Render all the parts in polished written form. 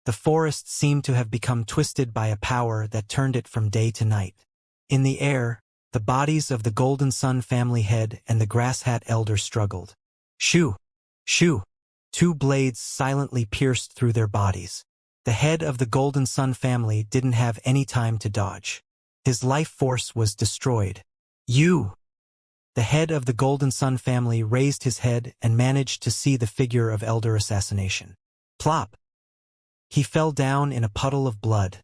The forest seemed to have become twisted by a power that turned it from day to night. In the air, the bodies of the Golden Sun family head and the Grass Hat elder struggled. Shoo! Shoo! Two blades silently pierced through their bodies. The head of the Golden Sun family didn't have any time to dodge. His life force was destroyed. You! The head of the Golden Sun family raised his head and managed to see the figure of Elder Assassination. Plop! He fell down in a puddle of blood,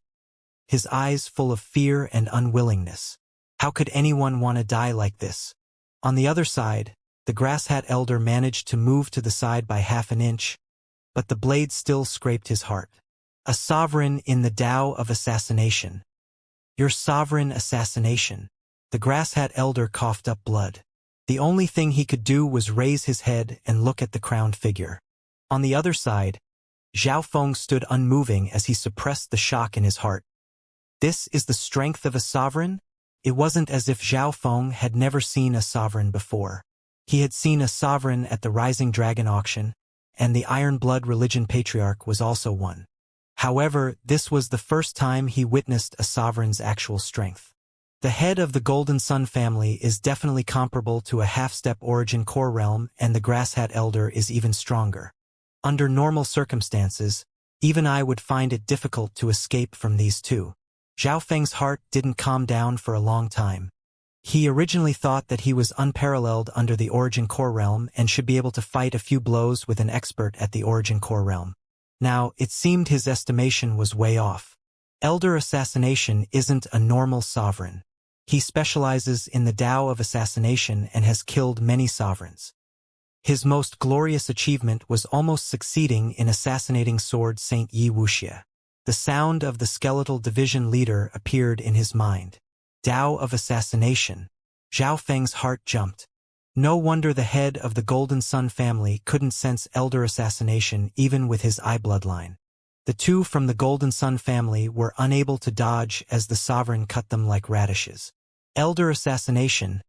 his eyes full of fear and unwillingness. How could anyone want to die like this? On the other side, the Grass Hat elder managed to move to the side by half an inch, but the blade still scraped his heart. A sovereign in the Tao of Assassination. Your sovereign assassination. The Grass Hat elder coughed up blood. The only thing he could do was raise his head and look at the crowned figure. On the other side, Zhao Feng stood unmoving as he suppressed the shock in his heart. This is the strength of a sovereign? It wasn't as if Zhao Feng had never seen a sovereign before. He had seen a sovereign at the Rising Dragon auction, and the Iron Blood Religion Patriarch was also one. However, this was the first time he witnessed a sovereign's actual strength. The head of the Golden Sun family is definitely comparable to a half-step origin core realm, and the Grass Hat elder is even stronger. Under normal circumstances, even I would find it difficult to escape from these two. Zhao Feng's heart didn't calm down for a long time. He originally thought that he was unparalleled under the Origin Core Realm and should be able to fight a few blows with an expert at the Origin Core Realm. Now, it seemed his estimation was way off. Elder Assassination isn't a normal sovereign. He specializes in the Tao of Assassination and has killed many sovereigns. His most glorious achievement was almost succeeding in assassinating Sword Saint Yi Wuxia. The sound of the skeletal division leader appeared in his mind. Tao of Assassination. Zhao Feng's heart jumped. No wonder the head of the Golden Sun family couldn't sense Elder Assassination even with his eye bloodline. The two from the Golden Sun family were unable to dodge as the sovereign cut them like radishes. Elder Assassination.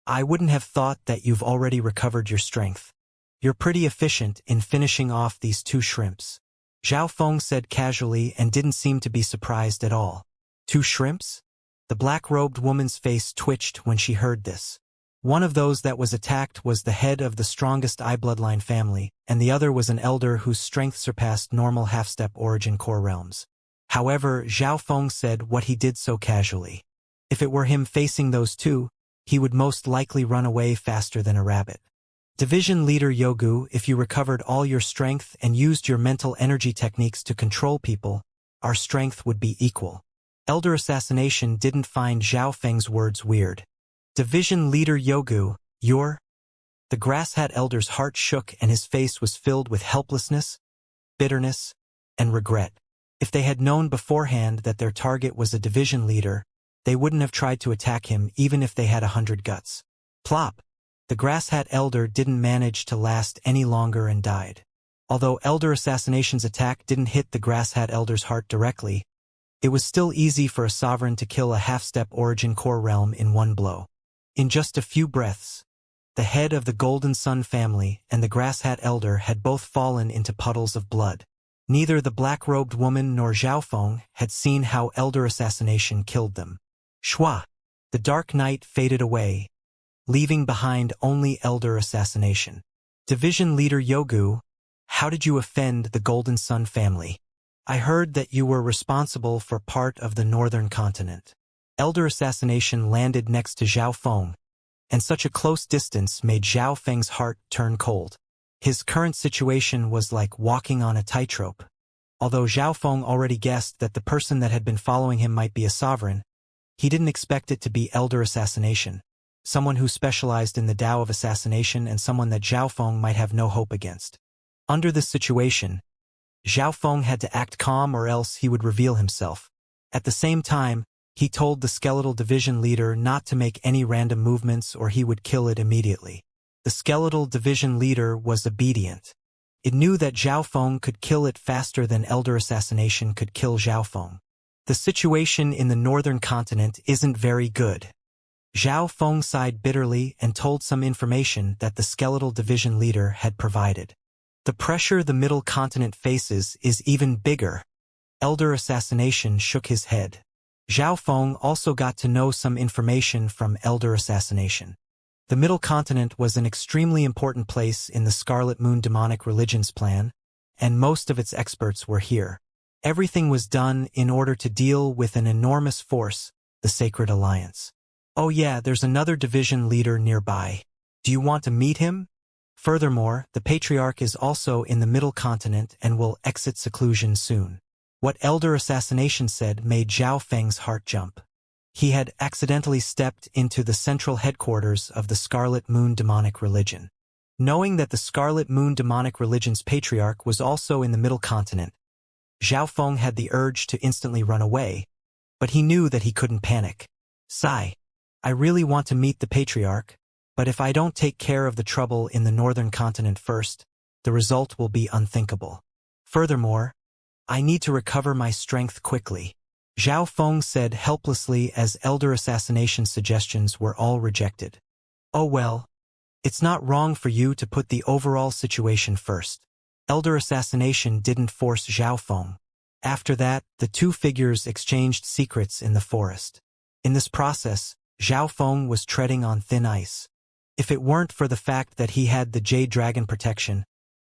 I wouldn't have thought that you've already recovered your strength. You're pretty efficient in finishing off these two shrimps. Zhao Feng said casually and didn't seem to be surprised at all. Two shrimps? The black-robed woman's face twitched when she heard this. One of those that was attacked was the head of the strongest eye bloodline family, and the other was an elder whose strength surpassed normal half-step origin core realms. However, Zhao Feng said what he did so casually. If it were him facing those two, he would most likely run away faster than a rabbit. Division Leader Yogu, if you recovered all your strength and used your mental energy techniques to control people, our strength would be equal. Elder Assassination didn't find Zhao Feng's words weird. Division Leader Yogu, you're? The Grass Hat elder's heart shook and his face was filled with helplessness, bitterness, and regret. If they had known beforehand that their target was a division leader, they wouldn't have tried to attack him even if they had 100 guts. Plop! The Grass Hat elder didn't manage to last any longer and died. Although Elder Assassination's attack didn't hit the Grass Hat elder's heart directly, it was still easy for a sovereign to kill a half-step origin core realm in one blow. In just a few breaths, the head of the Golden Sun family and the Grass Hat elder had both fallen into puddles of blood. Neither the black-robed woman nor Zhao Feng had seen how Elder Assassination killed them. Shwa! The dark night faded away, leaving behind only Elder Assassination. Division Leader Yogu, how did you offend the Golden Sun family? I heard that you were responsible for part of the northern continent. Elder Assassination landed next to Zhao Feng, and such a close distance made Zhao Feng's heart turn cold. His current situation was like walking on a tightrope. Although Zhao Feng already guessed that the person that had been following him might be a sovereign, he didn't expect it to be Elder Assassination, someone who specialized in the Tao of Assassination and someone that Zhao Feng might have no hope against. Under this situation, Zhao Feng had to act calm or else he would reveal himself. At the same time, he told the skeletal division leader not to make any random movements or he would kill it immediately. The skeletal division leader was obedient. It knew that Zhao Feng could kill it faster than Elder Assassination could kill Zhao Feng. The situation in the northern continent isn't very good. Zhao Feng sighed bitterly and told some information that the skeletal division leader had provided. The pressure the middle continent faces is even bigger. Elder Assassination shook his head. Zhao Feng also got to know some information from Elder Assassination. The Middle Continent was an extremely important place in the Scarlet Moon demonic religions plan, and most of its experts were here. Everything was done in order to deal with an enormous force, the Sacred Alliance. Oh yeah, there's another division leader nearby. Do you want to meet him? Furthermore, the Patriarch is also in the Middle Continent and will exit seclusion soon. What Elder Assassination said made Zhao Feng's heart jump. He had accidentally stepped into the central headquarters of the Scarlet Moon demonic religion. Knowing that the Scarlet Moon demonic religion's Patriarch was also in the Middle Continent, Zhao Feng had the urge to instantly run away, but he knew that he couldn't panic. Sigh. I really want to meet the Patriarch, but if I don't take care of the trouble in the Northern Continent first, the result will be unthinkable. Furthermore, I need to recover my strength quickly. Zhao Feng said helplessly as Elder Assassination suggestions were all rejected. Oh well, it's not wrong for you to put the overall situation first. Elder Assassination didn't force Zhao Feng. After that, the two figures exchanged secrets in the forest. In this process, Zhao Feng was treading on thin ice. If it weren't for the fact that he had the Jade Dragon protection,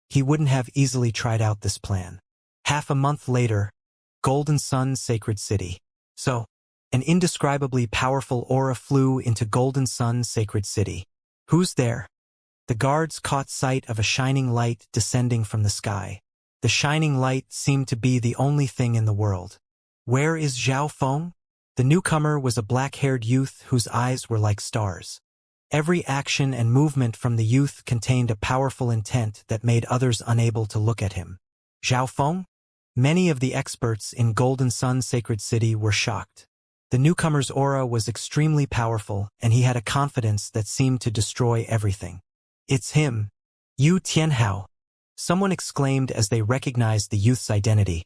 he wouldn't have easily tried out this plan. Half a month later, Golden Sun Sacred City. So, an indescribably powerful aura flew into Golden Sun Sacred City. Who's there? The guards caught sight of a shining light descending from the sky. The shining light seemed to be the only thing in the world. Where is Zhao Feng? The newcomer was a black-haired youth whose eyes were like stars. Every action and movement from the youth contained a powerful intent that made others unable to look at him. Zhao Feng? Many of the experts in Golden Sun Sacred City were shocked. The newcomer's aura was extremely powerful, and he had a confidence that seemed to destroy everything. It's him. Yu Tianhao. Someone exclaimed as they recognized the youth's identity,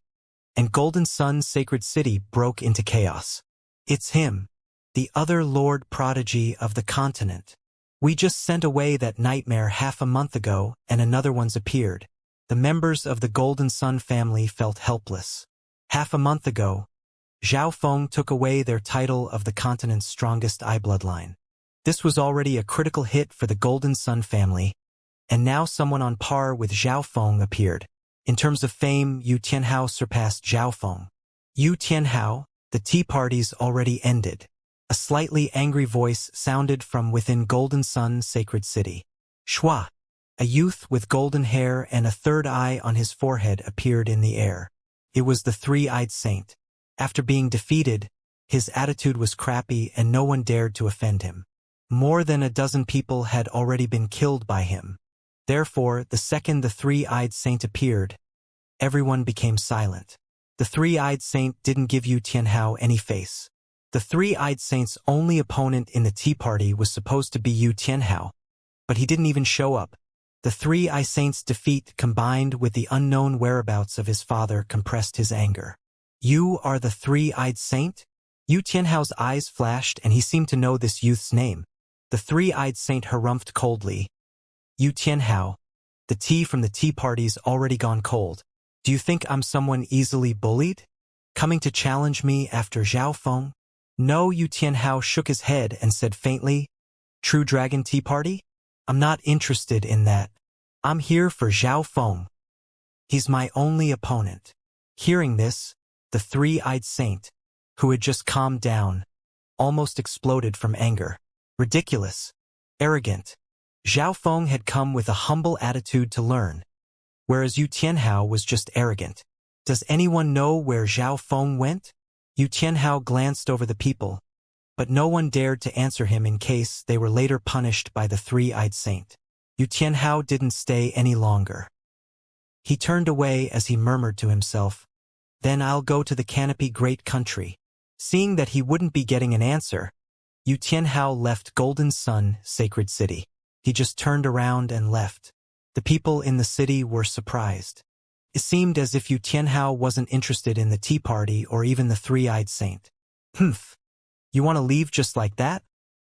and Golden Sun Sacred City broke into chaos. It's him, the other Lord Prodigy of the continent. We just sent away that nightmare half a month ago, and another one's appeared. The members of the Golden Sun family felt helpless. Half a month ago, Zhao Feng took away their title of the continent's strongest eye bloodline. This was already a critical hit for the Golden Sun family, and now someone on par with Zhao Feng appeared. In terms of fame, Yu Tianhao surpassed Zhao Feng. Yu Tianhao, the tea party's already ended. A slightly angry voice sounded from within Golden Sun Sacred City. Shua! A youth with golden hair and a third eye on his forehead appeared in the air. It was the three-eyed saint. After being defeated, his attitude was crappy and no one dared to offend him. More than a dozen people had already been killed by him. Therefore, the second the three-eyed saint appeared, everyone became silent. The three-eyed saint didn't give Yu Tianhao any face. The three-eyed saint's only opponent in the tea party was supposed to be Yu Tianhao, but he didn't even show up. The three-eyed saint's defeat combined with the unknown whereabouts of his father compressed his anger. You are the three-eyed saint? Yu Tianhao's eyes flashed and he seemed to know this youth's name. The three-eyed saint harumphed coldly. Yu Tianhao, the tea from the tea party's already gone cold. Do you think I'm someone easily bullied? Coming to challenge me after Zhao Feng? No, Yu Tianhao shook his head and said faintly, True Dragon Tea Party? I'm not interested in that. I'm here for Zhao Feng. He's my only opponent. Hearing this, the three-eyed saint, who had just calmed down, almost exploded from anger. Ridiculous. Arrogant. Zhao Feng had come with a humble attitude to learn, whereas Yu Tianhao was just arrogant. Does anyone know where Zhao Feng went? Yu Tianhao glanced over the people, but no one dared to answer him in case they were later punished by the three-eyed saint. Yu Tianhao didn't stay any longer. He turned away as he murmured to himself, Then I'll go to the Canopy Great Country. Seeing that he wouldn't be getting an answer, Yu Tianhao left Golden Sun Sacred City. He just turned around and left. The people in the city were surprised. It seemed as if Yu Tianhao wasn't interested in the tea party or even the three-eyed saint. Humph. You want to leave just like that?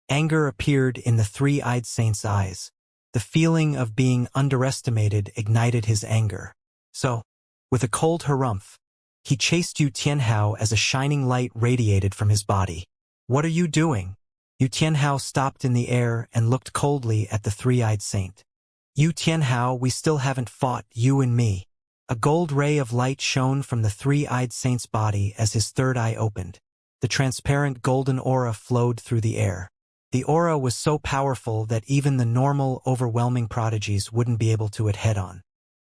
Anger appeared in the three-eyed saint's eyes. The feeling of being underestimated ignited his anger. So, with a cold harumph, He chased Yu Tianhao as a shining light radiated from his body. What are you doing? Yu Tianhao stopped in the air and looked coldly at the three-eyed saint. Yu Tianhao, we still haven't fought, you and me. A gold ray of light shone from the three-eyed saint's body as his third eye opened. The transparent golden aura flowed through the air. The aura was so powerful that even the normal, overwhelming prodigies wouldn't be able to it head-on.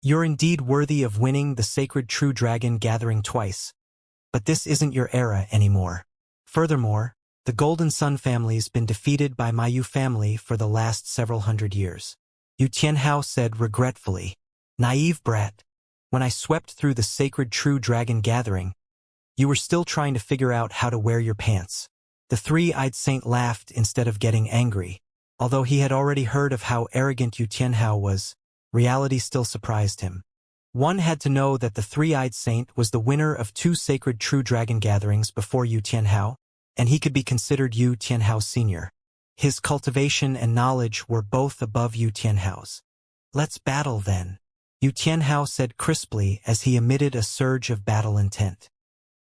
You're indeed worthy of winning the sacred true dragon gathering twice. But this isn't your era anymore. Furthermore, the Golden Sun family's been defeated by my Yu family for the last several hundred years. Yu Tianhao said regretfully. Naive brat. When I swept through the sacred true dragon gathering, you were still trying to figure out how to wear your pants. The three-eyed saint laughed instead of getting angry. Although he had already heard of how arrogant Yu Tianhao was, reality still surprised him. One had to know that the three-eyed saint was the winner of 2 sacred true dragon gatherings before Yu Tianhao, and he could be considered Yu Tianhao's senior. His cultivation and knowledge were both above Yu Tianhao's. Let's battle then, Yu Tianhao said crisply as he emitted a surge of battle intent.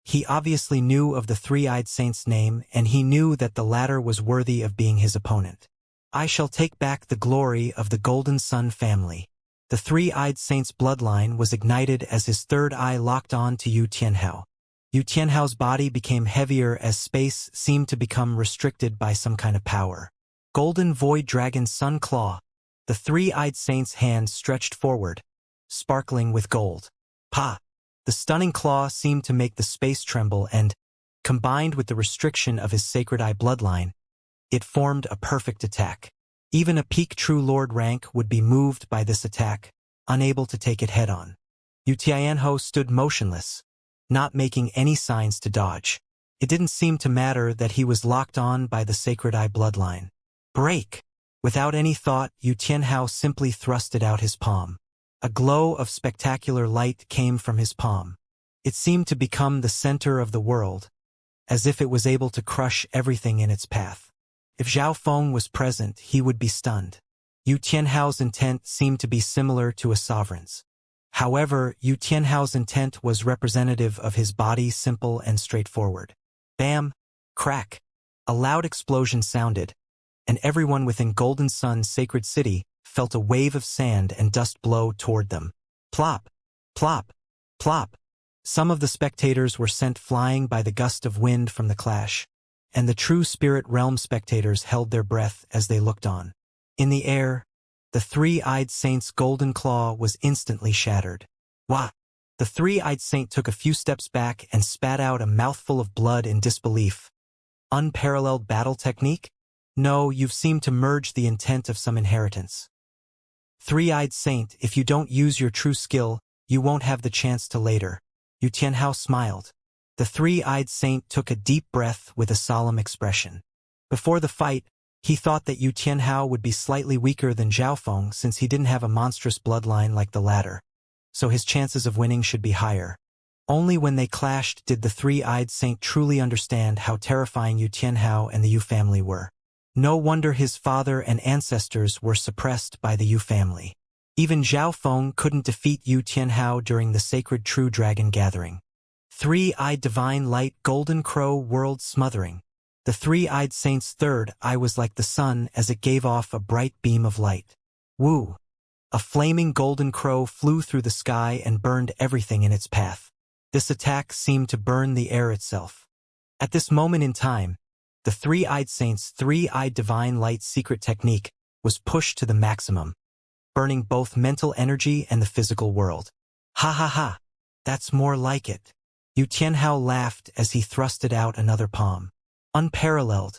He obviously knew of the three-eyed saint's name, and he knew that the latter was worthy of being his opponent. I shall take back the glory of the Golden Sun family. The three-eyed saint's bloodline was ignited as his third eye locked on to Yu Tianhao. Yu Tianhao's body became heavier as space seemed to become restricted by some kind of power. Golden Void Dragon Sun Claw. The three-eyed saint's hand stretched forward, sparkling with gold. Pa! The stunning claw seemed to make the space tremble and, combined with the restriction of his sacred eye bloodline, it formed a perfect attack. Even a peak True Lord rank would be moved by this attack, unable to take it head-on. Yu Tianhao stood motionless, not making any signs to dodge. It didn't seem to matter that he was locked on by the sacred eye bloodline. Break! Without any thought, Yu Tianhao simply thrusted out his palm. A glow of spectacular light came from his palm. It seemed to become the center of the world, as if it was able to crush everything in its path. If Zhao Feng was present, he would be stunned. Yu Tianhao's intent seemed to be similar to a sovereign's. However, Yu Tianhao's intent was representative of his body, simple and straightforward. Bam! Crack! A loud explosion sounded, and everyone within Golden Sun's sacred city felt a wave of sand and dust blow toward them. Plop! Plop! Plop! Some of the spectators were sent flying by the gust of wind from the clash, and the true spirit realm spectators held their breath as they looked on. In the air, the three-eyed saint's golden claw was instantly shattered. Wah! The three-eyed saint took a few steps back and spat out a mouthful of blood in disbelief. Unparalleled battle technique? No, you've seemed to merge the intent of some inheritance. Three-eyed saint, if you don't use your true skill, you won't have the chance to later. Yu Tianhao smiled. The three-eyed saint took a deep breath with a solemn expression. Before the fight, he thought that Yu Tianhao would be slightly weaker than Zhao Feng since he didn't have a monstrous bloodline like the latter, so his chances of winning should be higher. Only when they clashed did the three-eyed saint truly understand how terrifying Yu Tianhao and the Yu family were. No wonder his father and ancestors were suppressed by the Yu family. Even Zhao Feng couldn't defeat Yu Tianhao during the sacred true dragon gathering. Three-eyed divine light golden crow world smothering. The three-eyed saint's third eye was like the sun as it gave off a bright beam of light. Woo! A flaming golden crow flew through the sky and burned everything in its path. This attack seemed to burn the air itself. At this moment in time, the three-eyed saint's three-eyed divine light secret technique was pushed to the maximum, burning both mental energy and the physical world. Ha ha ha! That's more like it. Yu Tianhao laughed as he thrusted out another palm. Unparalleled.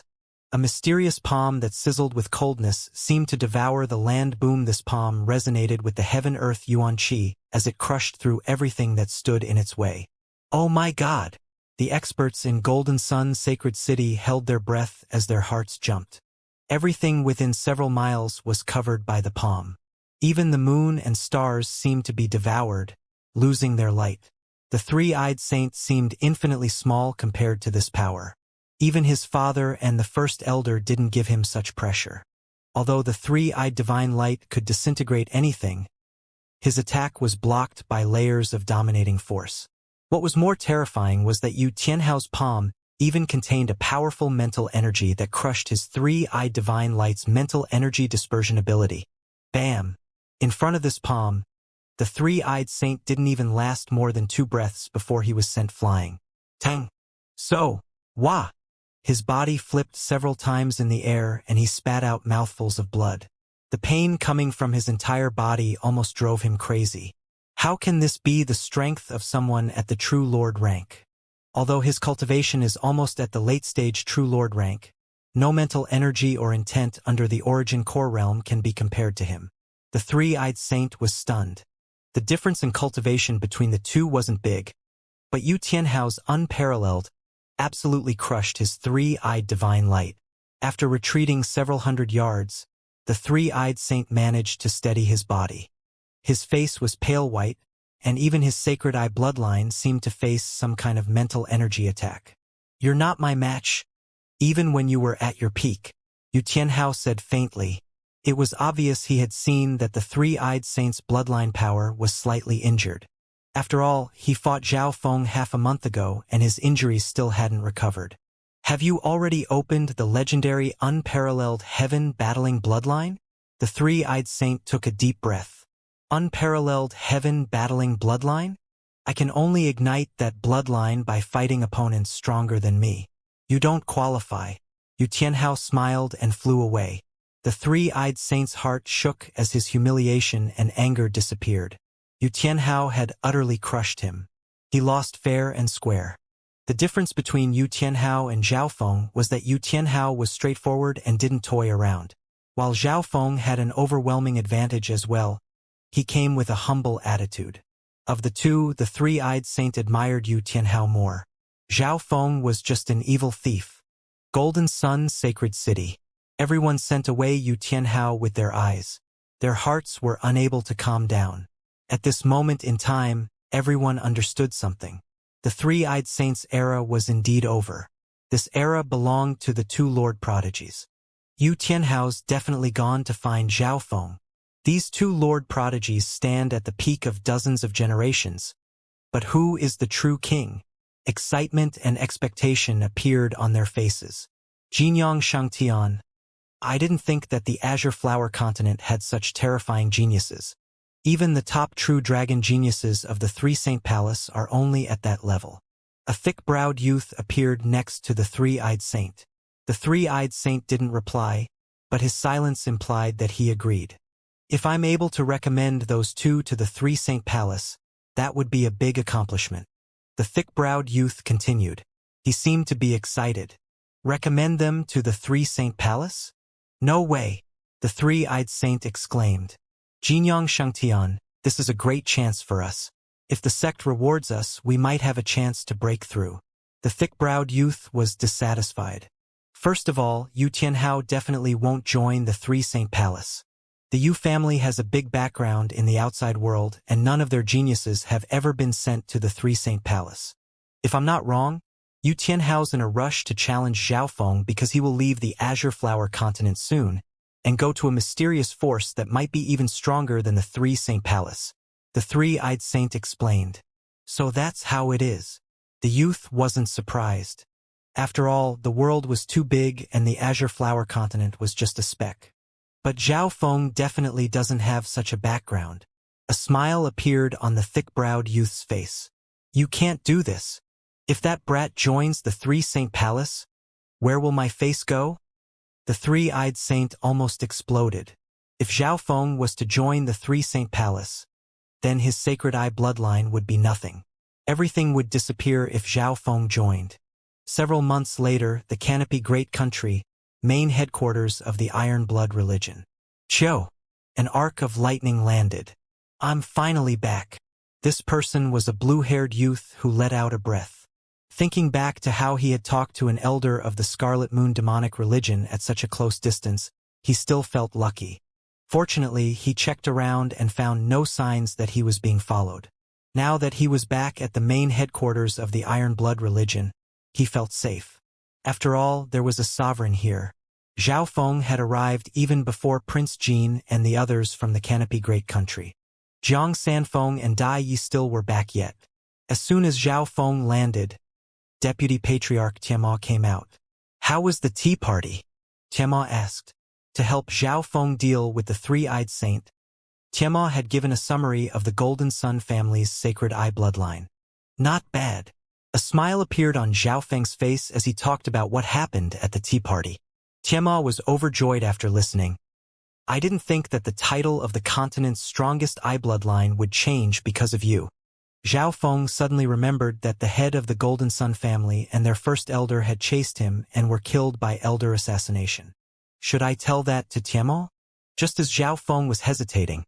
A mysterious palm that sizzled with coldness seemed to devour the land. Boom! This palm resonated with the heaven-earth yuan qi as it crushed through everything that stood in its way. Oh my God! The experts in Golden Sun's sacred city held their breath as their hearts jumped. Everything within several miles was covered by the palm. Even the moon and stars seemed to be devoured, losing their light. The three-eyed saint seemed infinitely small compared to this power. Even his father and the first elder didn't give him such pressure. Although the three-eyed divine light could disintegrate anything, his attack was blocked by layers of dominating force. What was more terrifying was that Yu Tianhao's palm even contained a powerful mental energy that crushed his three-eyed divine light's mental energy dispersion ability. Bam! In front of this palm, the three-eyed saint didn't even last more than 2 breaths before he was sent flying. Tang! So, wah! His body flipped several times in the air and he spat out mouthfuls of blood. The pain coming from his entire body almost drove him crazy. How can this be the strength of someone at the True Lord rank? Although his cultivation is almost at the late-stage True Lord rank, no mental energy or intent under the Origin Core realm can be compared to him. The three-eyed saint was stunned. The difference in cultivation between the two wasn't big, but Yu Tianhao's unparalleled absolutely crushed his three-eyed divine light. After retreating several hundred yards, the three-eyed saint managed to steady his body. His face was pale white, and even his sacred eye bloodline seemed to face some kind of mental energy attack. "You're not my match, even when you were at your peak," Yu Tianhao said faintly. It was obvious he had seen that the three-eyed saint's bloodline power was slightly injured. After all, he fought Zhao Feng half a month ago and his injuries still hadn't recovered. "Have you already opened the legendary unparalleled heaven-battling bloodline?" The three-eyed saint took a deep breath. "Unparalleled heaven-battling bloodline? I can only ignite that bloodline by fighting opponents stronger than me. You don't qualify." Yu Tianhao smiled and flew away. The three-eyed saint's heart shook as his humiliation and anger disappeared. Yu Tianhao had utterly crushed him. He lost fair and square. The difference between Yu Tianhao and Zhao Feng was that Yu Tianhao was straightforward and didn't toy around. While Zhao Feng had an overwhelming advantage as well, he came with a humble attitude. Of the two, the three-eyed saint admired Yu Tianhao more. Zhao Feng was just an evil thief. Golden Sun, Sacred City. Everyone sent away Yu Tianhao with their eyes. Their hearts were unable to calm down. At this moment in time, everyone understood something. The three-eyed saint's era was indeed over. This era belonged to the 2 Lord prodigies. Yu Tianhao's definitely gone to find Zhao Feng. These 2 Lord prodigies stand at the peak of dozens of generations. But who is the true king? Excitement and expectation appeared on their faces. Jinyang Shangtian. I didn't think that the Azure Flower continent had such terrifying geniuses. Even the top true dragon geniuses of the 3 Saint Palace are only at that level. A thick-browed youth appeared next to the three-eyed saint. The three-eyed saint didn't reply, but his silence implied that he agreed. "If I'm able to recommend those 2 to the 3 Saint Palace, that would be a big accomplishment." The thick-browed youth continued. He seemed to be excited. "Recommend them to the 3 Saint Palace? No way," the three-eyed saint exclaimed. "Jinyang Shangtian, this is a great chance for us. If the sect rewards us, we might have a chance to break through." The thick-browed youth was dissatisfied. "First of all, Yu Tianhao definitely won't join the 3 Saint Palace. The Yu family has a big background in the outside world and none of their geniuses have ever been sent to the 3 Saint Palace. If I'm not wrong, Yu Tianhao's in a rush to challenge Zhao Feng because he will leave the Azure Flower continent soon and go to a mysterious force that might be even stronger than the 3 Saint Palace." The three-eyed saint explained. "So that's how it is." The youth wasn't surprised. After all, the world was too big and the Azure Flower continent was just a speck. But Zhao Feng definitely doesn't have such a background. A smile appeared on the thick-browed youth's face. "You can't do this. If that brat joins the 3 Saint Palace, where will my face go?" The three-eyed saint almost exploded. If Zhao Feng was to join the 3 Saint Palace, then his sacred eye bloodline would be nothing. Everything would disappear if Zhao Feng joined. Several months later, the Canopy Great Country, main headquarters of the Iron Blood religion. Cho! An arc of lightning landed. "I'm finally back." This person was a blue-haired youth who let out a breath. Thinking back to how he had talked to an elder of the Scarlet Moon demonic religion at such a close distance, he still felt lucky. Fortunately, he checked around and found no signs that he was being followed. Now that he was back at the main headquarters of the Iron Blood religion, he felt safe. After all, there was a sovereign here. Zhao Feng had arrived even before Prince Jin and the others from the Canopy Great Country. Jiang Sanfeng and Dai Yi still were back yet. As soon as Zhao Feng landed, Deputy Patriarch Tianma came out. "How was the tea party?" Tianma asked. To help Zhao Feng deal with the three-eyed saint, Tianma had given a summary of the Golden Sun family's sacred eye bloodline. "Not bad." A smile appeared on Zhao Feng's face as he talked about what happened at the tea party. Tianma was overjoyed after listening. "I didn't think that the title of the continent's strongest eye bloodline would change because of you." Zhao Feng suddenly remembered that the head of the Golden Sun family and their first elder had chased him and were killed by elder assassination. Should I tell that to Tianma? Just as Zhao Feng was hesitating,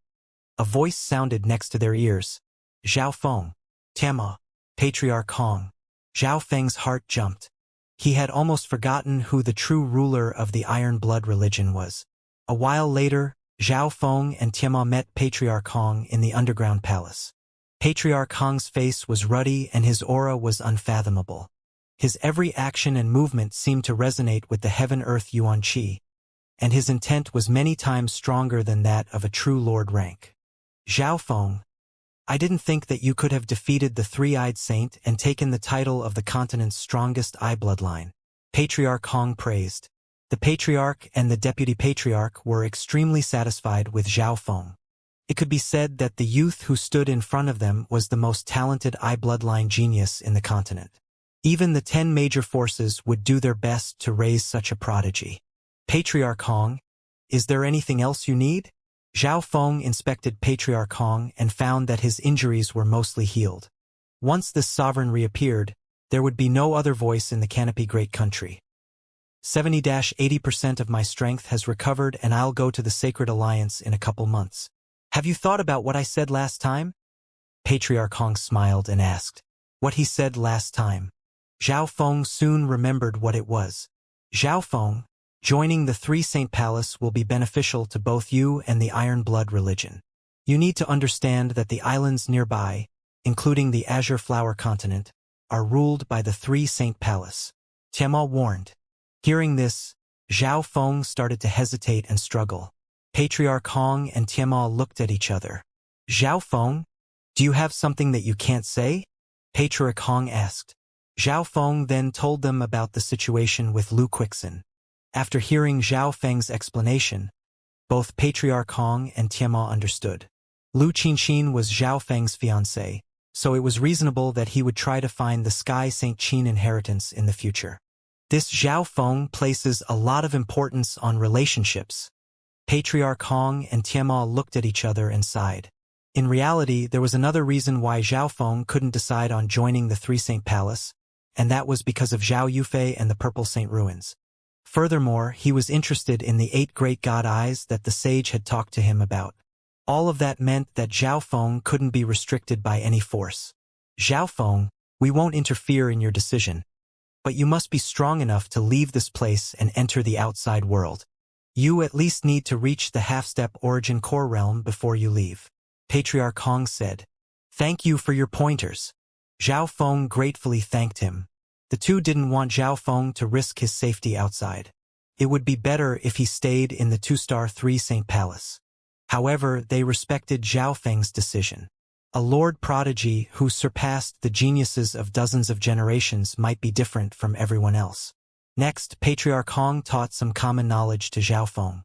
a voice sounded next to their ears. "Zhao Feng." "Tianma." "Patriarch Hong." Zhao Feng's heart jumped. He had almost forgotten who the true ruler of the Iron Blood religion was. A while later, Zhao Feng and Tianma met Patriarch Hong in the underground palace. Patriarch Hong's face was ruddy and his aura was unfathomable. His every action and movement seemed to resonate with the heaven-earth Yuan Qi, and his intent was many times stronger than that of a true lord rank. "Zhao Feng, I didn't think that you could have defeated the three-eyed saint and taken the title of the continent's strongest eye bloodline," Patriarch Hong praised. The Patriarch and the Deputy Patriarch were extremely satisfied with Zhao Feng. It could be said that the youth who stood in front of them was the most talented eye bloodline genius in the continent. Even the 10 major forces would do their best to raise such a prodigy. "Patriarch Hong, is there anything else you need?" Zhao Feng inspected Patriarch Hong and found that his injuries were mostly healed. Once this sovereign reappeared, there would be no other voice in the Canopy Great Country. 70-80% of my strength has recovered and I'll go to the Sacred Alliance in a couple months. Have you thought about what I said last time? Patriarch Hong smiled and asked. What he said last time. Zhao Feng soon remembered what it was. "Zhao Feng, joining the Three Saint Palace will be beneficial to both you and the Iron Blood religion. You need to understand that the islands nearby, including the Azure Flower Continent, are ruled by the Three Saint Palace," Tianma warned. Hearing this, Zhao Feng started to hesitate and struggle. Patriarch Hong and Tianma looked at each other. "Zhao Feng, do you have something that you can't say?" Patriarch Hong asked. Zhao Feng then told them about the situation with Lu Quixin. After hearing Zhao Feng's explanation, both Patriarch Hong and Tianma understood. Lu Qinxin was Zhao Feng's fiancé, so it was reasonable that he would try to find the Sky Saint Qin inheritance in the future. This Zhao Feng places a lot of importance on relationships. Patriarch Hong and Tianma looked at each other and sighed. In reality, there was another reason why Zhao Feng couldn't decide on joining the Three Saint Palace, and that was because of Zhao Yufei and the Purple Saint Ruins. Furthermore, he was interested in the 8 great god eyes that the sage had talked to him about. All of that meant that Zhao Feng couldn't be restricted by any force. "Zhao Feng, we won't interfere in your decision, but you must be strong enough to leave this place and enter the outside world. You at least need to reach the half-step origin core realm before you leave," Patriarch Hong said. "Thank you for your pointers." Zhao Feng gratefully thanked him. The two didn't want Zhao Feng to risk his safety outside. It would be better if he stayed in the 2-star Three Saint Palace. However, they respected Zhao Feng's decision. A lord prodigy who surpassed the geniuses of dozens of generations might be different from everyone else. Next, Patriarch Hong taught some common knowledge to Zhao Feng.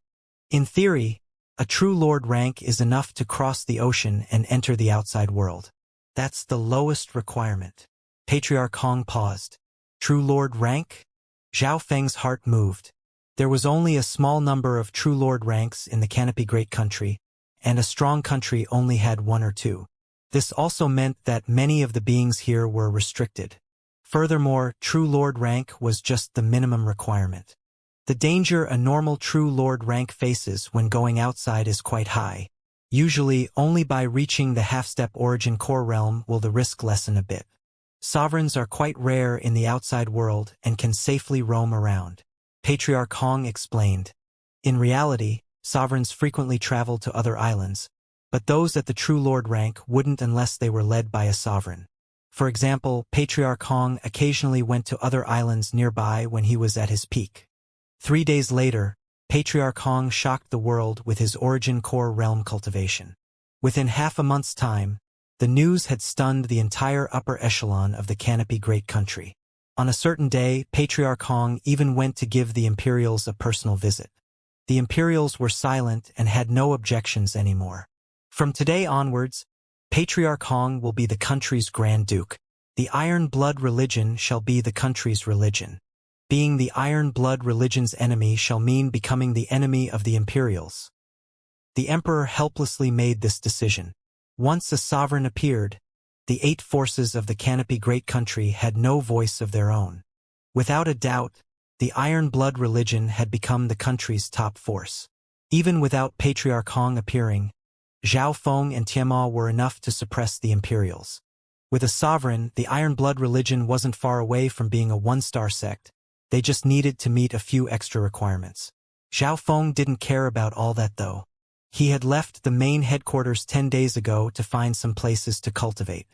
In theory, a true lord rank is enough to cross the ocean and enter the outside world. That's the lowest requirement. Patriarch Hong paused. True lord rank? Zhao Feng's heart moved. There was only a small number of true lord ranks in the Canopy Great Country, and a strong country only had 1 or 2. This also meant that many of the beings here were restricted. Furthermore, true lord rank was just the minimum requirement. The danger a normal true lord rank faces when going outside is quite high. Usually, only by reaching the half-step origin core realm will the risk lessen a bit. Sovereigns are quite rare in the outside world and can safely roam around, Patriarch Hong explained. In reality, sovereigns frequently travel to other islands, but those at the true lord rank wouldn't unless they were led by a sovereign. For example, Patriarch Hong occasionally went to other islands nearby when he was at his peak. 3 days later, Patriarch Hong shocked the world with his origin core realm cultivation. Within half a month's time, The news had stunned the entire upper echelon of the Canopy Great Country. On a certain day, Patriarch Hong even went to give the Imperials a personal visit. The Imperials were silent and had no objections anymore. From today onwards, Patriarch Hong will be the country's Grand Duke. The Iron Blood religion shall be the country's religion. Being the Iron Blood religion's enemy shall mean becoming the enemy of the Imperials. The Emperor helplessly made this decision. Once a sovereign appeared, the 8 forces of the Canopy Great Country had no voice of their own. Without a doubt, the Iron Blood religion had become the country's top force. Even without Patriarch Hong appearing, Zhao Feng and Tianma were enough to suppress the Imperials. With a sovereign, the Iron Blood religion wasn't far away from being a one-star sect. They just needed to meet a few extra requirements. Zhao Feng didn't care about all that though. He had left the main headquarters 10 days ago to find some places to cultivate.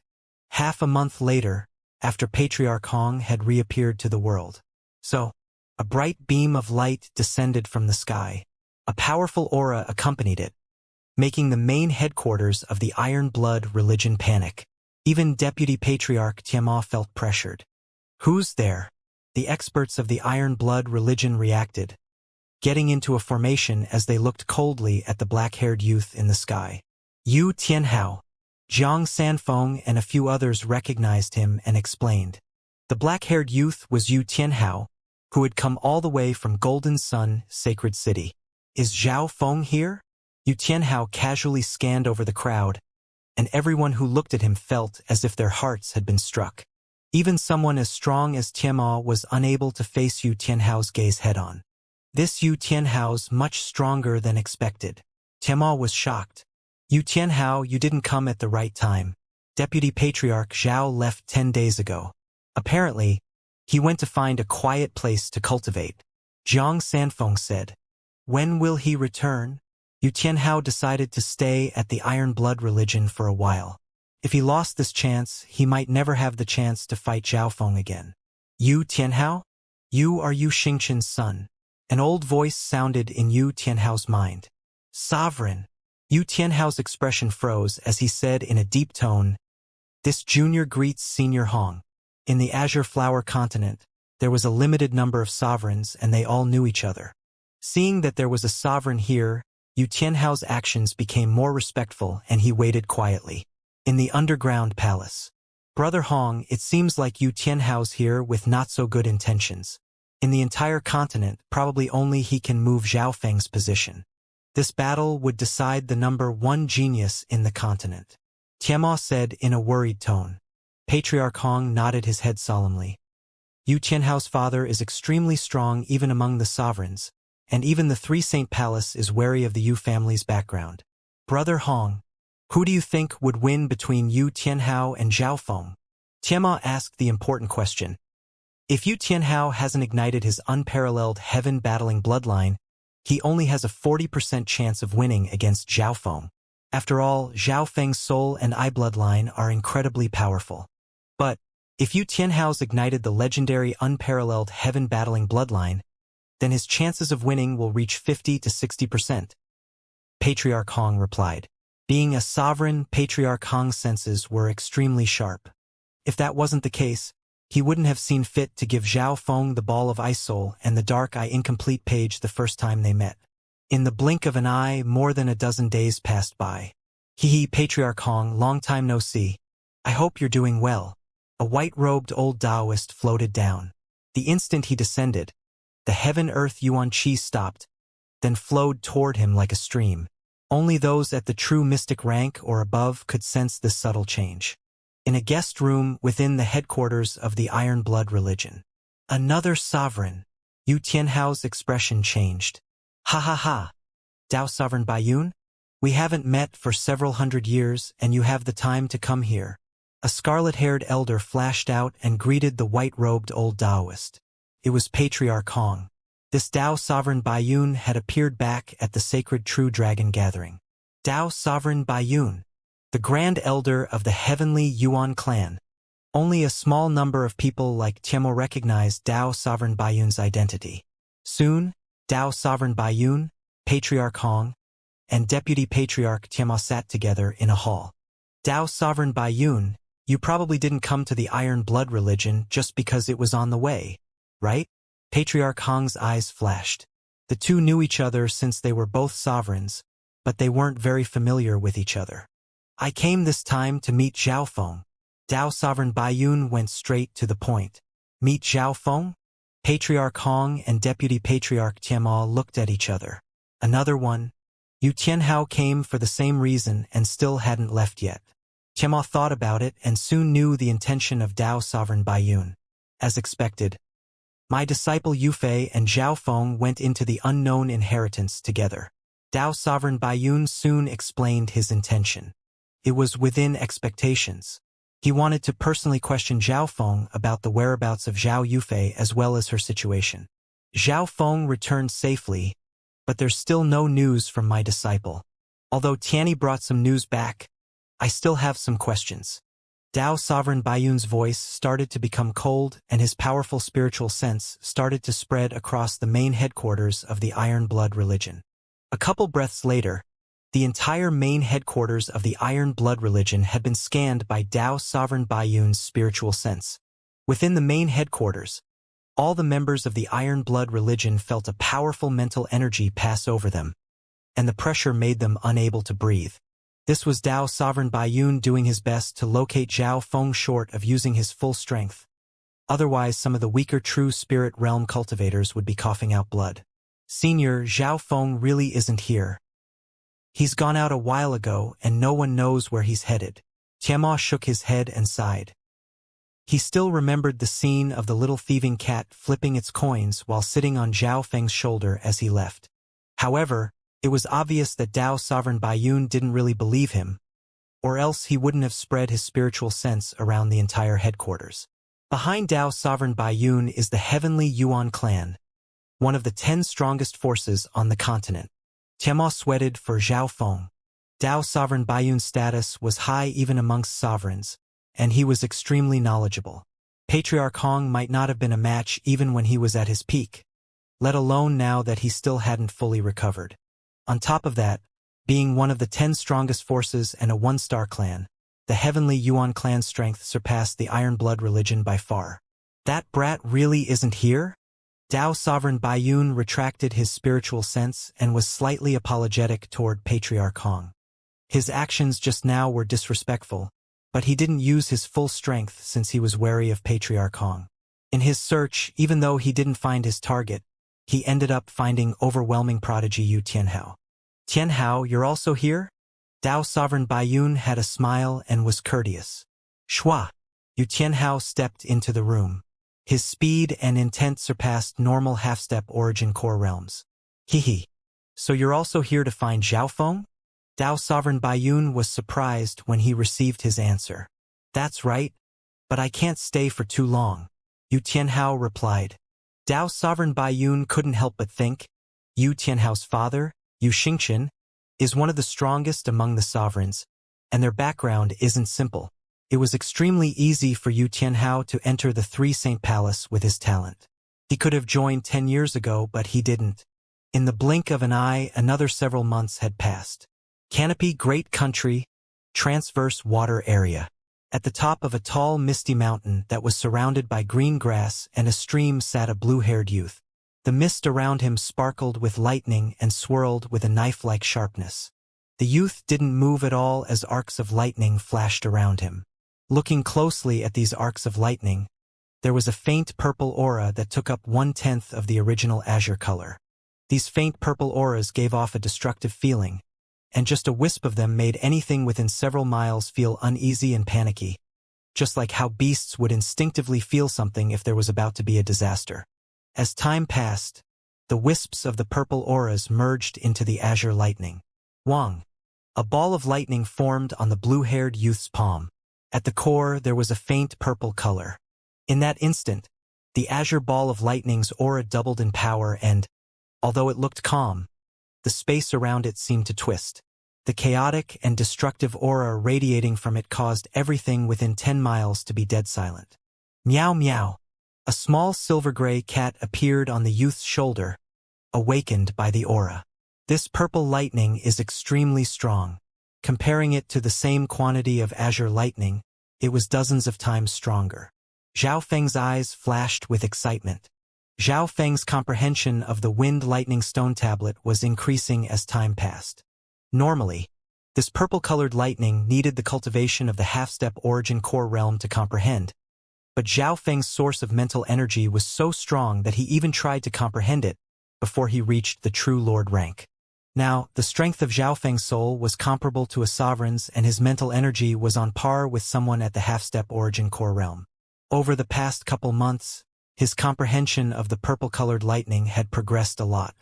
Half a month later, after Patriarch Hong had reappeared to the world. So, a bright beam of light descended from the sky. A powerful aura accompanied it, making the main headquarters of the Iron Blood religion panic. Even Deputy Patriarch Tianma felt pressured. "Who's there?" The experts of the Iron Blood religion reacted, getting into a formation as they looked coldly at the black-haired youth in the sky. Yu Tianhao. Jiang Sanfeng and a few others recognized him and explained. The black-haired youth was Yu Tianhao, who had come all the way from Golden Sun, Sacred City. "Is Zhao Feng here?" Yu Tianhao casually scanned over the crowd, and everyone who looked at him felt as if their hearts had been struck. Even someone as strong as Tianma was unable to face Yu Tianhao's gaze head-on. This Yu Tianhao's much stronger than expected. Tianma was shocked. "Yu Tianhao, you didn't come at the right time. Deputy Patriarch Zhao left 10 days ago. Apparently, he went to find a quiet place to cultivate," Jiang Sanfeng said. "When will he return?" Yu Tianhao decided to stay at the Iron Blood religion for a while. If he lost this chance, he might never have the chance to fight Zhao Feng again. "Yu Tianhao? You are Yu Xingqian's son." An old voice sounded in Yu Tianhao's mind. "Sovereign." Yu Tianhao's expression froze as he said in a deep tone, "This junior greets Senior Hong." In the Azure Flower continent, there was a limited number of sovereigns and they all knew each other. Seeing that there was a sovereign here, Yu Tianhao's actions became more respectful and he waited quietly. In the underground palace. "Brother Hong, it seems like Yu Tianhao's here with not-so-good intentions. In the entire continent, probably only he can move Zhao Feng's position. This battle would decide the number 1 genius in the continent," Tianma said in a worried tone. Patriarch Hong nodded his head solemnly. "Yu Tianhao's father is extremely strong even among the sovereigns, and even the Three Saint Palace is wary of the Yu family's background. Brother Hong, who do you think would win between Yu Tianhao and Zhao Feng?" Tianma asked the important question. If Yu Tianhao hasn't ignited his unparalleled heaven-battling bloodline, he only has a 40% chance of winning against Zhao Feng. After all, Zhao Feng's soul and eye bloodline are incredibly powerful. But if Yu Tianhao's ignited the legendary unparalleled heaven-battling bloodline, then his chances of winning will reach 50 to 60%. Patriarch Hong replied. Being a sovereign, Patriarch Hong's senses were extremely sharp. If that wasn't the case, he wouldn't have seen fit to give Zhao Feng the Ball of Ice Soul and the Dark Eye Incomplete page the first time they met. In the blink of an eye, more than a dozen days passed by. Hee, Patriarch Hong, long time no see. I hope you're doing well. A white-robed old Taoist floated down. The instant he descended, the heaven-earth Yuan Qi stopped, then flowed toward him like a stream. Only those at the true mystic rank or above could sense this subtle change. In a guest room within the headquarters of the Iron Blood religion. Another sovereign. Yu Tianhao's expression changed. Ha ha ha. Dao Sovereign Baiyun? We haven't met for several hundred years and you have the time to come here. A scarlet-haired elder flashed out and greeted the white-robed old Taoist. It was Patriarch Hong. This Dao Sovereign Baiyun had appeared back at the sacred True Dragon gathering. Dao Sovereign Baiyun, the Grand Elder of the Heavenly Yuan clan. Only a small number of people like Tianmo recognized Dao Sovereign Baiyun's identity. Soon, Dao Sovereign Baiyun, Patriarch Hong, and Deputy Patriarch Tianmo sat together in a hall. Dao Sovereign Baiyun, you probably didn't come to the Iron Blood religion just because it was on the way, right? Patriarch Hong's eyes flashed. The two knew each other since they were both sovereigns, but they weren't very familiar with each other. I came this time to meet Zhao Feng. Dao Sovereign Baiyun went straight to the point. Meet Zhao Feng? Patriarch Hong and Deputy Patriarch Tianma looked at each other. Another one? Yu Tianhao came for the same reason and still hadn't left yet. Tianma thought about it and soon knew the intention of Dao Sovereign Baiyun. As expected, my disciple Yufei and Zhao Feng went into the unknown inheritance together. Dao Sovereign Baiyun soon explained his intention. It was within expectations. He wanted to personally question Zhao Feng about the whereabouts of Zhao Yufei as well as her situation. Zhao Feng returned safely, but there's still no news from my disciple. Although Tianyi brought some news back, I still have some questions. Dao Sovereign Baiyun's voice started to become cold and his powerful spiritual sense started to spread across the main headquarters of the Iron Blood religion. A couple breaths later, the entire main headquarters of the Iron Blood religion had been scanned by Dao Sovereign Baiyun's spiritual sense. Within the main headquarters, all the members of the Iron Blood religion felt a powerful mental energy pass over them, and the pressure made them unable to breathe. This was Dao Sovereign Baiyun doing his best to locate Zhao Feng short of using his full strength. Otherwise, some of the weaker true spirit realm cultivators would be coughing out blood. Senior, Zhao Feng really isn't here. He's gone out a while ago and no one knows where he's headed. Tianma shook his head and sighed. He still remembered the scene of the little thieving cat flipping its coins while sitting on Zhao Feng's shoulder as he left. However, it was obvious that Dao Sovereign Baiyun didn't really believe him, or else he wouldn't have spread his spiritual sense around the entire headquarters. Behind Dao Sovereign Baiyun is the Heavenly Yuan clan, one of the 10 strongest forces on the continent. Tianma sweated for Zhao Feng. Dao Sovereign Baiyun's status was high even amongst sovereigns, and he was extremely knowledgeable. Patriarch Hong might not have been a match even when he was at his peak, let alone now that he still hadn't fully recovered. On top of that, being one of the 10 strongest forces and a 1-star clan, the Heavenly Yuan clan's strength surpassed the Iron Blood religion by far. That brat really isn't here? Dao Sovereign Baiyun retracted his spiritual sense and was slightly apologetic toward Patriarch Hong. His actions just now were disrespectful, but he didn't use his full strength since he was wary of Patriarch Hong. In his search, even though he didn't find his target, he ended up finding overwhelming prodigy Yu Tianhao. Tianhao, you're also here? Dao Sovereign Baiyun had a smile and was courteous. Shua! Yu Tianhao stepped into the room. His speed and intent surpassed normal half-step origin core realms. Hehe. So you're also here to find Zhao Feng? Dao Sovereign Baiyun was surprised when he received his answer. That's right, but I can't stay for too long, Yu Tianhao replied. Dao Sovereign Baiyun couldn't help but think, Yu Tianhao's father, Yu Xingqian, is one of the strongest among the sovereigns, and their background isn't simple. It was extremely easy for Yu Tianhao to enter the Three Saint Palace with his talent. He could have joined 10 years ago, but he didn't. In the blink of an eye, another several months had passed. Canopy Great Country, Transverse Water Area. At the top of a tall, misty mountain that was surrounded by green grass and a stream sat a blue-haired youth. The mist around him sparkled with lightning and swirled with a knife-like sharpness. The youth didn't move at all as arcs of lightning flashed around him. Looking closely at these arcs of lightning, there was a faint purple aura that took up 1/10 of the original azure color. These faint purple auras gave off a destructive feeling, and just a wisp of them made anything within several miles feel uneasy and panicky, just like how beasts would instinctively feel something if there was about to be a disaster. As time passed, the wisps of the purple auras merged into the azure lightning. Wang! A ball of lightning formed on the blue-haired youth's palm. At the core, there was a faint purple color. In that instant, the azure ball of lightning's aura doubled in power and, although it looked calm, the space around it seemed to twist. The chaotic and destructive aura radiating from it caused everything within 10 miles to be dead silent. Meow meow. A small silver-gray cat appeared on the youth's shoulder, awakened by the aura. This purple lightning is extremely strong. Comparing it to the same quantity of azure lightning, it was dozens of times stronger. Zhao Feng's eyes flashed with excitement. Zhao Feng's comprehension of the wind lightning stone tablet was increasing as time passed. Normally, this purple-colored lightning needed the cultivation of the half-step origin core realm to comprehend, but Zhao Feng's source of mental energy was so strong that he even tried to comprehend it before he reached the true lord rank. Now, the strength of Zhao Feng's soul was comparable to a sovereign's, and his mental energy was on par with someone at the half-step origin core realm. Over the past couple months, his comprehension of the purple-colored lightning had progressed a lot.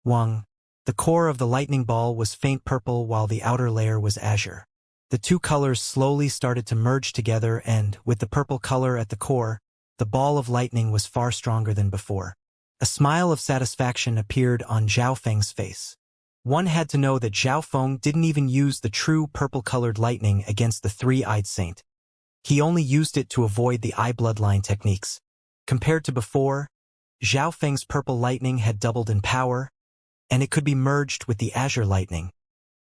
Wang. The core of the lightning ball was faint purple while the outer layer was azure. The two colors slowly started to merge together and, with the purple color at the core, the ball of lightning was far stronger than before. A smile of satisfaction appeared on Zhao Feng's face. One had to know that Zhao Feng didn't even use the true purple-colored lightning against the three-eyed saint. He only used it to avoid the eye bloodline techniques. Compared to before, Zhao Feng's purple lightning had doubled in power, and it could be merged with the azure lightning,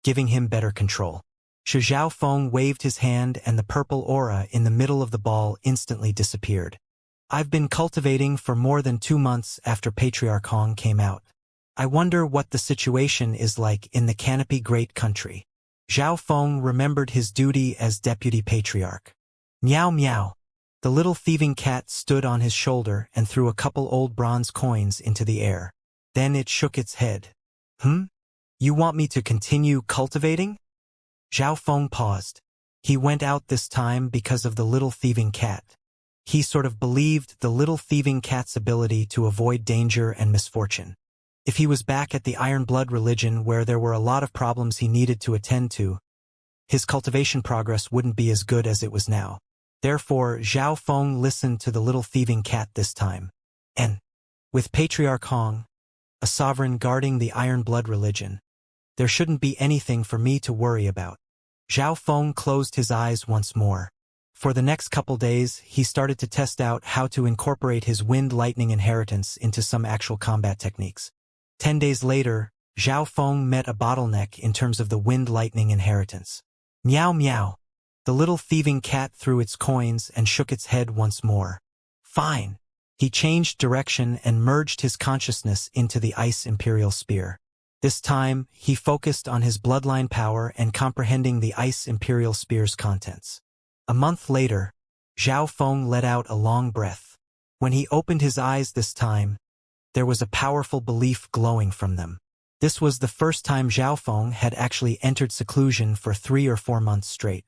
giving him better control. Zhao Feng waved his hand and the purple aura in the middle of the ball instantly disappeared. I've been cultivating for more than 2 months after Patriarch Hong came out. I wonder what the situation is like in the Canopy Great Country. Zhao Feng remembered his duty as deputy patriarch. Meow meow. The little thieving cat stood on his shoulder and threw a couple old bronze coins into the air. Then it shook its head. You want me to continue cultivating? Zhao Feng paused. He went out this time because of the little thieving cat. He sort of believed the little thieving cat's ability to avoid danger and misfortune. If he was back at the Iron Blood religion where there were a lot of problems he needed to attend to, his cultivation progress wouldn't be as good as it was now. Therefore, Zhao Feng listened to the little thieving cat this time. And, with Patriarch Hong, a sovereign guarding the Iron Blood religion, there shouldn't be anything for me to worry about. Zhao Feng closed his eyes once more. For the next couple days, he started to test out how to incorporate his wind lightning inheritance into some actual combat techniques. 10 days later, Zhao Feng met a bottleneck in terms of the wind lightning inheritance. Meow meow. The little thieving cat threw its coins and shook its head once more. Fine. He changed direction and merged his consciousness into the Ice Imperial Spear. This time, he focused on his bloodline power and comprehending the Ice Imperial Spear's contents. A month later, Zhao Feng let out a long breath. When he opened his eyes this time, there was a powerful belief glowing from them. This was the first time Zhao Feng had actually entered seclusion for 3 or 4 months straight.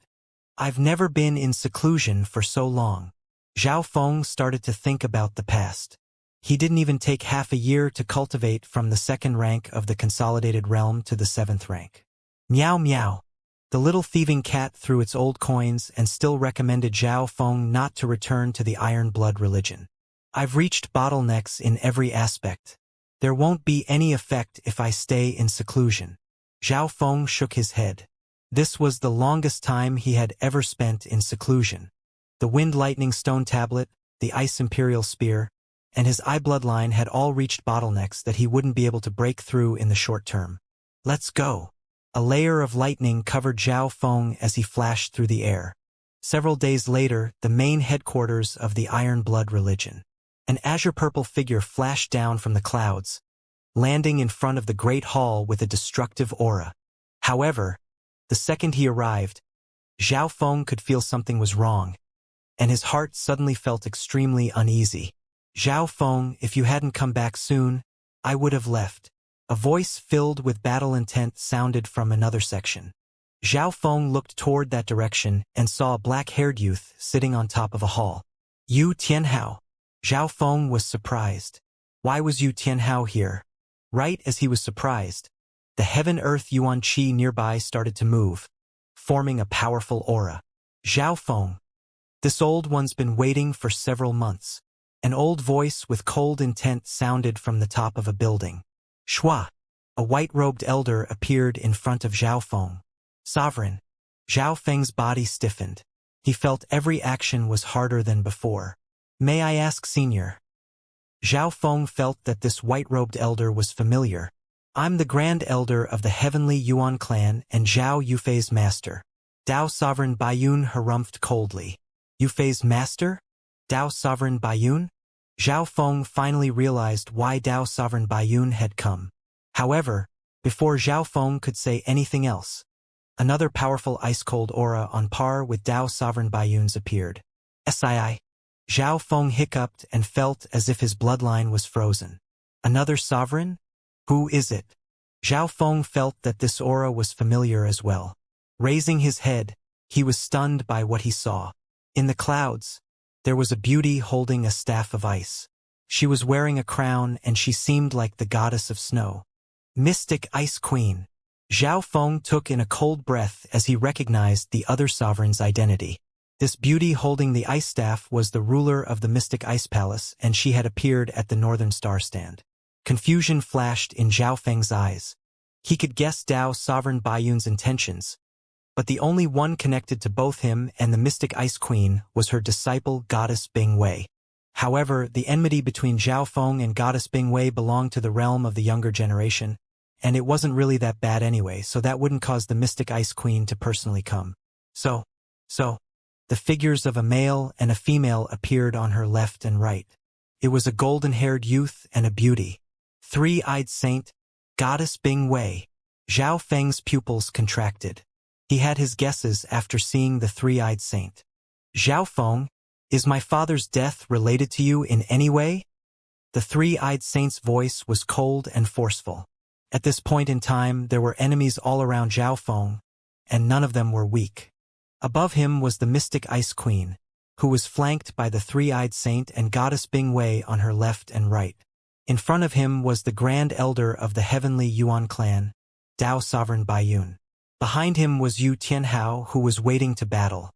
I've never been in seclusion for so long. Zhao Feng started to think about the past. He didn't even take half a year to cultivate from the 2nd rank of the Consolidated Realm to the 7th rank. Meow meow. The little thieving cat threw its old coins and still recommended Zhao Feng not to return to the Iron Blood religion. I've reached bottlenecks in every aspect. There won't be any effect if I stay in seclusion. Zhao Feng shook his head. This was the longest time he had ever spent in seclusion. The Wind Lightning Stone Tablet, the Ice Imperial Spear, and his eye bloodline had all reached bottlenecks that he wouldn't be able to break through in the short term. Let's go. A layer of lightning covered Zhao Feng as he flashed through the air. Several days later, the main headquarters of the Iron Blood religion. An azure-purple figure flashed down from the clouds, landing in front of the Great Hall with a destructive aura. However, the second he arrived, Zhao Feng could feel something was wrong, and his heart suddenly felt extremely uneasy. Zhao Feng, if you hadn't come back soon, I would have left. A voice filled with battle intent sounded from another section. Zhao Feng looked toward that direction and saw a black-haired youth sitting on top of a hall. Yu Tianhao. Zhao Feng was surprised. Why was Yu Tianhao here? Right as he was surprised, the heaven-earth Yuan Qi nearby started to move, forming a powerful aura. Zhao Feng. This old one's been waiting for several months. An old voice with cold intent sounded from the top of a building. Shua. A white-robed elder appeared in front of Zhao Feng. Sovereign. Zhao Feng's body stiffened. He felt every action was harder than before. May I ask, Senior? Zhao Feng felt that this white-robed elder was familiar. I'm the Grand Elder of the Heavenly Yuan clan and Zhao Yufei's master. Dao Sovereign Baiyun harumphed coldly. Yufei's master? Dao Sovereign Baiyun? Zhao Feng finally realized why Dao Sovereign Baiyun had come. However, before Zhao Feng could say anything else, another powerful ice-cold aura on par with Dao Sovereign Baiyun's appeared. Sii. Zhao Feng hiccuped and felt as if his bloodline was frozen. Another sovereign? Who is it? Zhao Feng felt that this aura was familiar as well. Raising his head, he was stunned by what he saw. In the clouds, there was a beauty holding a staff of ice. She was wearing a crown and she seemed like the goddess of snow. Mystic Ice Queen. Zhao Feng took in a cold breath as he recognized the other sovereign's identity. This beauty holding the ice staff was the ruler of the Mystic Ice Palace, and she had appeared at the Northern Star Stand. Confusion flashed in Zhao Feng's eyes. He could guess Dao Sovereign Baiyun's intentions, but the only one connected to both him and the Mystic Ice Queen was her disciple Goddess Bing Wei. However, the enmity between Zhao Feng and Goddess Bing Wei belonged to the realm of the younger generation, and it wasn't really that bad anyway, so that wouldn't cause the Mystic Ice Queen to personally come. So, the figures of a male and a female appeared on her left and right. It was a golden-haired youth and a beauty. Three-eyed saint, Goddess Bing Wei. Zhao Feng's pupils contracted. He had his guesses after seeing the three-eyed saint. Zhao Feng, is my father's death related to you in any way? The three-eyed saint's voice was cold and forceful. At this point in time, there were enemies all around Zhao Feng, and none of them were weak. Above him was the Mystic Ice Queen, who was flanked by the three-eyed saint and Goddess Bing Wei on her left and right. In front of him was the Grand Elder of the Heavenly Yuan clan, Dao Sovereign Baiyun. Behind him was Yu Tianhao, who was waiting to battle.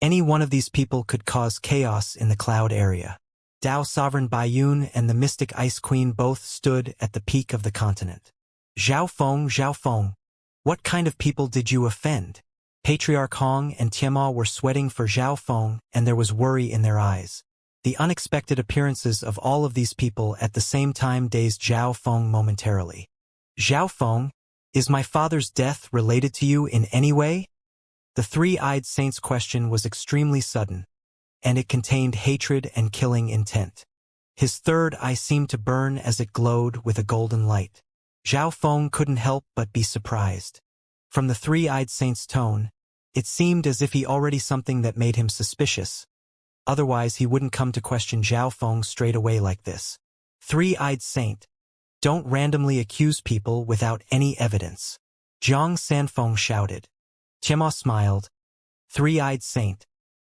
Any one of these people could cause chaos in the cloud area. Dao Sovereign Baiyun and the Mystic Ice Queen both stood at the peak of the continent. Zhao Feng, what kind of people did you offend? Patriarch Hong and Tianma were sweating for Zhao Feng, and there was worry in their eyes. The unexpected appearances of all of these people at the same time dazed Zhao Feng momentarily. Zhao Feng, is my father's death related to you in any way? The three-eyed saint's question was extremely sudden, and it contained hatred and killing intent. His third eye seemed to burn as it glowed with a golden light. Zhao Feng couldn't help but be surprised. From the three-eyed saint's tone, it seemed as if he already something that made him suspicious. Otherwise, he wouldn't come to question Zhao Feng straight away like this. Three-eyed saint, don't randomly accuse people without any evidence. Jiang Sanfeng shouted. Tianma smiled. Three-eyed saint,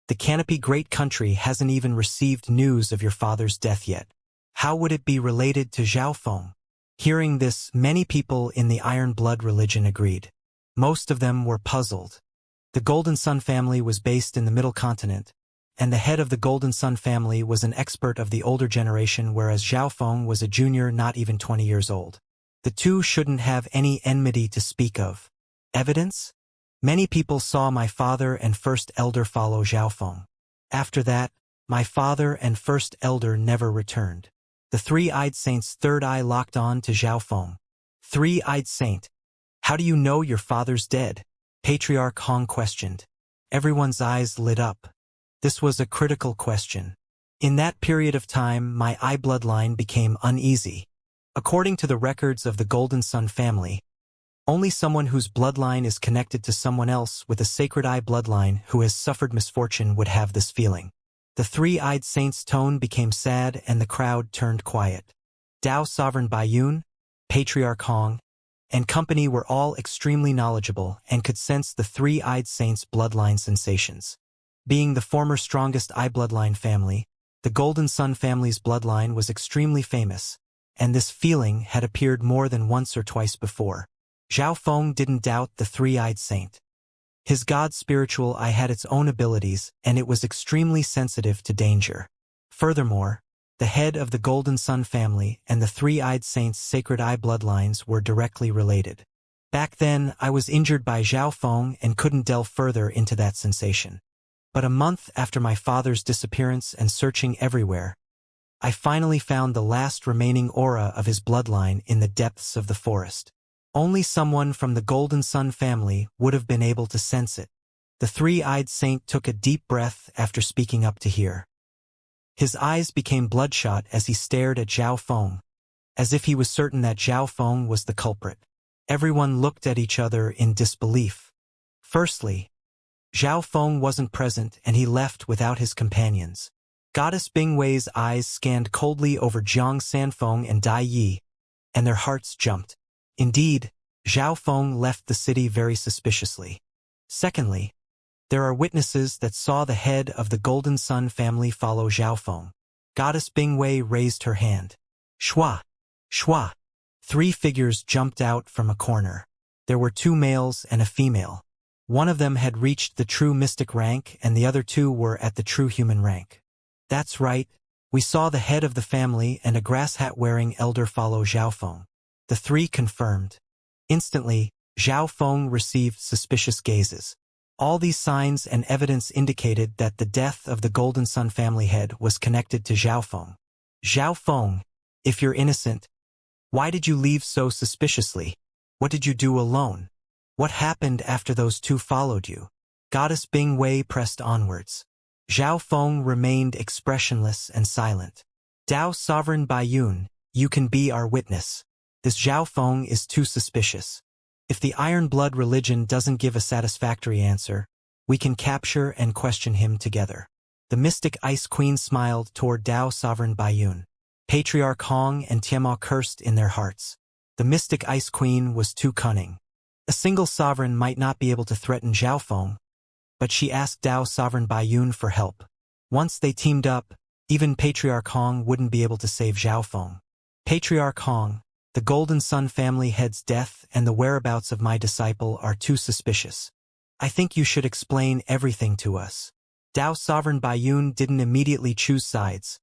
the Canopy Great Country hasn't even received news of your father's death yet. How would it be related to Zhao Feng? Hearing this, many people in the Iron Blood religion agreed. Most of them were puzzled. The Golden Sun family was based in the Middle Continent, and the head of the Golden Sun family was an expert of the older generation, whereas Zhao Feng was a junior not even 20 years old. The two shouldn't have any enmity to speak of. Evidence? Many people saw my father and first elder follow Zhao Feng. After that, my father and first elder never returned. The three-eyed saint's third eye locked on to Zhao Feng. Three-eyed saint, how do you know your father's dead? Patriarch Hong questioned. Everyone's eyes lit up. This was a critical question. In that period of time, my eye bloodline became uneasy. According to the records of the Golden Sun family, only someone whose bloodline is connected to someone else with a sacred eye bloodline who has suffered misfortune would have this feeling. The three-eyed saint's tone became sad and the crowd turned quiet. Dao Sovereign Baiyun, Patriarch Hong, and company were all extremely knowledgeable and could sense the three-eyed saint's bloodline sensations. Being the former strongest eye bloodline family, the Golden Sun family's bloodline was extremely famous, and this feeling had appeared more than once or twice before. Zhao Feng didn't doubt the three-eyed saint. His god spiritual eye had its own abilities, and it was extremely sensitive to danger. Furthermore, the head of the Golden Sun family and the three-eyed saint's sacred eye bloodlines were directly related. Back then, I was injured by Zhao Feng and couldn't delve further into that sensation. But a month after my father's disappearance and searching everywhere, I finally found the last remaining aura of his bloodline in the depths of the forest. Only someone from the Golden Sun family would have been able to sense it. The three-eyed saint took a deep breath after speaking up to hear. His eyes became bloodshot as he stared at Zhao Feng, as if he was certain that Zhao Feng was the culprit. Everyone looked at each other in disbelief. Firstly, Zhao Feng wasn't present and he left without his companions. Goddess Bingwei's eyes scanned coldly over Jiang Sanfeng and Dai Yi, and their hearts jumped. Indeed, Zhao Feng left the city very suspiciously. Secondly, there are witnesses that saw the head of the Golden Sun family follow Zhao Feng. Goddess Bingwei raised her hand. Shua! Shua! 3 figures jumped out from a corner. There were 2 males and a female. One of them had reached the true mystic rank and the other 2 were at the true human rank. That's right, we saw the head of the family and a grass hat-wearing elder follow Zhao Feng. The 3 confirmed. Instantly, Zhao Feng received suspicious gazes. All these signs and evidence indicated that the death of the Golden Sun family head was connected to Zhao Feng. Zhao Feng, if you're innocent, why did you leave so suspiciously? What did you do alone? What happened after those 2 followed you? Goddess Bingwei pressed onwards. Zhao Feng remained expressionless and silent. Dao Sovereign Baiyun, you can be our witness. This Zhao Feng is too suspicious. If the Iron Blood religion doesn't give a satisfactory answer, we can capture and question him together. The mystic Ice Queen smiled toward Dao Sovereign Baiyun. Patriarch Hong and Tiamat cursed in their hearts. The mystic Ice Queen was too cunning. A single sovereign might not be able to threaten Zhao Feng, but she asked Dao Sovereign Baiyun for help. Once they teamed up, even Patriarch Hong wouldn't be able to save Zhao Feng. Patriarch Hong, the Golden Sun family head's death and the whereabouts of my disciple are too suspicious. I think you should explain everything to us. Dao Sovereign Baiyun didn't immediately choose sides,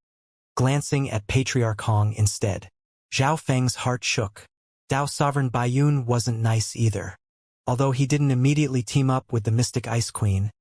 glancing at Patriarch Hong instead. Zhao Feng's heart shook. Dao Sovereign Baiyun wasn't nice either. Although he didn't immediately team up with the Mystic Ice Queen,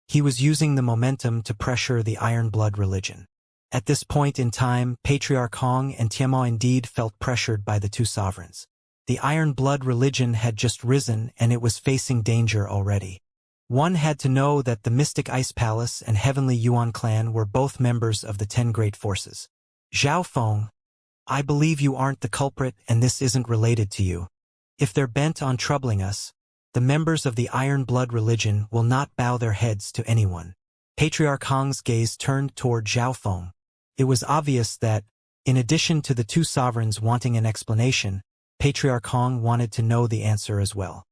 he was using the momentum to pressure the Iron Blood religion. At this point in time, Patriarch Hong and Tiamat indeed felt pressured by the 2 sovereigns. The Iron Blood religion had just risen and it was facing danger already. One had to know that the Mystic Ice Palace and Heavenly Yuan clan were both members of the 10 Great Forces. Zhao Feng, I believe you aren't the culprit and this isn't related to you. If they're bent on troubling us, the members of the Iron Blood religion will not bow their heads to anyone. Patriarch Hong's gaze turned toward Zhao Feng. It was obvious that, in addition to the 2 sovereigns wanting an explanation, Patriarch Hong wanted to know the answer as well.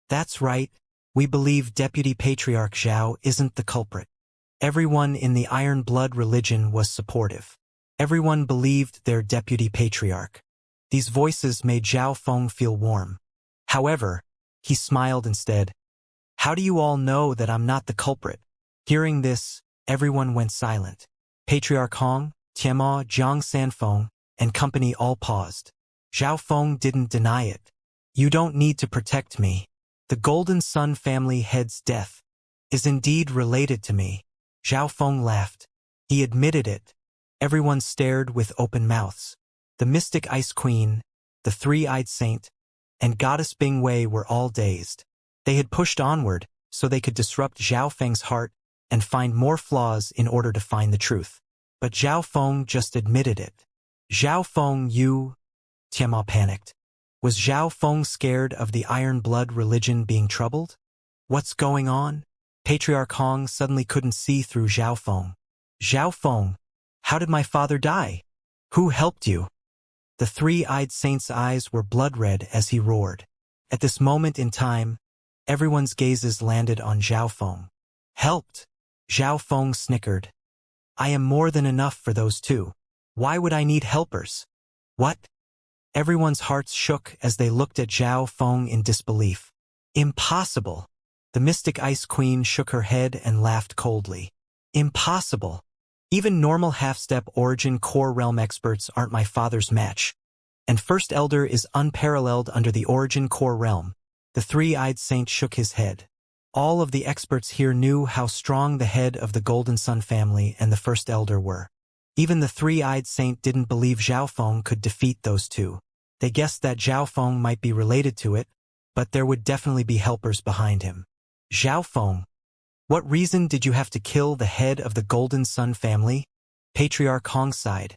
That's right, we believe Deputy Patriarch Zhao isn't the culprit. Everyone in the Iron Blood religion was supportive. Everyone believed their Deputy Patriarch. These voices made Zhao Feng feel warm. However, he smiled instead. How do you all know that I'm not the culprit? Hearing this, everyone went silent. Patriarch Hong, Tiamat, Jiang Sanfeng, and company all paused. Zhao Feng didn't deny it. You don't need to protect me. The Golden Sun family head's death is indeed related to me. Zhao Feng laughed. He admitted it. Everyone stared with open mouths. The Mystic Ice Queen, the 3-eyed saint, and Goddess Bingwei were all dazed. They had pushed onward so they could disrupt Zhao Feng's heart and find more flaws in order to find the truth. But Zhao Feng just admitted it. Zhao Feng, you... Tiamat panicked. Was Zhao Feng scared of the Iron Blood religion being troubled? What's going on? Patriarch Hong suddenly couldn't see through Zhao Feng. Zhao Feng, how did my father die? Who helped you? The 3-eyed saint's eyes were blood-red as he roared. At this moment in time, everyone's gazes landed on Zhao Feng. Helped? Zhao Feng snickered. I am more than enough for those 2. Why would I need helpers? What? Everyone's hearts shook as they looked at Zhao Feng in disbelief. Impossible. The Mystic Ice Queen shook her head and laughed coldly. Impossible. Even normal half-step origin core realm experts aren't my father's match. And First Elder is unparalleled under the origin core realm. The 3-eyed saint shook his head. All of the experts here knew how strong the head of the Golden Sun family and the First Elder were. Even the three-eyed saint didn't believe Zhao Feng could defeat those two. They guessed that Zhao Feng might be related to it, but there would definitely be helpers behind him. Zhao Feng, what reason did you have to kill the head of the Golden Sun family? Patriarch Hong sighed.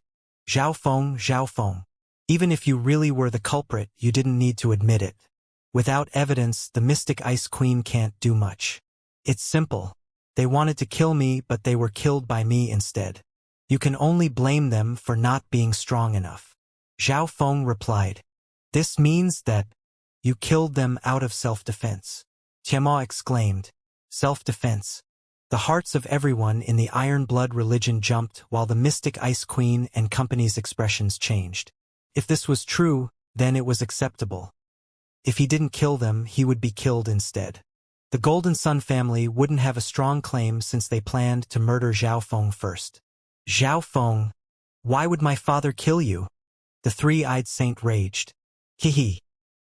Zhao Feng. Even if you really were the culprit, you didn't need to admit it. Without evidence, the Mystic Ice Queen can't do much. It's simple. They wanted to kill me, but they were killed by me instead. You can only blame them for not being strong enough. Zhao Feng replied. This means that you killed them out of self-defense. Tiamat exclaimed. Self-defense. The hearts of everyone in the Iron Blood religion jumped while the Mystic Ice Queen and company's expressions changed. If this was true, then it was acceptable. If he didn't kill them, he would be killed instead. The Golden Sun family wouldn't have a strong claim since they planned to murder Zhao Feng first. Zhao Feng, why would my father kill you? The three-eyed saint raged. Hee.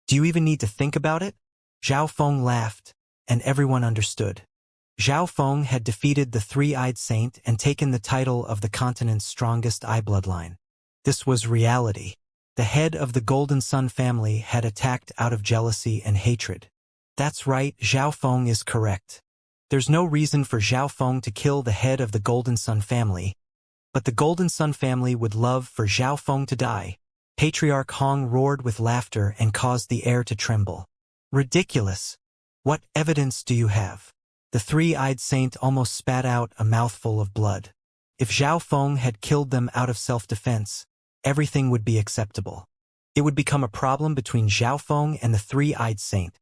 Do you even need to think about it? Zhao Feng laughed, and everyone understood. Zhao Feng had defeated the three-eyed saint and taken the title of the continent's strongest eye bloodline. This was reality. The head of the Golden Sun family had attacked out of jealousy and hatred. That's right, Zhao Feng is correct. There's no reason for Zhao Feng to kill the head of the Golden Sun family, but the Golden Sun family would love for Zhao Feng to die. Patriarch Hong roared with laughter and caused the air to tremble. Ridiculous. What evidence do you have? The three-eyed saint almost spat out a mouthful of blood. If Zhao Feng had killed them out of self-defense, everything would be acceptable. It would become a problem between Zhao Feng and the three-eyed saint,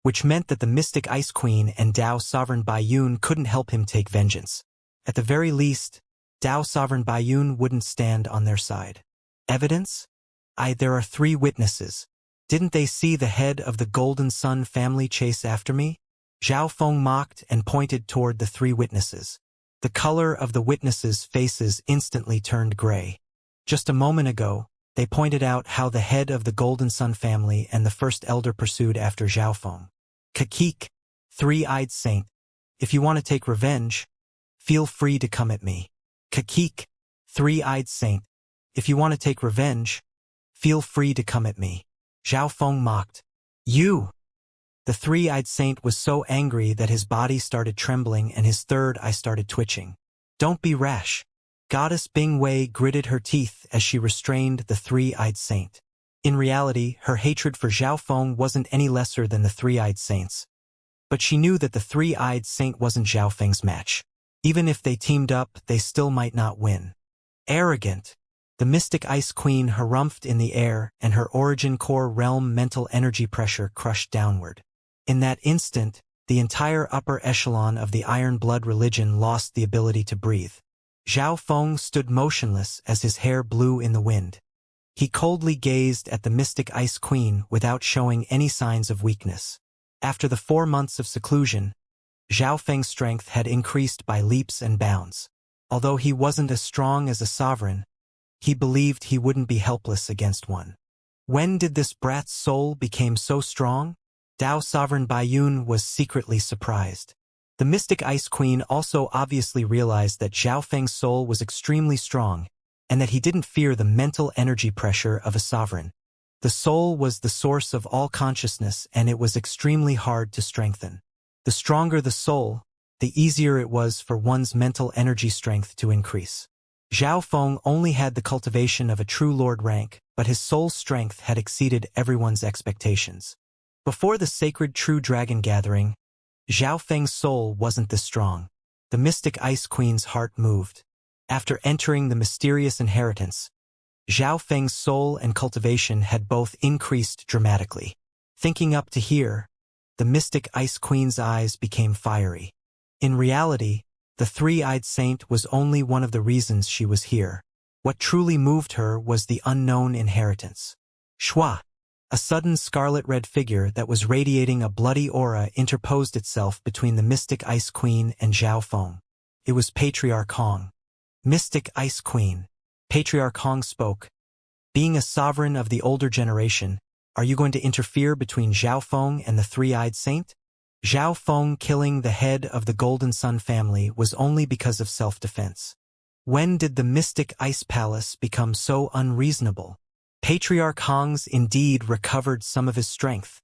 which meant that the Mystic Ice Queen and Dao Sovereign Baiyun couldn't help him take vengeance. At the very least, Dao Sovereign Baiyun wouldn't stand on their side. Evidence? There are 3 witnesses. Didn't they see the head of the Golden Sun family chase after me? Zhao Feng mocked and pointed toward the 3 witnesses. The color of the witnesses' faces instantly turned gray. Just a moment ago, they pointed out how the head of the Golden Sun family and the first elder pursued after Zhao Feng. Kakik, three-eyed saint, if you want to take revenge, feel free to come at me. Kakik, three-eyed saint, if you want to take revenge, feel free to come at me. Zhao Feng mocked. You! The three-eyed saint was so angry that his body started trembling and his third eye started twitching. Don't be rash. Goddess Bing Wei gritted her teeth as she restrained the three-eyed saint. In reality, her hatred for Zhao Feng wasn't any lesser than the three-eyed saint's. But she knew that the three-eyed saint wasn't Zhao Feng's match. Even if they teamed up, they still might not win. Arrogant. The Mystic Ice Queen harumphed in the air and her origin core realm mental energy pressure crushed downward. In that instant, the entire upper echelon of the Iron Blood religion lost the ability to breathe. Zhao Feng stood motionless as his hair blew in the wind. He coldly gazed at the Mystic Ice Queen without showing any signs of weakness. After the 4 months of seclusion, Zhao Feng's strength had increased by leaps and bounds. Although he wasn't as strong as a sovereign, he believed he wouldn't be helpless against one. When did this brat's soul become so strong? Dao Sovereign Baiyun was secretly surprised. The Mystic Ice Queen also obviously realized that Zhao Feng's soul was extremely strong, and that he didn't fear the mental energy pressure of a sovereign. The soul was the source of all consciousness, and it was extremely hard to strengthen. The stronger the soul, the easier it was for one's mental energy strength to increase. Zhao Feng only had the cultivation of a true lord rank, but his soul's strength had exceeded everyone's expectations. Before the sacred True Dragon Gathering, Zhao Feng's soul wasn't this strong. The Mystic Ice Queen's heart moved. After entering the mysterious inheritance, Zhao Feng's soul and cultivation had both increased dramatically. Thinking up to here, the Mystic Ice Queen's eyes became fiery. In reality, the three-eyed saint was only one of the reasons she was here. What truly moved her was the unknown inheritance. Shua! A sudden scarlet-red figure that was radiating a bloody aura interposed itself between the Mystic Ice Queen and Zhao Feng. It was Patriarch Hong. Mystic Ice Queen. Patriarch Hong spoke. Being a sovereign of the older generation, are you going to interfere between Zhao Feng and the three-eyed saint? Zhao Feng killing the head of the Golden Sun family was only because of self-defense. When did the mystic ice palace become so unreasonable? Patriarch Hong's indeed recovered some of his strength.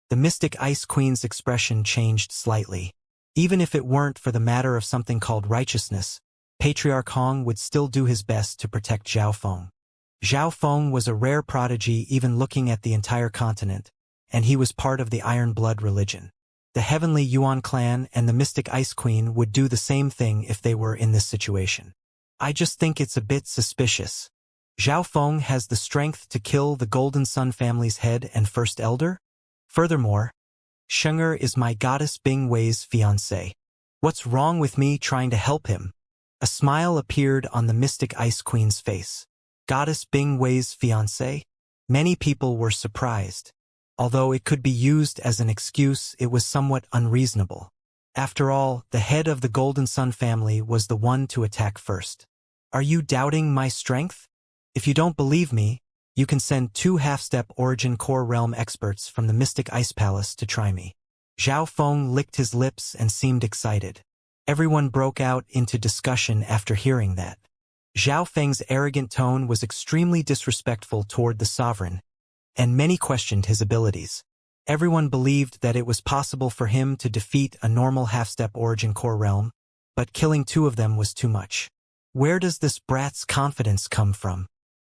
The mystic ice queen's expression changed slightly. Even if it weren't for the matter of something called righteousness, Patriarch Hong would still do his best to protect Zhao Feng. Zhao Feng was a rare prodigy even looking at the entire continent, and he was part of the Iron Blood religion. The Heavenly Yuan clan and the Mystic Ice Queen would do the same thing if they were in this situation. I just think it's a bit suspicious. Zhao Feng has the strength to kill the Golden Sun family's head and first elder? Furthermore, Xianxia is my goddess Bing Wei's fiancé. What's wrong with me trying to help him? A smile appeared on the Mystic Ice Queen's face. Goddess Bing Wei's fiancé? Many people were surprised. Although it could be used as an excuse, it was somewhat unreasonable. After all, the head of the Golden Sun family was the one to attack first. Are you doubting my strength? If you don't believe me, you can send 2 half-step Origin Core Realm experts from the Mystic Ice Palace to try me. Zhao Feng licked his lips and seemed excited. Everyone broke out into discussion after hearing that. Zhao Feng's arrogant tone was extremely disrespectful toward the sovereign, and many questioned his abilities. Everyone believed that it was possible for him to defeat a normal half-step Origin Core Realm, but killing 2 of them was too much. Where does this brat's confidence come from?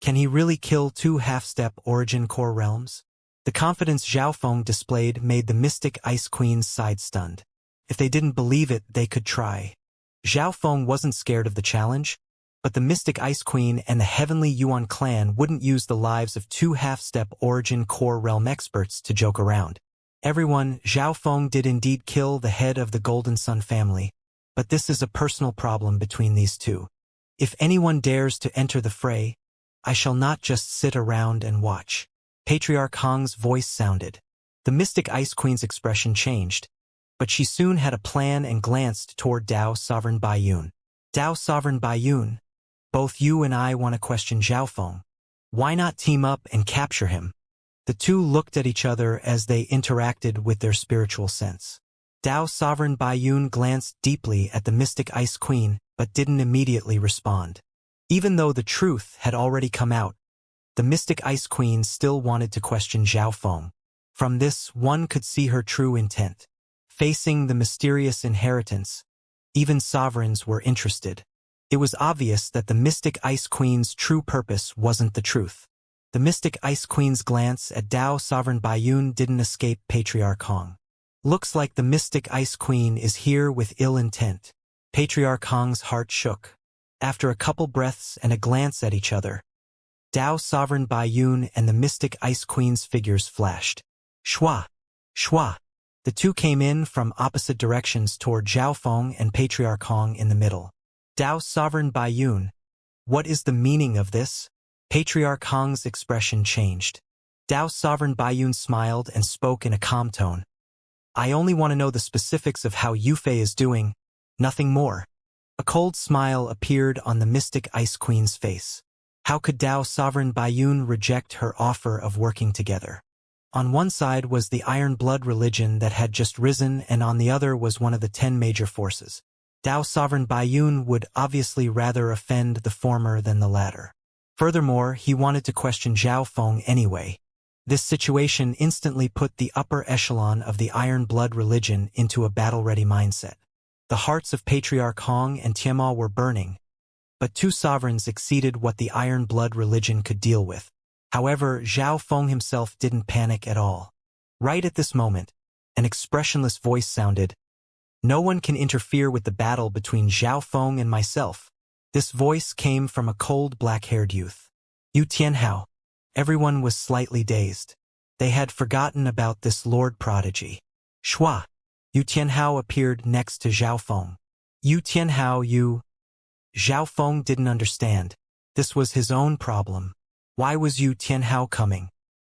Can he really kill 2 half-step Origin Core Realms? The confidence Zhao Feng displayed made the Mystic Ice Queen's side stunned. If they didn't believe it, they could try. Zhao Feng wasn't scared of the challenge, but the Mystic Ice Queen and the Heavenly Yuan clan wouldn't use the lives of 2 half-step Origin Core Realm experts to joke around. Zhao Feng did indeed kill the head of the Golden Sun family, but this is a personal problem between these 2. If anyone dares to enter the fray, I shall not just sit around and watch. Patriarch Hong's voice sounded. The Mystic Ice Queen's expression changed, but she soon had a plan and glanced toward Dao Sovereign Baiyun. Dao Sovereign Baiyun, both you and I want to question Zhao Feng. Why not team up and capture him? The 2 looked at each other as they interacted with their spiritual sense. Dao Sovereign Baiyun glanced deeply at the Mystic Ice Queen, but didn't immediately respond. Even though the truth had already come out, the Mystic Ice Queen still wanted to question Zhao Feng. From this, one could see her true intent. Facing the mysterious inheritance, even sovereigns were interested. It was obvious that the Mystic Ice Queen's true purpose wasn't the truth. The Mystic Ice Queen's glance at Dao Sovereign Baiyun didn't escape Patriarch Hong. Looks like the Mystic Ice Queen is here with ill intent. Patriarch Hong's heart shook. After a couple breaths and a glance at each other, Dao Sovereign Baiyun and the Mystic Ice Queen's figures flashed. Shua! Shua! The 2 came in from opposite directions toward Zhao Feng and Patriarch Hong in the middle. Dao Sovereign Baiyun, what is the meaning of this? Patriarch Hong's expression changed. Dao Sovereign Baiyun smiled and spoke in a calm tone. I only want to know the specifics of how Yufei is doing, nothing more. A cold smile appeared on the Mystic Ice Queen's face. How could Dao Sovereign Baiyun reject her offer of working together? On one side was the Iron Blood religion that had just risen, and on the other was one of the 10 major forces. Dao Sovereign Baiyun would obviously rather offend the former than the latter. Furthermore, he wanted to question Zhao Feng anyway. This situation instantly put the upper echelon of the Iron Blood religion into a battle-ready mindset. The hearts of Patriarch Hong and Tianma were burning, but 2 sovereigns exceeded what the Iron Blood religion could deal with. However, Zhao Feng himself didn't panic at all. Right at this moment, an expressionless voice sounded. No one can interfere with the battle between Zhao Feng and myself. This voice came from a cold black-haired youth. Yu Tianhao. Everyone was slightly dazed. They had forgotten about this Lord Prodigy. Shua! Yu Tianhao appeared next to Zhao Feng. Yu Tianhao, you... Zhao Feng didn't understand. This was his own problem. Why was Yu Tianhao coming?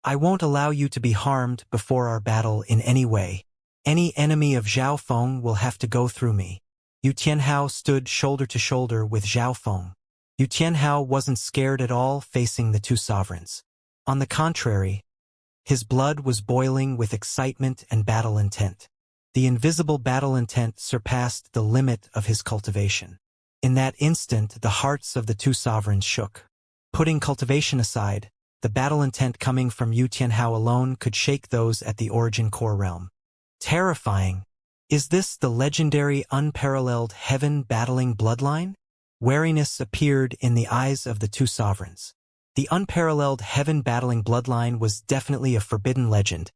I won't allow you to be harmed before our battle in any way. Any enemy of Zhao Feng will have to go through me. Yu Tianhao stood shoulder to shoulder with Zhao Feng. Yu Tianhao wasn't scared at all facing the 2 sovereigns. On the contrary, his blood was boiling with excitement and battle intent. The invisible battle intent surpassed the limit of his cultivation. In that instant, the hearts of the two sovereigns shook. Putting cultivation aside, the battle intent coming from Yu Tianhao alone could shake those at the origin core realm. Terrifying. Is this the legendary unparalleled heaven-battling bloodline? Wariness appeared in the eyes of the two sovereigns. The unparalleled heaven-battling bloodline was definitely a forbidden legend,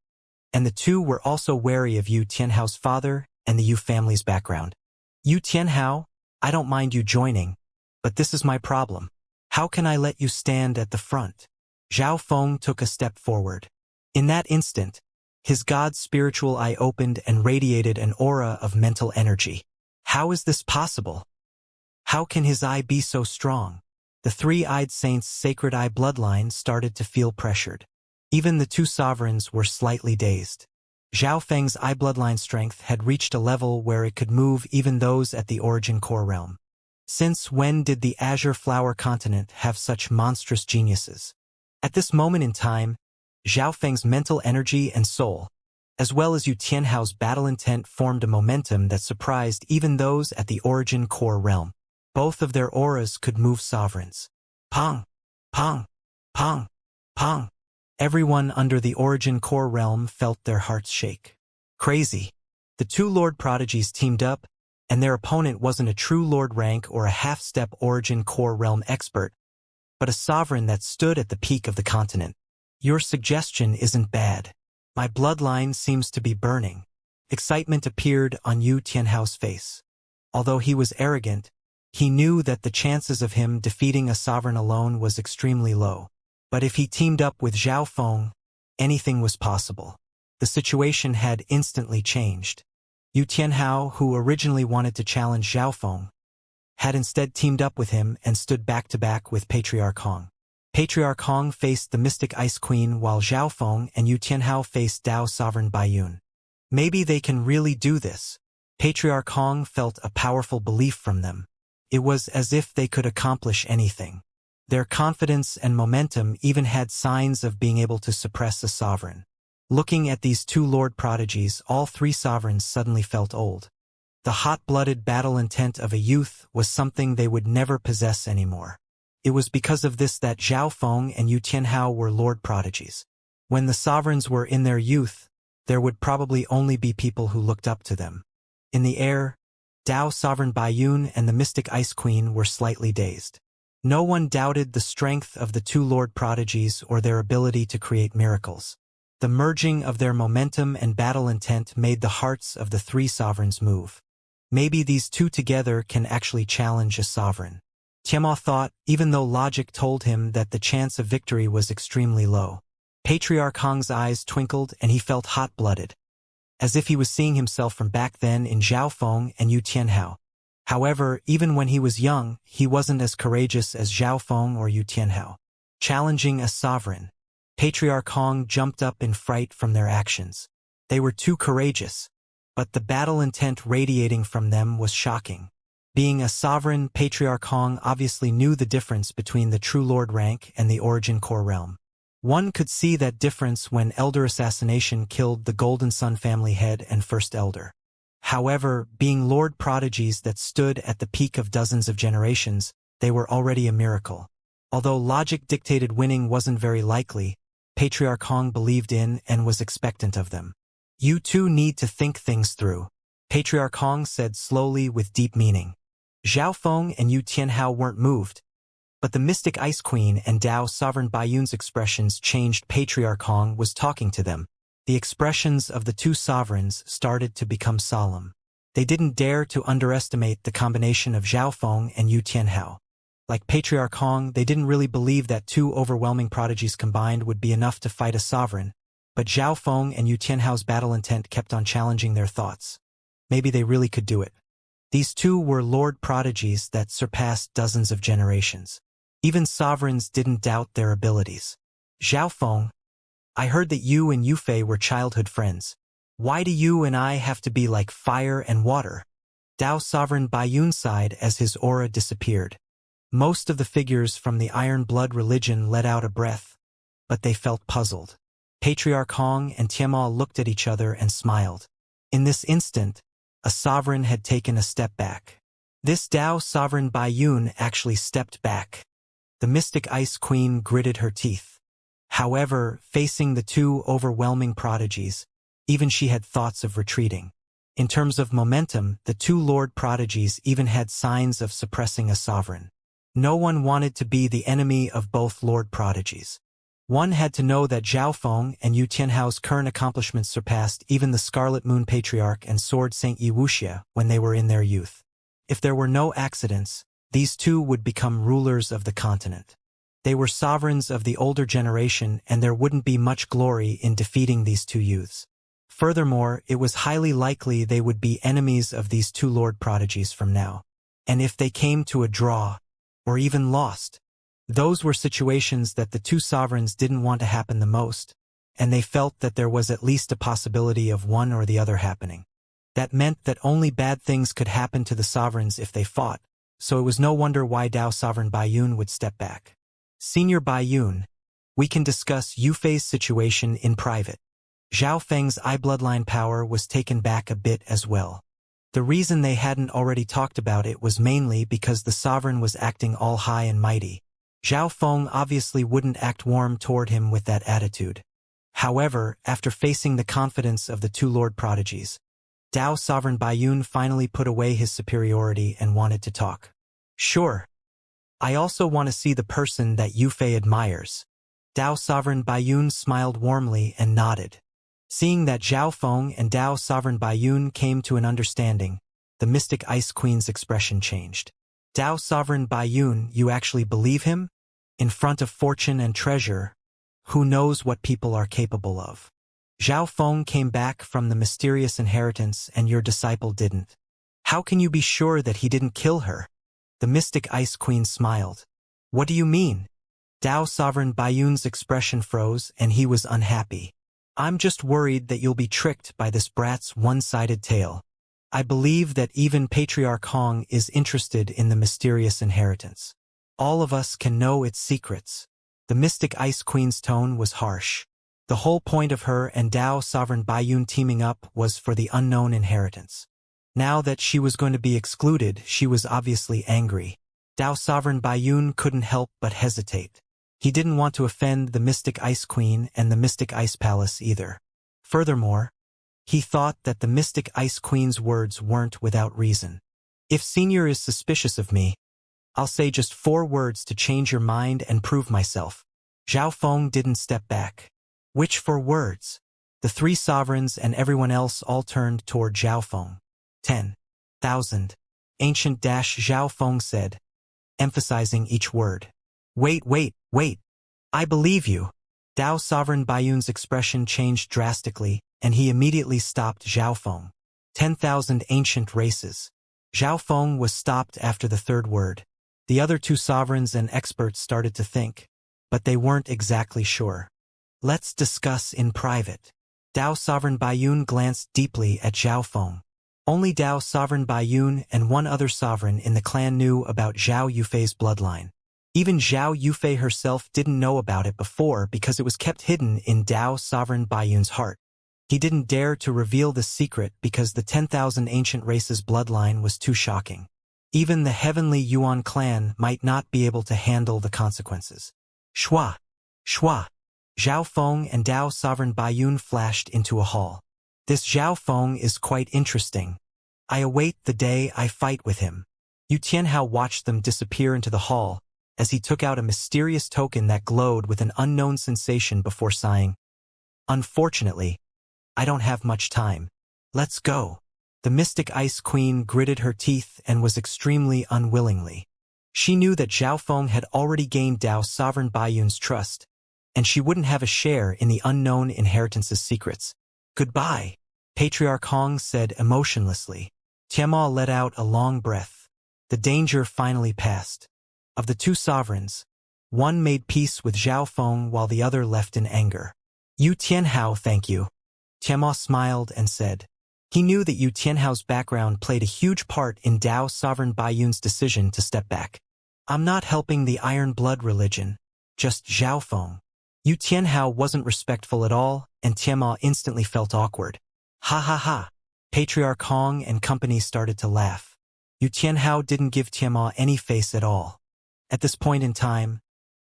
and the two were also wary of Yu Tianhao's father and the Yu family's background. Yu Tianhao, I don't mind you joining, but this is my problem. How can I let you stand at the front? Zhao Feng took a step forward. In that instant, his god's spiritual eye opened and radiated an aura of mental energy. How is this possible? How can his eye be so strong? The three-eyed saint's sacred eye bloodline started to feel pressured. Even the two sovereigns were slightly dazed. Zhao Feng's eye bloodline strength had reached a level where it could move even those at the origin core realm. Since when did the Azure Flower continent have such monstrous geniuses? At this moment in time, Zhao Feng's mental energy and soul, as well as Yu Tianhao's battle intent, formed a momentum that surprised even those at the origin core realm. Both of their auras could move sovereigns. Pong! Pong! Pong! Pong! Everyone under the origin core realm felt their hearts shake. Crazy. The two Lord Prodigies teamed up, and their opponent wasn't a true Lord rank or a half-step origin core realm expert, but a sovereign that stood at the peak of the continent. Your suggestion isn't bad. My bloodline seems to be burning. Excitement appeared on Yu Tianhao's face. Although he was arrogant, he knew that the chances of him defeating a sovereign alone was extremely low. But if he teamed up with Zhao Feng, anything was possible. The situation had instantly changed. Yu Tianhao, who originally wanted to challenge Zhao Feng, had instead teamed up with him and stood back-to-back with Patriarch Hong. Patriarch Hong faced the Mystic Ice Queen while Zhao Feng and Yu Tianhao faced Dao Sovereign Baiyun. Maybe they can really do this. Patriarch Hong felt a powerful belief from them. It was as if they could accomplish anything. Their confidence and momentum even had signs of being able to suppress a sovereign. Looking at these two Lord Prodigies, all three sovereigns suddenly felt old. The hot-blooded battle intent of a youth was something they would never possess anymore. It was because of this that Zhao Feng and Yu Tianhao were Lord Prodigies. When the sovereigns were in their youth, there would probably only be people who looked up to them. In the air, Dao Sovereign Baiyun and the Mystic Ice Queen were slightly dazed. No one doubted the strength of the two Lord Prodigies or their ability to create miracles. The merging of their momentum and battle intent made the hearts of the three sovereigns move. Maybe these two together can actually challenge a sovereign. Tianma thought, even though logic told him that the chance of victory was extremely low. Patriarch Hong's eyes twinkled and he felt hot-blooded, as if he was seeing himself from back then in Zhao Feng and Yu Tianhao. However, even when he was young, he wasn't as courageous as Zhao Feng or Yu Tianhao. Challenging a sovereign. Patriarch Hong jumped up in fright from their actions. They were too courageous, but the battle intent radiating from them was shocking. Being a sovereign, Patriarch Hong obviously knew the difference between the true Lord rank and the origin core realm. One could see that difference when Elder Assassination killed the Golden Sun family head and First Elder. However, being Lord Prodigies that stood at the peak of dozens of generations, they were already a miracle. Although logic dictated winning wasn't very likely, Patriarch Hong believed in and was expectant of them. You two need to think things through, Patriarch Hong said slowly with deep meaning. Zhao Feng and Yu Tianhao weren't moved, but the Mystic Ice Queen and Dao Sovereign Baiyun's expressions changed. Patriarch Hong was talking to them. The expressions of the two sovereigns started to become solemn. They didn't dare to underestimate the combination of Zhao Feng and Yu Tianhao. Like Patriarch Hong, they didn't really believe that two overwhelming prodigies combined would be enough to fight a sovereign, but Zhao Feng and Yu Tianhao's battle intent kept on challenging their thoughts. Maybe they really could do it. These two were Lord Prodigies that surpassed dozens of generations. Even sovereigns didn't doubt their abilities. Zhao Feng, I heard that you and Yufei were childhood friends. Why do you and I have to be like fire and water? Dao Sovereign Baiyun sighed as his aura disappeared. Most of the figures from the Iron Blood religion let out a breath, but they felt puzzled. Patriarch Hong and Tianma looked at each other and smiled. In this instant, a sovereign had taken a step back. This Tao sovereign Baiyun actually stepped back. The mystic ice queen gritted her teeth. However, facing the two overwhelming prodigies, even she had thoughts of retreating. In terms of momentum, the two lord prodigies even had signs of suppressing a sovereign. No one wanted to be the enemy of both lord prodigies. One had to know that Zhao Feng and Yu Tianhao's current accomplishments surpassed even the Scarlet Moon Patriarch and Sword Saint Yi Wuxia when they were in their youth. If there were no accidents, these two would become rulers of the continent. They were sovereigns of the older generation, and there wouldn't be much glory in defeating these two youths. Furthermore, it was highly likely they would be enemies of these two lord prodigies from now. And if they came to a draw, or even lost, those were situations that the two sovereigns didn't want to happen the most, and they felt that there was at least a possibility of one or the other happening. That meant that only bad things could happen to the sovereigns if they fought, so it was no wonder why Tao Sovereign Baiyun would step back. Senior Baiyun, we can discuss Yufei's situation in private. Zhao Feng's eye bloodline power was taken back a bit as well. The reason they hadn't already talked about it was mainly because the sovereign was acting all high and mighty. Zhao Feng obviously wouldn't act warm toward him with that attitude. However, after facing the confidence of the two lord prodigies, Tao Sovereign Baiyun finally put away his superiority and wanted to talk. Sure. I also want to see the person that Yufei admires. Tao Sovereign Baiyun smiled warmly and nodded. Seeing that Zhao Feng and Tao Sovereign Baiyun came to an understanding, the Mystic Ice Queen's expression changed. Tao Sovereign Baiyun, you actually believe him? In front of fortune and treasure, who knows what people are capable of? Zhao Feng came back from the mysterious inheritance and your disciple didn't. How can you be sure that he didn't kill her? The Mystic Ice Queen smiled. What do you mean? Tao Sovereign Baiyun's expression froze and he was unhappy. I'm just worried that you'll be tricked by this brat's one-sided tale. I believe that even Patriarch Hong is interested in the mysterious inheritance. All of us can know its secrets. The Mystic Ice Queen's tone was harsh. The whole point of her and Tao Sovereign Baiyun teaming up was for the unknown inheritance. Now that she was going to be excluded, she was obviously angry. Tao Sovereign Baiyun couldn't help but hesitate. He didn't want to offend the Mystic Ice Queen and the Mystic Ice Palace either. Furthermore, he thought that the Mystic Ice Queen's words weren't without reason. If Senior is suspicious of me, I'll say just 4 words to change your mind and prove myself. Zhao Feng didn't step back. Which 4 words? The 3 sovereigns and everyone else all turned toward Zhao Feng. 10,000. Ancient Zhao Feng said, emphasizing each word. Wait. I believe you. Tao Sovereign Baiyun's expression changed drastically, and he immediately stopped Zhao Feng. 10,000 ancient races. Zhao Feng was stopped after the 3rd word. The other 2 sovereigns and experts started to think, but they weren't exactly sure. Let's discuss in private. Tao Sovereign Baiyun glanced deeply at Zhao Feng. Only Tao Sovereign Baiyun and one other sovereign in the clan knew about Zhao Yufei's bloodline. Even Zhao Yufei herself didn't know about it before because it was kept hidden in Tao Sovereign Baiyun's heart. He didn't dare to reveal the secret because the 10,000 ancient races bloodline was too shocking. Even the heavenly Yuan clan might not be able to handle the consequences. Shua! Zhao Feng and Tao Sovereign Baiyun flashed into a hall. This Zhao Feng is quite interesting. I await the day I fight with him. Yu Tianhao watched them disappear into the hall, as he took out a mysterious token that glowed with an unknown sensation before sighing. Unfortunately, I don't have much time. Let's go. The Mystic Ice Queen gritted her teeth and was extremely unwillingly. She knew that Zhao Feng had already gained Tao Sovereign Baiyun's trust, and she wouldn't have a share in the unknown inheritance's secrets. Goodbye, Patriarch Hong said emotionlessly. Tianma let out a long breath. The danger finally passed. Of the 2 sovereigns, one made peace with Zhao Feng while the other left in anger. Yu Tianhao, thank you. Tianma smiled and said. He knew that Yu Tianhao's background played a huge part in Tao Sovereign Baiyun's decision to step back. I'm not helping the Iron Blood religion, just Zhao Feng. Yu Tianhao wasn't respectful at all, and Tianma instantly felt awkward. Ha. Patriarch Hong and company started to laugh. Yu Tianhao didn't give Tianma any face at all. At this point in time,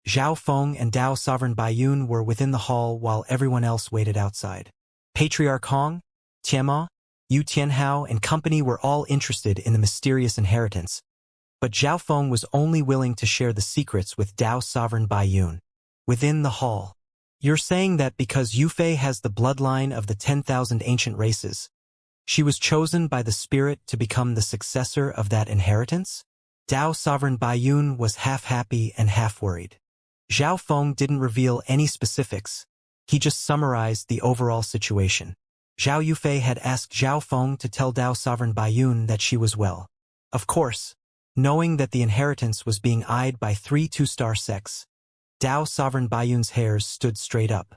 Zhao Feng and Dao Sovereign Baiyun were within the hall while everyone else waited outside. Patriarch Hong, Tianma, Yu Tianhao and company were all interested in the mysterious inheritance, but Zhao Feng was only willing to share the secrets with Dao Sovereign Baiyun. Within the hall, you're saying that because Yufei has the bloodline of the 10,000 ancient races, she was chosen by the spirit to become the successor of that inheritance? Dao Sovereign Baiyun was half happy and half worried. Zhao Feng didn't reveal any specifics, he just summarized the overall situation. Zhao Yufei had asked Zhao Feng to tell Dao Sovereign Baiyun that she was well. Of course, knowing that the inheritance was being eyed by 3 two-star sects, Dao Sovereign Baiyun's hairs stood straight up.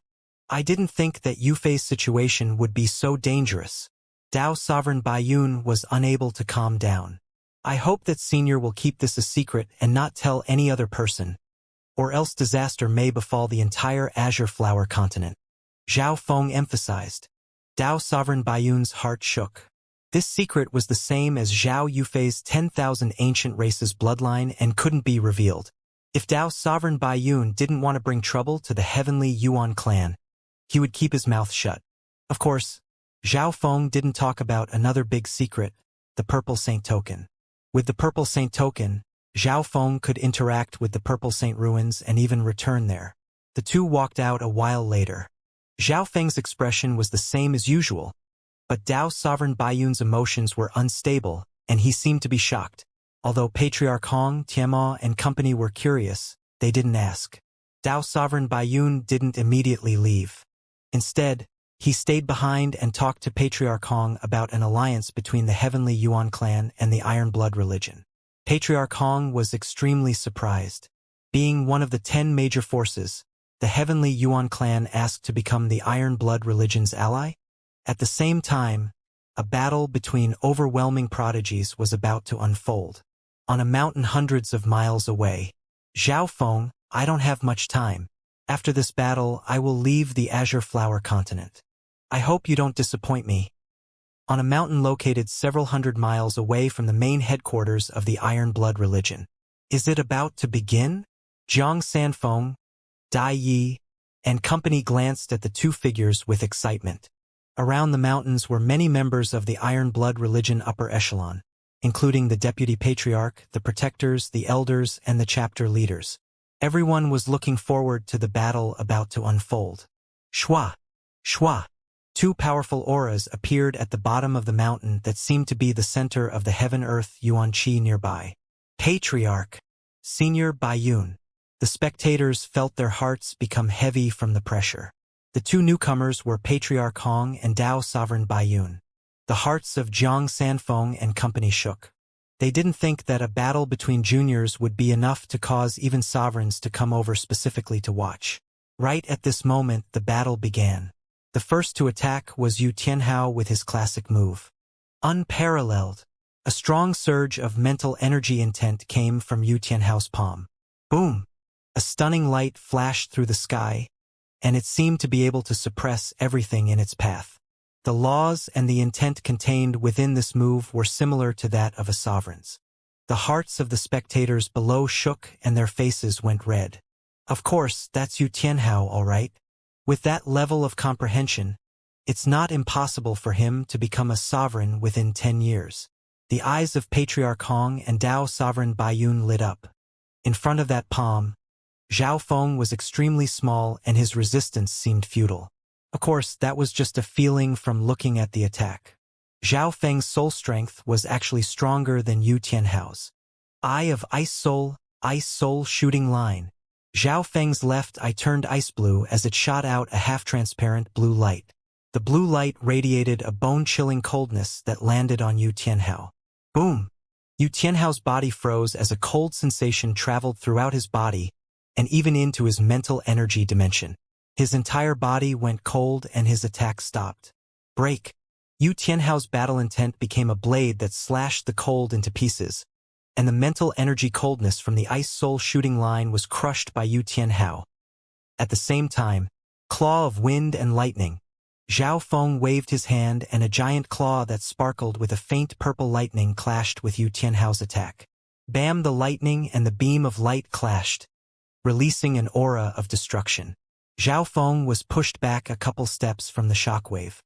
I didn't think that Yufei's situation would be so dangerous. Dao Sovereign Baiyun was unable to calm down. I hope that Senior will keep this a secret and not tell any other person, or else disaster may befall the entire Azure Flower continent. Zhao Feng emphasized. Dao Sovereign Baiyun's heart shook. This secret was the same as Zhao Yufei's 10,000 ancient races bloodline and couldn't be revealed. If Dao Sovereign Baiyun didn't want to bring trouble to the heavenly Yuan clan, he would keep his mouth shut. Of course, Zhao Feng didn't talk about another big secret, the Purple Saint Token. With the Purple Saint Token, Zhao Feng could interact with the Purple Saint ruins and even return there. The two walked out a while later. Zhao Feng's expression was the same as usual, but Dao Sovereign Baiyun's emotions were unstable, and he seemed to be shocked. Although Patriarch Hong, Tianma, and company were curious, they didn't ask. Dao Sovereign Baiyun didn't immediately leave. Instead, he stayed behind and talked to Patriarch Hong about an alliance between the Heavenly Yuan clan and the Iron Blood religion. Patriarch Hong was extremely surprised. Being one of the 10 major forces, the Heavenly Yuan clan asked to become the Iron Blood religion's ally? At the same time, a battle between overwhelming prodigies was about to unfold. On a mountain hundreds of miles away, Zhao Feng, I don't have much time. After this battle, I will leave the Azure Flower continent. I hope you don't disappoint me. On a mountain located several hundred miles away from the main headquarters of the Iron Blood religion. Is it about to begin? Jiang Sanfeng, Dai Yi, and company glanced at the two figures with excitement. Around the mountains were many members of the Iron Blood religion upper echelon, including the deputy patriarch, the protectors, the elders, and the chapter leaders. Everyone was looking forward to the battle about to unfold. Shua! Shua! Two powerful auras appeared at the bottom of the mountain that seemed to be the center of the Heaven-Earth Yuan-Chi nearby. Patriarch! Senior Baiyun. The spectators felt their hearts become heavy from the pressure. The two newcomers were Patriarch Hong and Dao Sovereign Baiyun. The hearts of Jiang Sanfeng and company shook. They didn't think that a battle between juniors would be enough to cause even sovereigns to come over specifically to watch. Right at this moment, the battle began. The first to attack was Yu Tianhao with his classic move. Unparalleled. A strong surge of mental energy intent came from Yu Tianhao's palm. Boom! A stunning light flashed through the sky, and it seemed to be able to suppress everything in its path. The laws and the intent contained within this move were similar to that of a sovereign's. The hearts of the spectators below shook and their faces went red. Of course, that's Yu Tianhao, all right. With that level of comprehension, it's not impossible for him to become a sovereign within 10 years. The eyes of Patriarch Hong and Dao Sovereign Baiyun lit up. In front of that palm, Zhao Feng was extremely small and his resistance seemed futile. Of course, that was just a feeling from looking at the attack. Zhao Feng's soul strength was actually stronger than Yu Tianhao's. Eye of Ice Soul shooting line. Zhao Feng's left eye turned ice blue as it shot out a half-transparent blue light. The blue light radiated a bone-chilling coldness that landed on Yu Tianhao. Boom! Yu Tianhao's body froze as a cold sensation traveled throughout his body and even into his mental energy dimension. His entire body went cold and his attack stopped. Break! Yu Tianhao's battle intent became a blade that slashed the cold into pieces, and the mental energy coldness from the ice soul shooting line was crushed by Yu Tianhao. At the same time, claw of wind and lightning. Zhao Feng waved his hand and a giant claw that sparkled with a faint purple lightning clashed with Yu Tianhao's attack. Bam! The lightning and the beam of light clashed, releasing an aura of destruction. Zhao Feng was pushed back a couple steps from the shockwave.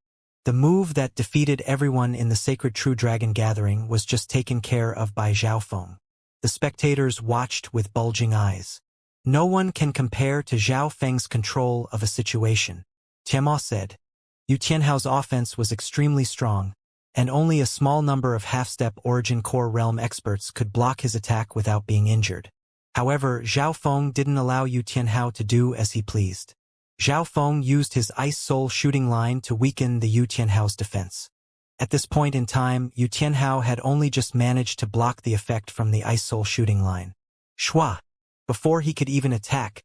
The move that defeated everyone in the sacred True Dragon gathering was just taken care of by Zhao Feng. The spectators watched with bulging eyes. No one can compare to Zhao Feng's control of a situation. Tianma said. Yu Tianhao's offense was extremely strong, and only a small number of half-step origin core realm experts could block his attack without being injured. However, Zhao Feng didn't allow Yu Tianhao to do as he pleased. Zhao Feng used his Ice Soul shooting line to weaken the Yu Tianhao's defense. At this point in time, Yu Tianhao had only just managed to block the effect from the Ice Soul shooting line. Shua! Before he could even attack,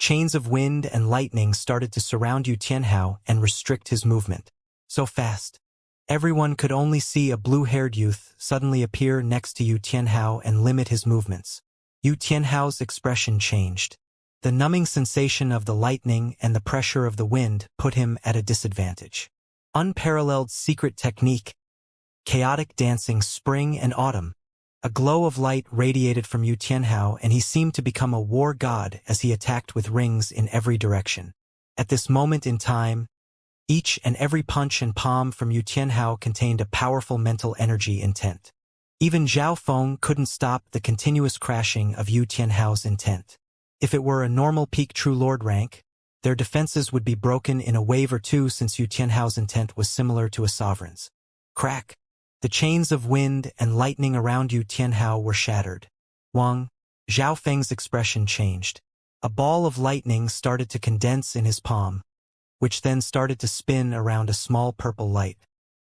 chains of wind and lightning started to surround Yu Tianhao and restrict his movement. So fast. Everyone could only see a blue-haired youth suddenly appear next to Yu Tianhao and limit his movements. Yu Tianhao's expression changed. The numbing sensation of the lightning and the pressure of the wind put him at a disadvantage. Unparalleled secret technique. Chaotic dancing spring and autumn. A glow of light radiated from Yu Tianhao and he seemed to become a war god as he attacked with rings in every direction. At this moment in time, each and every punch and palm from Yu Tianhao contained a powerful mental energy intent. Even Zhao Feng couldn't stop the continuous crashing of Yu Tianhao's intent. If it were a normal peak True Lord rank, their defenses would be broken in a wave or two since Yu Tianhao's intent was similar to a sovereign's. Crack! The chains of wind and lightning around Yu Tianhao were shattered. Wang, Zhao Feng's expression changed. A ball of lightning started to condense in his palm, which then started to spin around a small purple light.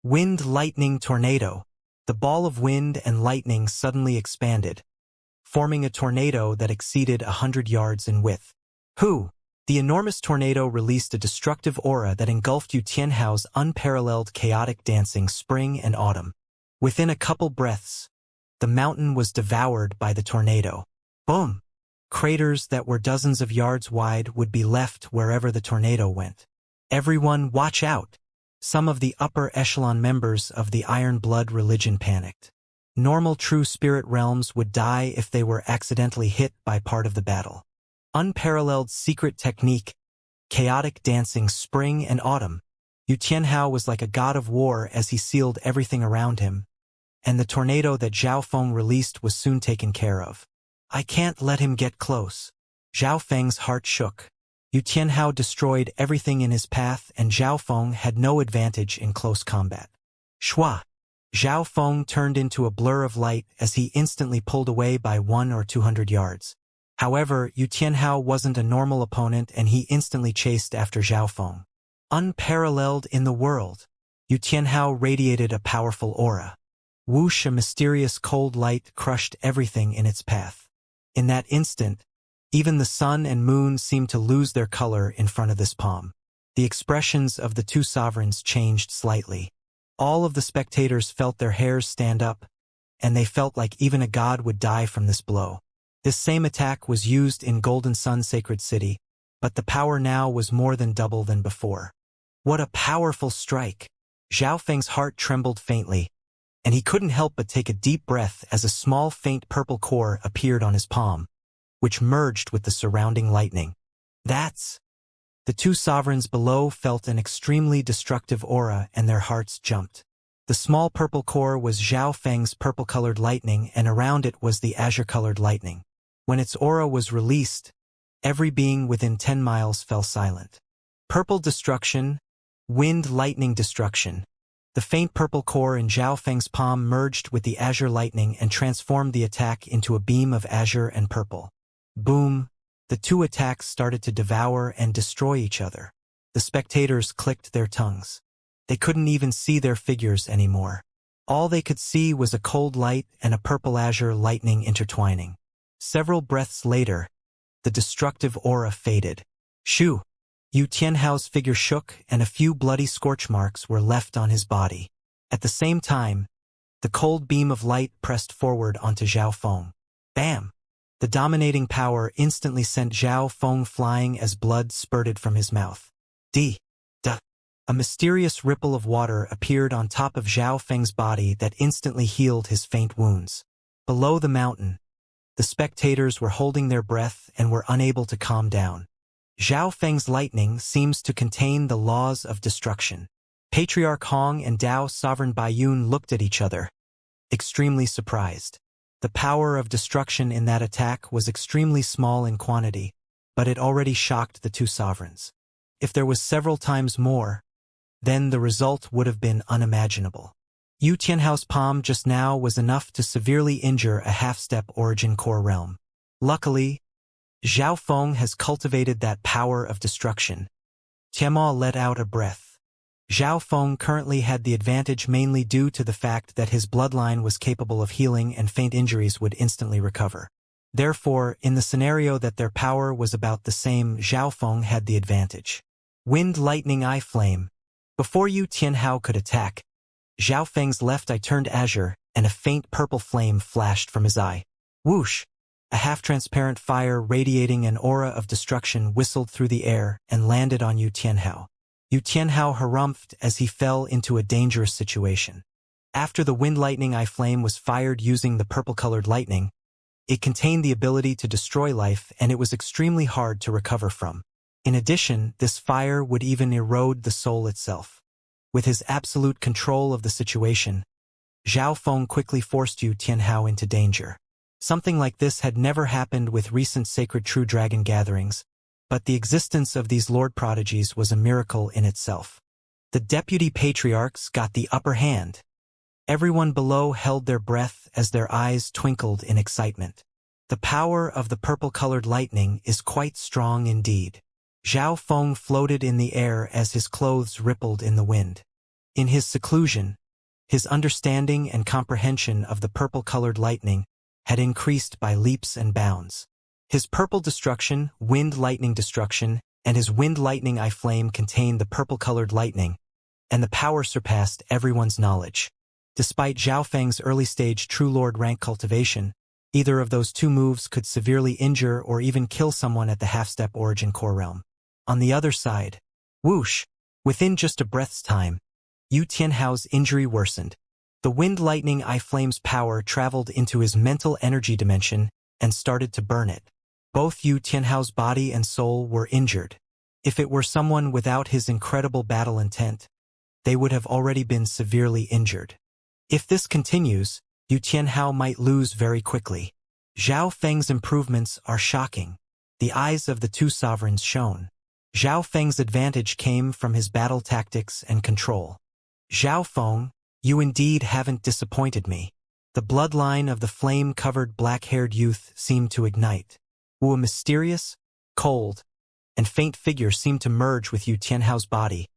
Wind lightning tornado. The ball of wind and lightning suddenly expanded, forming a tornado that exceeded 100 yards in width. Hoo! The enormous tornado released a destructive aura that engulfed Yu Tianhao's unparalleled chaotic dancing spring and autumn. Within a couple breaths, the mountain was devoured by the tornado. Boom! Craters that were dozens of yards wide would be left wherever the tornado went. Everyone watch out! Some of the upper echelon members of the Iron Blood religion panicked. Normal true spirit realms would die if they were accidentally hit by part of the battle. Unparalleled secret technique, chaotic dancing spring and autumn. Yu Tianhao was like a god of war as he sealed everything around him, and the tornado that Zhao Feng released was soon taken care of. I can't let him get close. Zhao Feng's heart shook. Yu Tianhao destroyed everything in his path and Zhao Feng had no advantage in close combat. Shua! Zhao Feng turned into a blur of light as he instantly pulled away by 100 or 200 yards. However, Yu Tianhao wasn't a normal opponent and he instantly chased after Zhao Feng. Unparalleled in the world, Yu Tianhao radiated a powerful aura. Whoosh! A mysterious cold light crushed everything in its path. In that instant, even the sun and moon seemed to lose their color in front of this palm. The expressions of the two sovereigns changed slightly. All of the spectators felt their hairs stand up, and they felt like even a god would die from this blow. This same attack was used in Golden Sun Sacred City, but the power now was more than double than before. What a powerful strike! Zhao Feng's heart trembled faintly, and he couldn't help but take a deep breath as a small faint purple core appeared on his palm, which merged with the surrounding lightning. That's... The two sovereigns below felt an extremely destructive aura and their hearts jumped. The small purple core was Zhao Feng's purple-colored lightning and around it was the azure-colored lightning. When its aura was released, every being within 10 miles fell silent. Purple destruction, wind lightning destruction. The faint purple core in Zhao Feng's palm merged with the azure lightning and transformed the attack into a beam of azure and purple. Boom! The two attacks started to devour and destroy each other. The spectators clicked their tongues. They couldn't even see their figures anymore. All they could see was a cold light and a purple azure lightning intertwining. Several breaths later, the destructive aura faded. Shoo! Yu Tianhao's figure shook and a few bloody scorch marks were left on his body. At the same time, the cold beam of light pressed forward onto Zhao Feng. Bam! The dominating power instantly sent Zhao Feng flying as blood spurted from his mouth. Duh! A mysterious ripple of water appeared on top of Zhao Feng's body that instantly healed his faint wounds. Below the mountain, the spectators were holding their breath and were unable to calm down. Zhao Feng's lightning seems to contain the laws of destruction. Patriarch Hong and Dao Sovereign Baiyun looked at each other, extremely surprised. The power of destruction in that attack was extremely small in quantity, but it already shocked the two sovereigns. If there was several times more, then the result would have been unimaginable. Yu Tianhao's palm just now was enough to severely injure a half-step origin core realm. Luckily, Zhao Feng has cultivated that power of destruction. Tianma let out a breath. Zhao Feng currently had the advantage mainly due to the fact that his bloodline was capable of healing and faint injuries would instantly recover. Therefore, in the scenario that their power was about the same, Zhao Feng had the advantage. Wind Lightning Eye Flame. Before Yu Tianhao could attack, Zhao Feng's left eye turned azure, and a faint purple flame flashed from his eye. Whoosh! A half-transparent fire radiating an aura of destruction whistled through the air and landed on Yu Tianhao. Yu Tianhao harumphed as he fell into a dangerous situation. After the Wind Lightning Eye Flame was fired using the purple-colored lightning, it contained the ability to destroy life and it was extremely hard to recover from. In addition, this fire would even erode the soul itself. With his absolute control of the situation, Zhao Feng quickly forced Yu Tianhao into danger. Something like this had never happened with recent Sacred True Dragon gatherings, but the existence of these Lord Prodigies was a miracle in itself. The deputy patriarchs got the upper hand. Everyone below held their breath as their eyes twinkled in excitement. The power of the purple-colored lightning is quite strong indeed. Zhao Feng floated in the air as his clothes rippled in the wind. In his seclusion, his understanding and comprehension of the purple-colored lightning had increased by leaps and bounds. His purple destruction, wind lightning destruction, and his wind lightning eye flame contained the purple-colored lightning, and the power surpassed everyone's knowledge. Despite Zhao Feng's early-stage True Lord rank cultivation, either of those two moves could severely injure or even kill someone at the half-step origin core realm. On the other side, whoosh! Within just a breath's time, Yu Tianhao's injury worsened. The wind lightning eye flame's power traveled into his mental energy dimension and started to burn it. Both Yu Tianhao's body and soul were injured. If it were someone without his incredible battle intent, they would have already been severely injured. If this continues, Yu Tianhao might lose very quickly. Zhao Feng's improvements are shocking. The eyes of the two sovereigns shone. Zhao Feng's advantage came from his battle tactics and control. Zhao Feng, you indeed haven't disappointed me. The bloodline of the flame-covered black-haired youth seemed to ignite. A mysterious, cold, and faint figure seemed to merge with Yu Tianhao's body,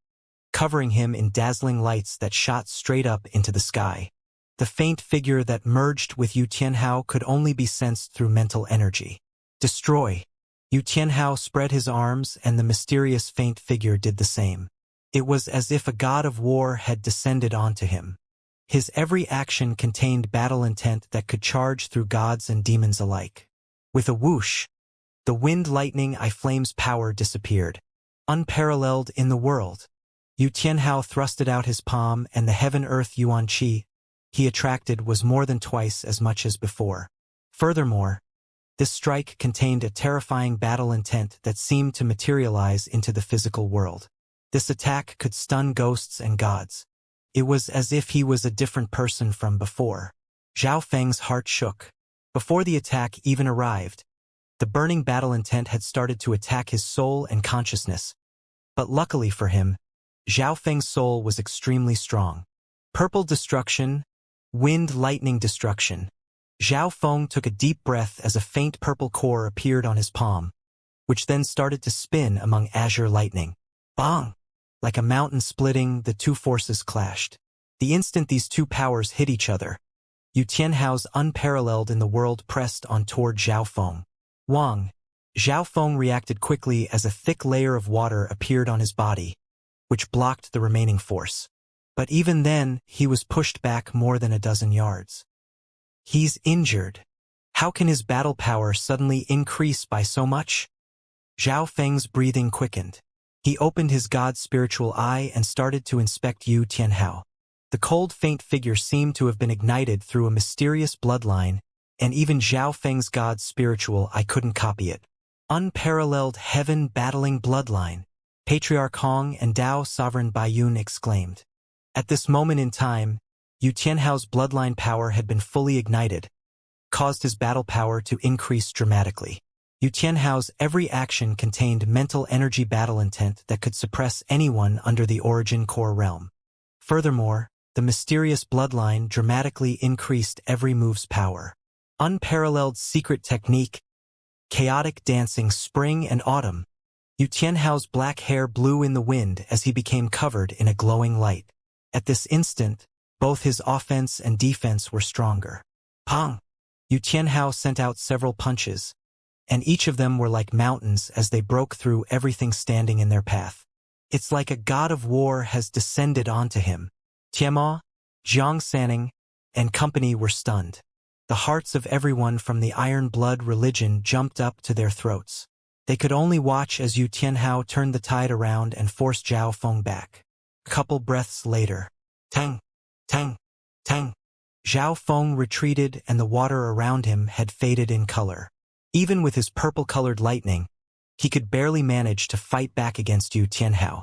covering him in dazzling lights that shot straight up into the sky. The faint figure that merged with Yu Tianhao could only be sensed through mental energy. Destroy! Yu Tianhao spread his arms and the mysterious faint figure did the same. It was as if a god of war had descended onto him. His every action contained battle intent that could charge through gods and demons alike. With a whoosh, the wind lightning eye flame's power disappeared. Unparalleled in the world. Yu Tianhao thrusted out his palm and the heaven-earth yuan qi he attracted was more than twice as much as before. Furthermore, this strike contained a terrifying battle intent that seemed to materialize into the physical world. This attack could stun ghosts and gods. It was as if he was a different person from before. Zhao Feng's heart shook. Before the attack even arrived, the burning battle intent had started to attack his soul and consciousness. But luckily for him, Zhao Feng's soul was extremely strong. Purple destruction, wind lightning destruction. Zhao Feng took a deep breath as a faint purple core appeared on his palm, which then started to spin among azure lightning. Bang! Like a mountain splitting, the two forces clashed. The instant these two powers hit each other, Yu Tianhao's unparalleled in the world pressed on toward Zhao Feng. Wang! Zhao Feng reacted quickly as a thick layer of water appeared on his body, which blocked the remaining force. But even then, he was pushed back more than a dozen yards. He's injured. How can his battle power suddenly increase by so much? Zhao Feng's breathing quickened. He opened his god's spiritual eye and started to inspect Yu Tianhao. The cold, faint figure seemed to have been ignited through a mysterious bloodline, and even Zhao Feng's god's spiritual eye couldn't copy it. Unparalleled heaven-battling bloodline, Patriarch Hong and Dao Sovereign Baiyun exclaimed. At this moment in time, Yu Tianhao's bloodline power had been fully ignited, caused his battle power to increase dramatically. Yu Tianhao's every action contained mental energy battle intent that could suppress anyone under the origin core realm. Furthermore, the mysterious bloodline dramatically increased every move's power. Unparalleled secret technique, chaotic dancing spring and autumn. Yu Tianhao's black hair blew in the wind as he became covered in a glowing light. At this instant, both his offense and defense were stronger. Pang! Yu Tianhao sent out several punches, and each of them were like mountains as they broke through everything standing in their path. It's like a god of war has descended onto him. Tianma, Jiang Sanning, and company were stunned. The hearts of everyone from the Iron Blood religion jumped up to their throats. They could only watch as Yu Tianhao turned the tide around and forced Zhao Feng back. A couple breaths later, tang, tang, tang. Zhao Feng retreated and the water around him had faded in color. Even with his purple-colored lightning, he could barely manage to fight back against Yu Tianhao.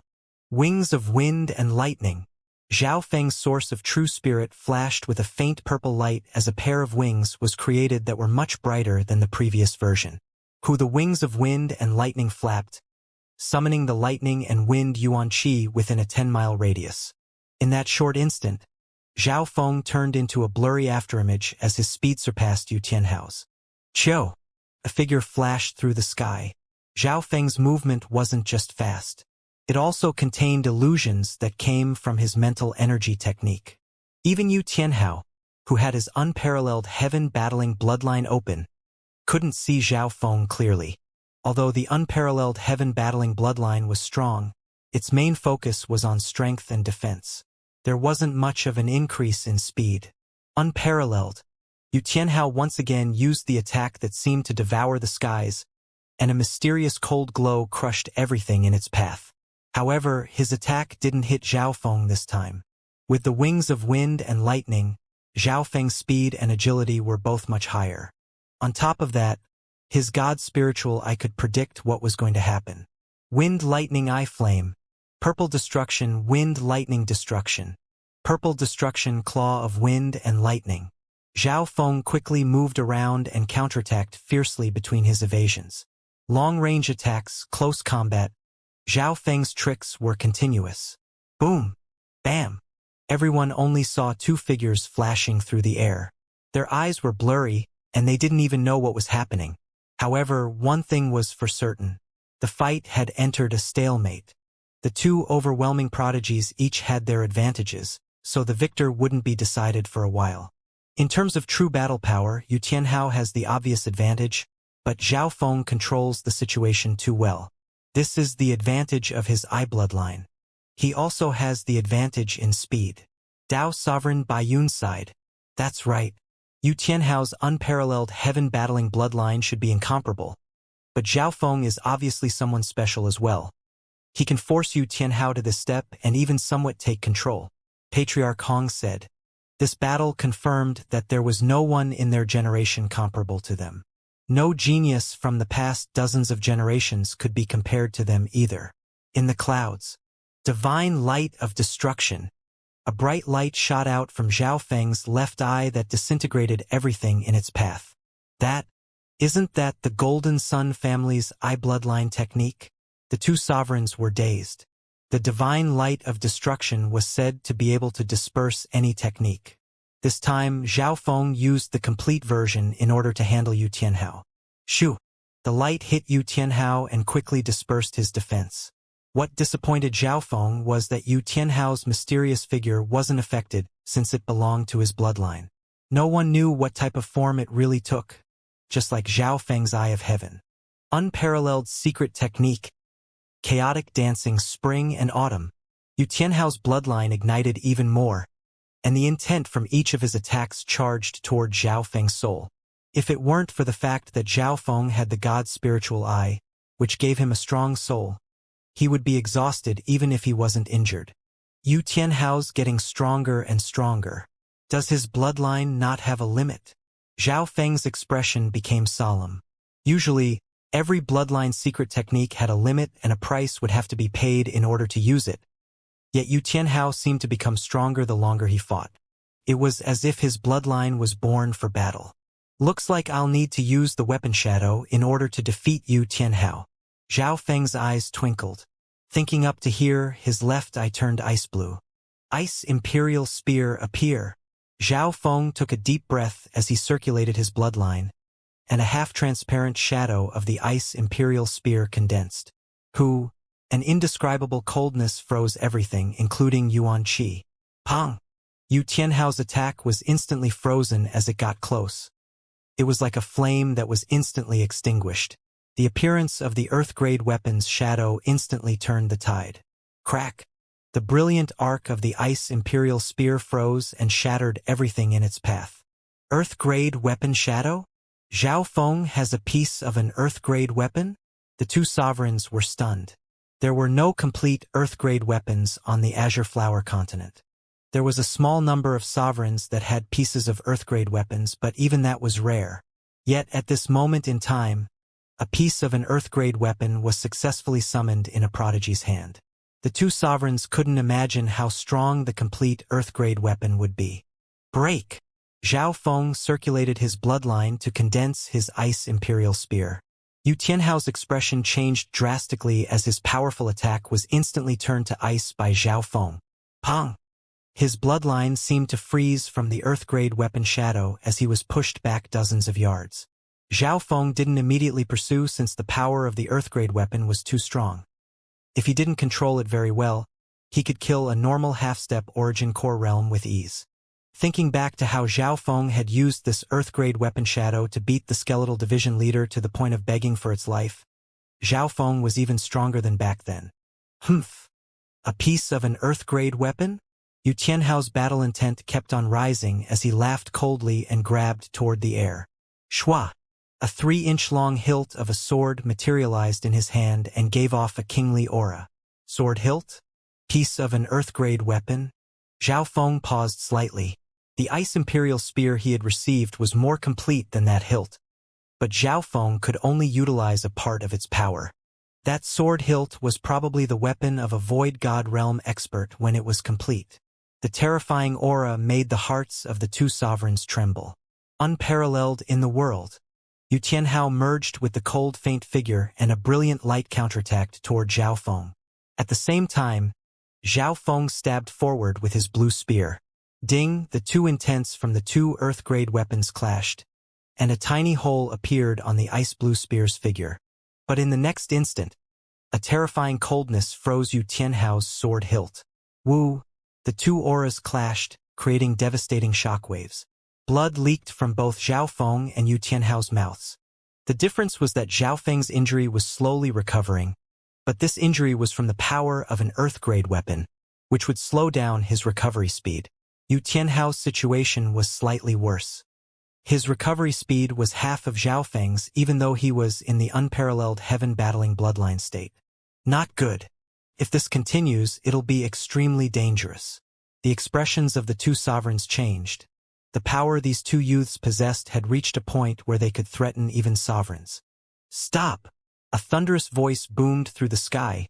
Wings of wind and lightning. Zhao Feng's source of true spirit flashed with a faint purple light as a pair of wings was created that were much brighter than the previous version. The wings of wind and lightning flapped, summoning the lightning and wind yuan qi within a 10-mile radius. In that short instant, Zhao Feng turned into a blurry afterimage as his speed surpassed Yu Tianhao's. Chio! A figure flashed through the sky. Zhao Feng's movement wasn't just fast. It also contained illusions that came from his mental energy technique. Even Yu Tianhao, who had his unparalleled heaven-battling bloodline open, couldn't see Zhao Feng clearly. Although the unparalleled heaven-battling bloodline was strong, its main focus was on strength and defense. There wasn't much of an increase in speed. Unparalleled, Yu Tianhao once again used the attack that seemed to devour the skies, and a mysterious cold glow crushed everything in its path. However, his attack didn't hit Zhao Feng this time. With the wings of wind and lightning, Zhao Feng's speed and agility were both much higher. On top of that, his god spiritual eye could predict what was going to happen. Wind lightning eye flame. Purple destruction wind lightning destruction. Purple destruction claw of wind and lightning. Zhao Feng quickly moved around and counterattacked fiercely between his evasions. Long-range attacks, close combat. Zhao Feng's tricks were continuous. Boom! Bam! Everyone only saw two figures flashing through the air. Their eyes were blurry, and they didn't even know what was happening. However, one thing was for certain. The fight had entered a stalemate. The two overwhelming prodigies each had their advantages, so the victor wouldn't be decided for a while. In terms of true battle power, Yu Tianhao has the obvious advantage, but Zhao Feng controls the situation too well. This is the advantage of his eye bloodline. He also has the advantage in speed. Dao Sovereign Baiyun's side. That's right. Yu Tianhao's unparalleled heaven-battling bloodline should be incomparable. But Zhao Feng is obviously someone special as well. He can force Yu Tianhao to this step and even somewhat take control. Patriarch Hong said. This battle confirmed that there was no one in their generation comparable to them. No genius from the past dozens of generations could be compared to them either. In the clouds, divine light of destruction. A bright light shot out from Zhao Feng's left eye that disintegrated everything in its path. Isn't that the Golden Sun family's eye bloodline technique? The two sovereigns were dazed. The divine light of destruction was said to be able to disperse any technique. This time, Zhao Feng used the complete version in order to handle Yu Tianhao. Shoo! The light hit Yu Tianhao and quickly dispersed his defense. What disappointed Zhao Feng was that Yu Tianhao's mysterious figure wasn't affected since it belonged to his bloodline. No one knew what type of form it really took, just like Zhao Feng's Eye of Heaven. Unparalleled secret technique. Chaotic dancing spring and autumn. Yu Tianhao's bloodline ignited even more, and the intent from each of his attacks charged toward Zhao Feng's soul. If it weren't for the fact that Zhao Feng had the god's spiritual eye, which gave him a strong soul, he would be exhausted even if he wasn't injured. Yu Tianhao's getting stronger and stronger. Does his bloodline not have a limit? Zhao Feng's expression became solemn. Usually, every bloodline secret technique had a limit and a price would have to be paid in order to use it. Yet Yu Tianhao seemed to become stronger the longer he fought. It was as if his bloodline was born for battle. Looks like I'll need to use the weapon shadow in order to defeat Yu Tianhao. Zhao Feng's eyes twinkled. Thinking up to here, his left eye turned ice blue. Ice Imperial Spear appear. Zhao Feng took a deep breath as he circulated his bloodline, and a half-transparent shadow of the Ice Imperial Spear condensed. An indescribable coldness froze everything, including Yuan Qi. Pang! Yu Tianhao's attack was instantly frozen as it got close. It was like a flame that was instantly extinguished. The appearance of the Earth-grade weapon's shadow instantly turned the tide. Crack! The brilliant arc of the Ice Imperial Spear froze and shattered everything in its path. Earth-grade weapon shadow? Zhao Feng has a piece of an Earth-grade weapon? The two sovereigns were stunned. There were no complete Earth-grade weapons on the Azure Flower continent. There was a small number of sovereigns that had pieces of Earth-grade weapons, but even that was rare. Yet at this moment in time, a piece of an Earth-grade weapon was successfully summoned in a prodigy's hand. The two sovereigns couldn't imagine how strong the complete Earth-grade weapon would be. Break! Zhao Feng circulated his bloodline to condense his Ice Imperial Spear. Yu Tianhao's expression changed drastically as his powerful attack was instantly turned to ice by Zhao Feng. Pang! His bloodline seemed to freeze from the Earth-grade weapon shadow as he was pushed back dozens of yards. Zhao Feng didn't immediately pursue since the power of the Earth-grade weapon was too strong. If he didn't control it very well, he could kill a normal half-step Origin Core realm with ease. Thinking back to how Zhao Feng had used this Earth-grade weapon shadow to beat the Skeletal Division leader to the point of begging for its life, Zhao Feng was even stronger than back then. Humph! A piece of an Earth-grade weapon? Yu Tianhao's battle intent kept on rising as he laughed coldly and grabbed toward the air. Shua! A 3-inch-long hilt of a sword materialized in his hand and gave off a kingly aura. Sword hilt? Piece of an Earth-grade weapon? Zhao Feng paused slightly. The Ice Imperial Spear he had received was more complete than that hilt, but Zhao Feng could only utilize a part of its power. That sword hilt was probably the weapon of a Void God Realm expert when it was complete. The terrifying aura made the hearts of the two sovereigns tremble. Unparalleled in the world. Yu Tianhao merged with the cold faint figure and a brilliant light counterattacked toward Zhao Feng. At the same time, Zhao Feng stabbed forward with his blue spear. Ding! The two intents from the two Earth-grade weapons clashed, and a tiny hole appeared on the ice-blue spear's figure. But in the next instant, a terrifying coldness froze Yu Tianhao's sword hilt. Woo! The two auras clashed, creating devastating shockwaves. Blood leaked from both Zhao Feng and Yu Tianhao's mouths. The difference was that Zhao Feng's injury was slowly recovering, but this injury was from the power of an Earth-grade weapon, which would slow down his recovery speed. Yu Tianhao's situation was slightly worse. His recovery speed was half of Zhao Feng's even though he was in the unparalleled heaven-battling bloodline state. Not good. If this continues, it'll be extremely dangerous. The expressions of the two sovereigns changed. The power these two youths possessed had reached a point where they could threaten even sovereigns. Stop! A thunderous voice boomed through the sky,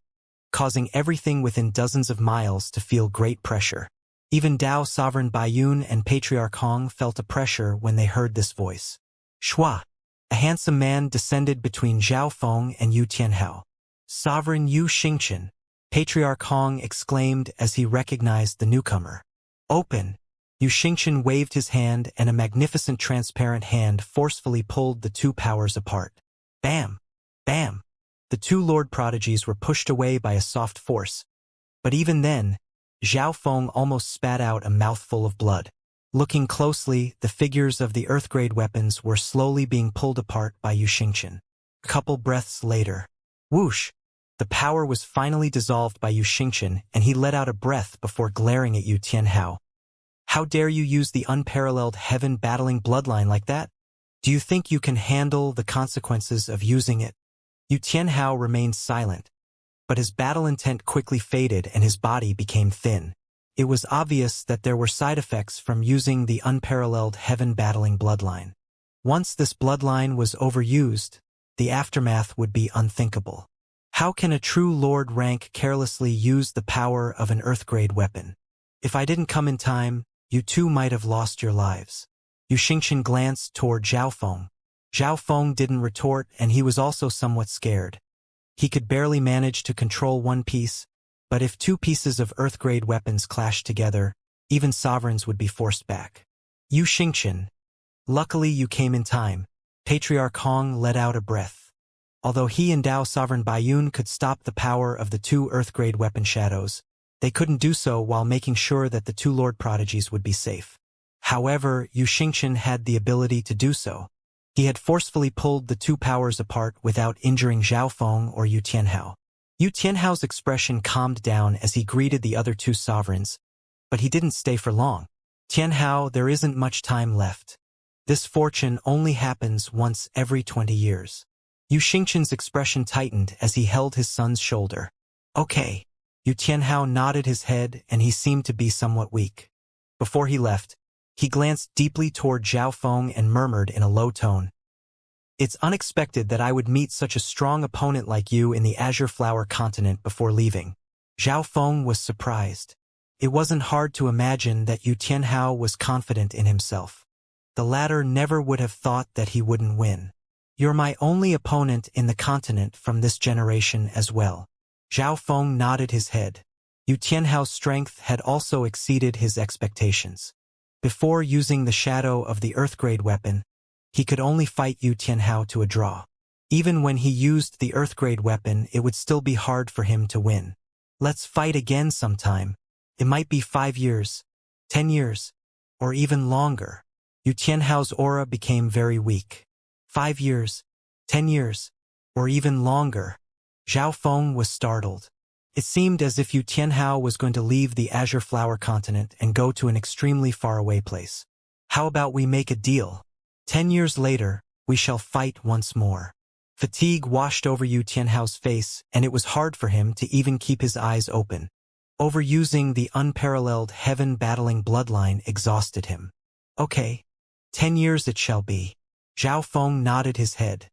causing everything within dozens of miles to feel great pressure. Even Dao Sovereign Baiyun and Patriarch Hong felt a pressure when they heard this voice. Shua! A handsome man descended between Zhao Feng and Yu Tianhao. Sovereign Yu Xingchen! Patriarch Hong exclaimed as he recognized the newcomer. Open! Yu Xingchen waved his hand and a magnificent transparent hand forcefully pulled the two powers apart. Bam! Bam! The two Lord Prodigies were pushed away by a soft force. But even then, Zhao Feng almost spat out a mouthful of blood. Looking closely, the figures of the Earth-grade weapons were slowly being pulled apart by Yu Xingchen. A couple breaths later, whoosh! The power was finally dissolved by Yu Xingchen, and he let out a breath before glaring at Yu Tianhao. How dare you use the unparalleled heaven-battling bloodline like that? Do you think you can handle the consequences of using it? Yu Tianhao remained silent, but his battle intent quickly faded and his body became thin. It was obvious that there were side effects from using the unparalleled heaven-battling bloodline. Once this bloodline was overused, the aftermath would be unthinkable. How can a true lord rank carelessly use the power of an Earth-grade weapon? If I didn't come in time, you too might have lost your lives. Xianxia glanced toward Zhao Feng. Zhao Feng didn't retort, and he was also somewhat scared. He could barely manage to control one piece, but if two pieces of Earth-grade weapons clashed together, even sovereigns would be forced back. Xianxia, luckily you came in time. Patriarch Hong let out a breath. Although he and Dao Sovereign Baiyun could stop the power of the two Earth-grade weapon shadows, they couldn't do so while making sure that the two Lord Prodigies would be safe. However, Xianxia had the ability to do so. He had forcefully pulled the two powers apart without injuring Zhao Feng or Yu Tianhao. Yu Tianhao's expression calmed down as he greeted the other two sovereigns, but he didn't stay for long. Tianhao, there isn't much time left. This fortune only happens once every 20 years. Xianxia's expression tightened as he held his son's shoulder. Okay. Yu Tianhao nodded his head and he seemed to be somewhat weak. Before he left, he glanced deeply toward Zhao Feng and murmured in a low tone. It's unexpected that I would meet such a strong opponent like you in the Azure Flower continent before leaving. Zhao Feng was surprised. It wasn't hard to imagine that Yu Tianhao was confident in himself. The latter never would have thought that he wouldn't win. You're my only opponent in the continent from this generation as well. Zhao Feng nodded his head. Yu Tianhao's strength had also exceeded his expectations. Before using the shadow of the Earth-grade weapon, he could only fight Yu Tianhao to a draw. Even when he used the Earth-grade weapon, it would still be hard for him to win. Let's fight again sometime. It might be 5 years, 10 years, or even longer. Yu Tianhao's aura became very weak. 5 years, 10 years, or even longer. Zhao Feng was startled. It seemed as if Yu Tianhao was going to leave the Azure Flower continent and go to an extremely faraway place. How about we make a deal? 10 years later, we shall fight once more. Fatigue washed over Yu Tianhao's face, and it was hard for him to even keep his eyes open. Overusing the unparalleled heaven-battling bloodline exhausted him. Okay. 10 years it shall be. Zhao Feng nodded his head.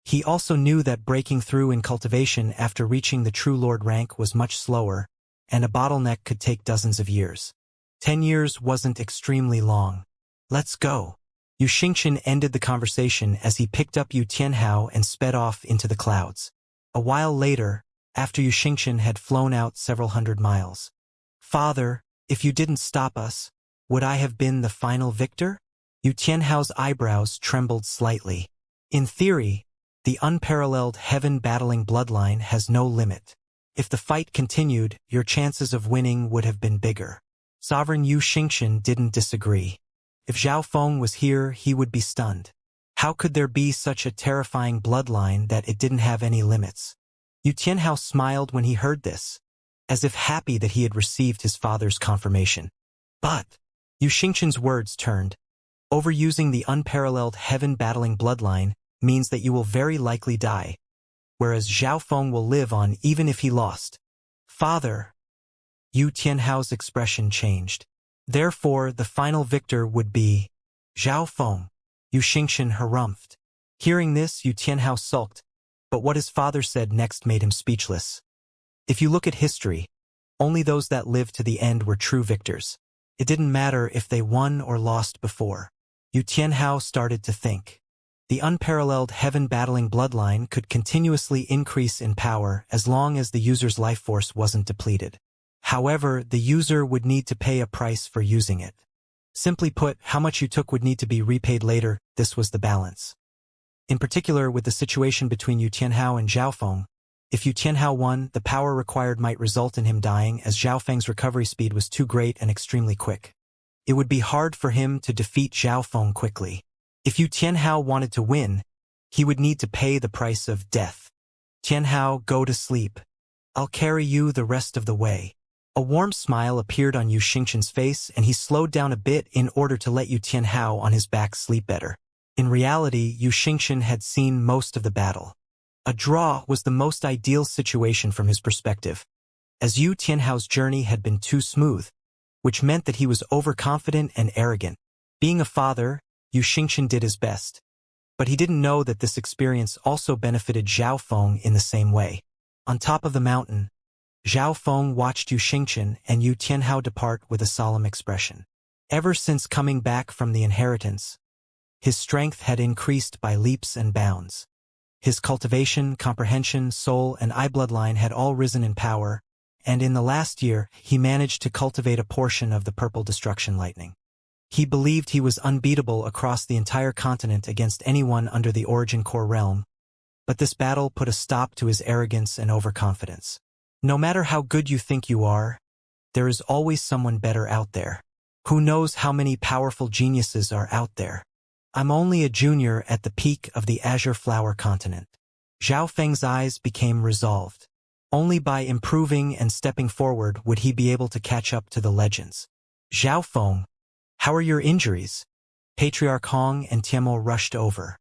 He also knew that breaking through in cultivation after reaching the true lord rank was much slower, and a bottleneck could take dozens of years. 10 years wasn't extremely long. Let's go. Xianxia ended the conversation as he picked up Yu Tianhao and sped off into the clouds. A while later, after Xianxia had flown out several hundred miles. Father, if you didn't stop us, would I have been the final victor? Yu Tianhao's eyebrows trembled slightly. In theory, the unparalleled heaven-battling bloodline has no limit. If the fight continued, your chances of winning would have been bigger. Sovereign Xianxia didn't disagree. If Zhao Feng was here, he would be stunned. How could there be such a terrifying bloodline that it didn't have any limits? Yu Tianhao smiled when he heard this, as if happy that he had received his father's confirmation. But Xianxia's words turned. Overusing the unparalleled heaven-battling bloodline means that you will very likely die, whereas Zhao Feng will live on even if he lost. Father. Yu Tianhao's expression changed. Therefore, the final victor would be Zhao Feng. Xianxia harumphed. Hearing this, Yu Tianhao sulked, but what his father said next made him speechless. If you look at history, only those that lived to the end were true victors. It didn't matter if they won or lost before. Yu Tianhao started to think. The unparalleled heaven-battling bloodline could continuously increase in power as long as the user's life force wasn't depleted. However, the user would need to pay a price for using it. Simply put, how much you took would need to be repaid later. This was the balance. In particular, with the situation between Yu Tianhao and Zhao Feng, if Yu Tianhao won, the power required might result in him dying as Zhao Feng's recovery speed was too great and extremely quick. It would be hard for him to defeat Zhao Feng quickly. If Yu Tianhao wanted to win, he would need to pay the price of death. Tianhao, go to sleep. I'll carry you the rest of the way. A warm smile appeared on Xianxia's face and he slowed down a bit in order to let Yu Tianhao on his back sleep better. In reality, Xianxia had seen most of the battle. A draw was the most ideal situation from his perspective, as Yu Tianhao's journey had been too smooth, which meant that he was overconfident and arrogant. Being a father, Yu Xingqian did his best, but he didn't know that this experience also benefited Zhao Feng in the same way. On top of the mountain, Zhao Feng watched Yu Xingqian and Yu Tianhao depart with a solemn expression. Ever since coming back from the inheritance, his strength had increased by leaps and bounds. His cultivation, comprehension, soul, and eye bloodline had all risen in power, and in the last year he managed to cultivate a portion of the purple destruction lightning. He believed he was unbeatable across the entire continent against anyone under the origin core realm, but this battle put a stop to his arrogance and overconfidence. No matter how good you think you are, there is always someone better out there. Who knows how many powerful geniuses are out there? I'm only a junior at the peak of the azure flower continent. Zhao Feng's eyes became resolved. Only by improving and stepping forward would he be able to catch up to the legends. Zhao Feng, how are your injuries? Patriarch Hong and Tianmo rushed over.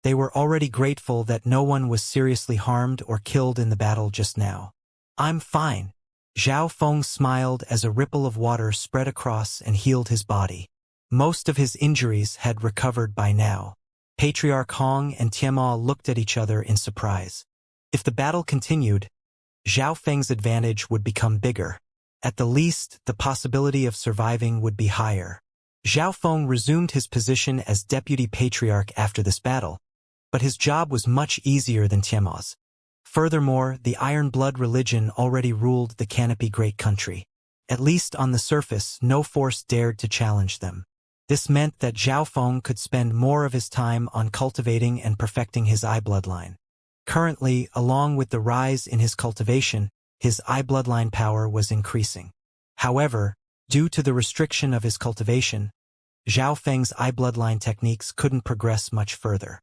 They were already grateful that no one was seriously harmed or killed in the battle just now. I'm fine. Zhao Feng smiled as a ripple of water spread across and healed his body. Most of his injuries had recovered by now. Patriarch Hong and Tianmo looked at each other in surprise. If the battle continued, Zhao Feng's advantage would become bigger. At the least, the possibility of surviving would be higher. Zhao Feng resumed his position as deputy patriarch after this battle, but his job was much easier than Tianmo's. Furthermore, the Iron Blood religion already ruled the Canopy Great Country. At least on the surface, no force dared to challenge them. This meant that Zhao Feng could spend more of his time on cultivating and perfecting his eye bloodline. Currently, along with the rise in his cultivation, his eye bloodline power was increasing. However, due to the restriction of his cultivation, Zhao Feng's eye bloodline techniques couldn't progress much further.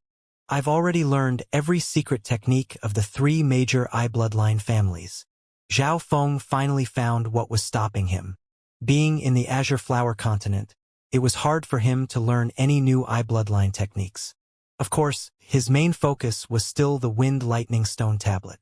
I've already learned every secret technique of the 3 major eye bloodline families. Zhao Feng finally found what was stopping him. Being in the azure flower continent, it was hard for him to learn any new eye bloodline techniques. Of course, his main focus was still the Wind Lightning Stone Tablet.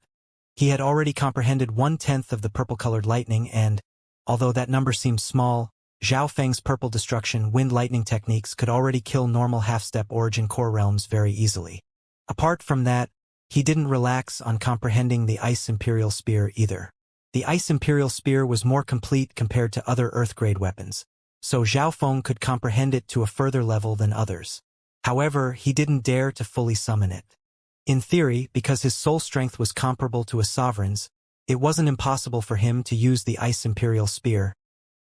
He had already comprehended 1/10 of the purple-colored lightning and, although that number seemed small, Zhao Feng's purple destruction Wind Lightning techniques could already kill normal half-step origin core realms very easily. Apart from that, he didn't relax on comprehending the Ice Imperial Spear either. The Ice Imperial Spear was more complete compared to other Earth-grade weapons, so Zhao Feng could comprehend it to a further level than others. However, he didn't dare to fully summon it. In theory, because his soul strength was comparable to a sovereign's, it wasn't impossible for him to use the Ice Imperial Spear,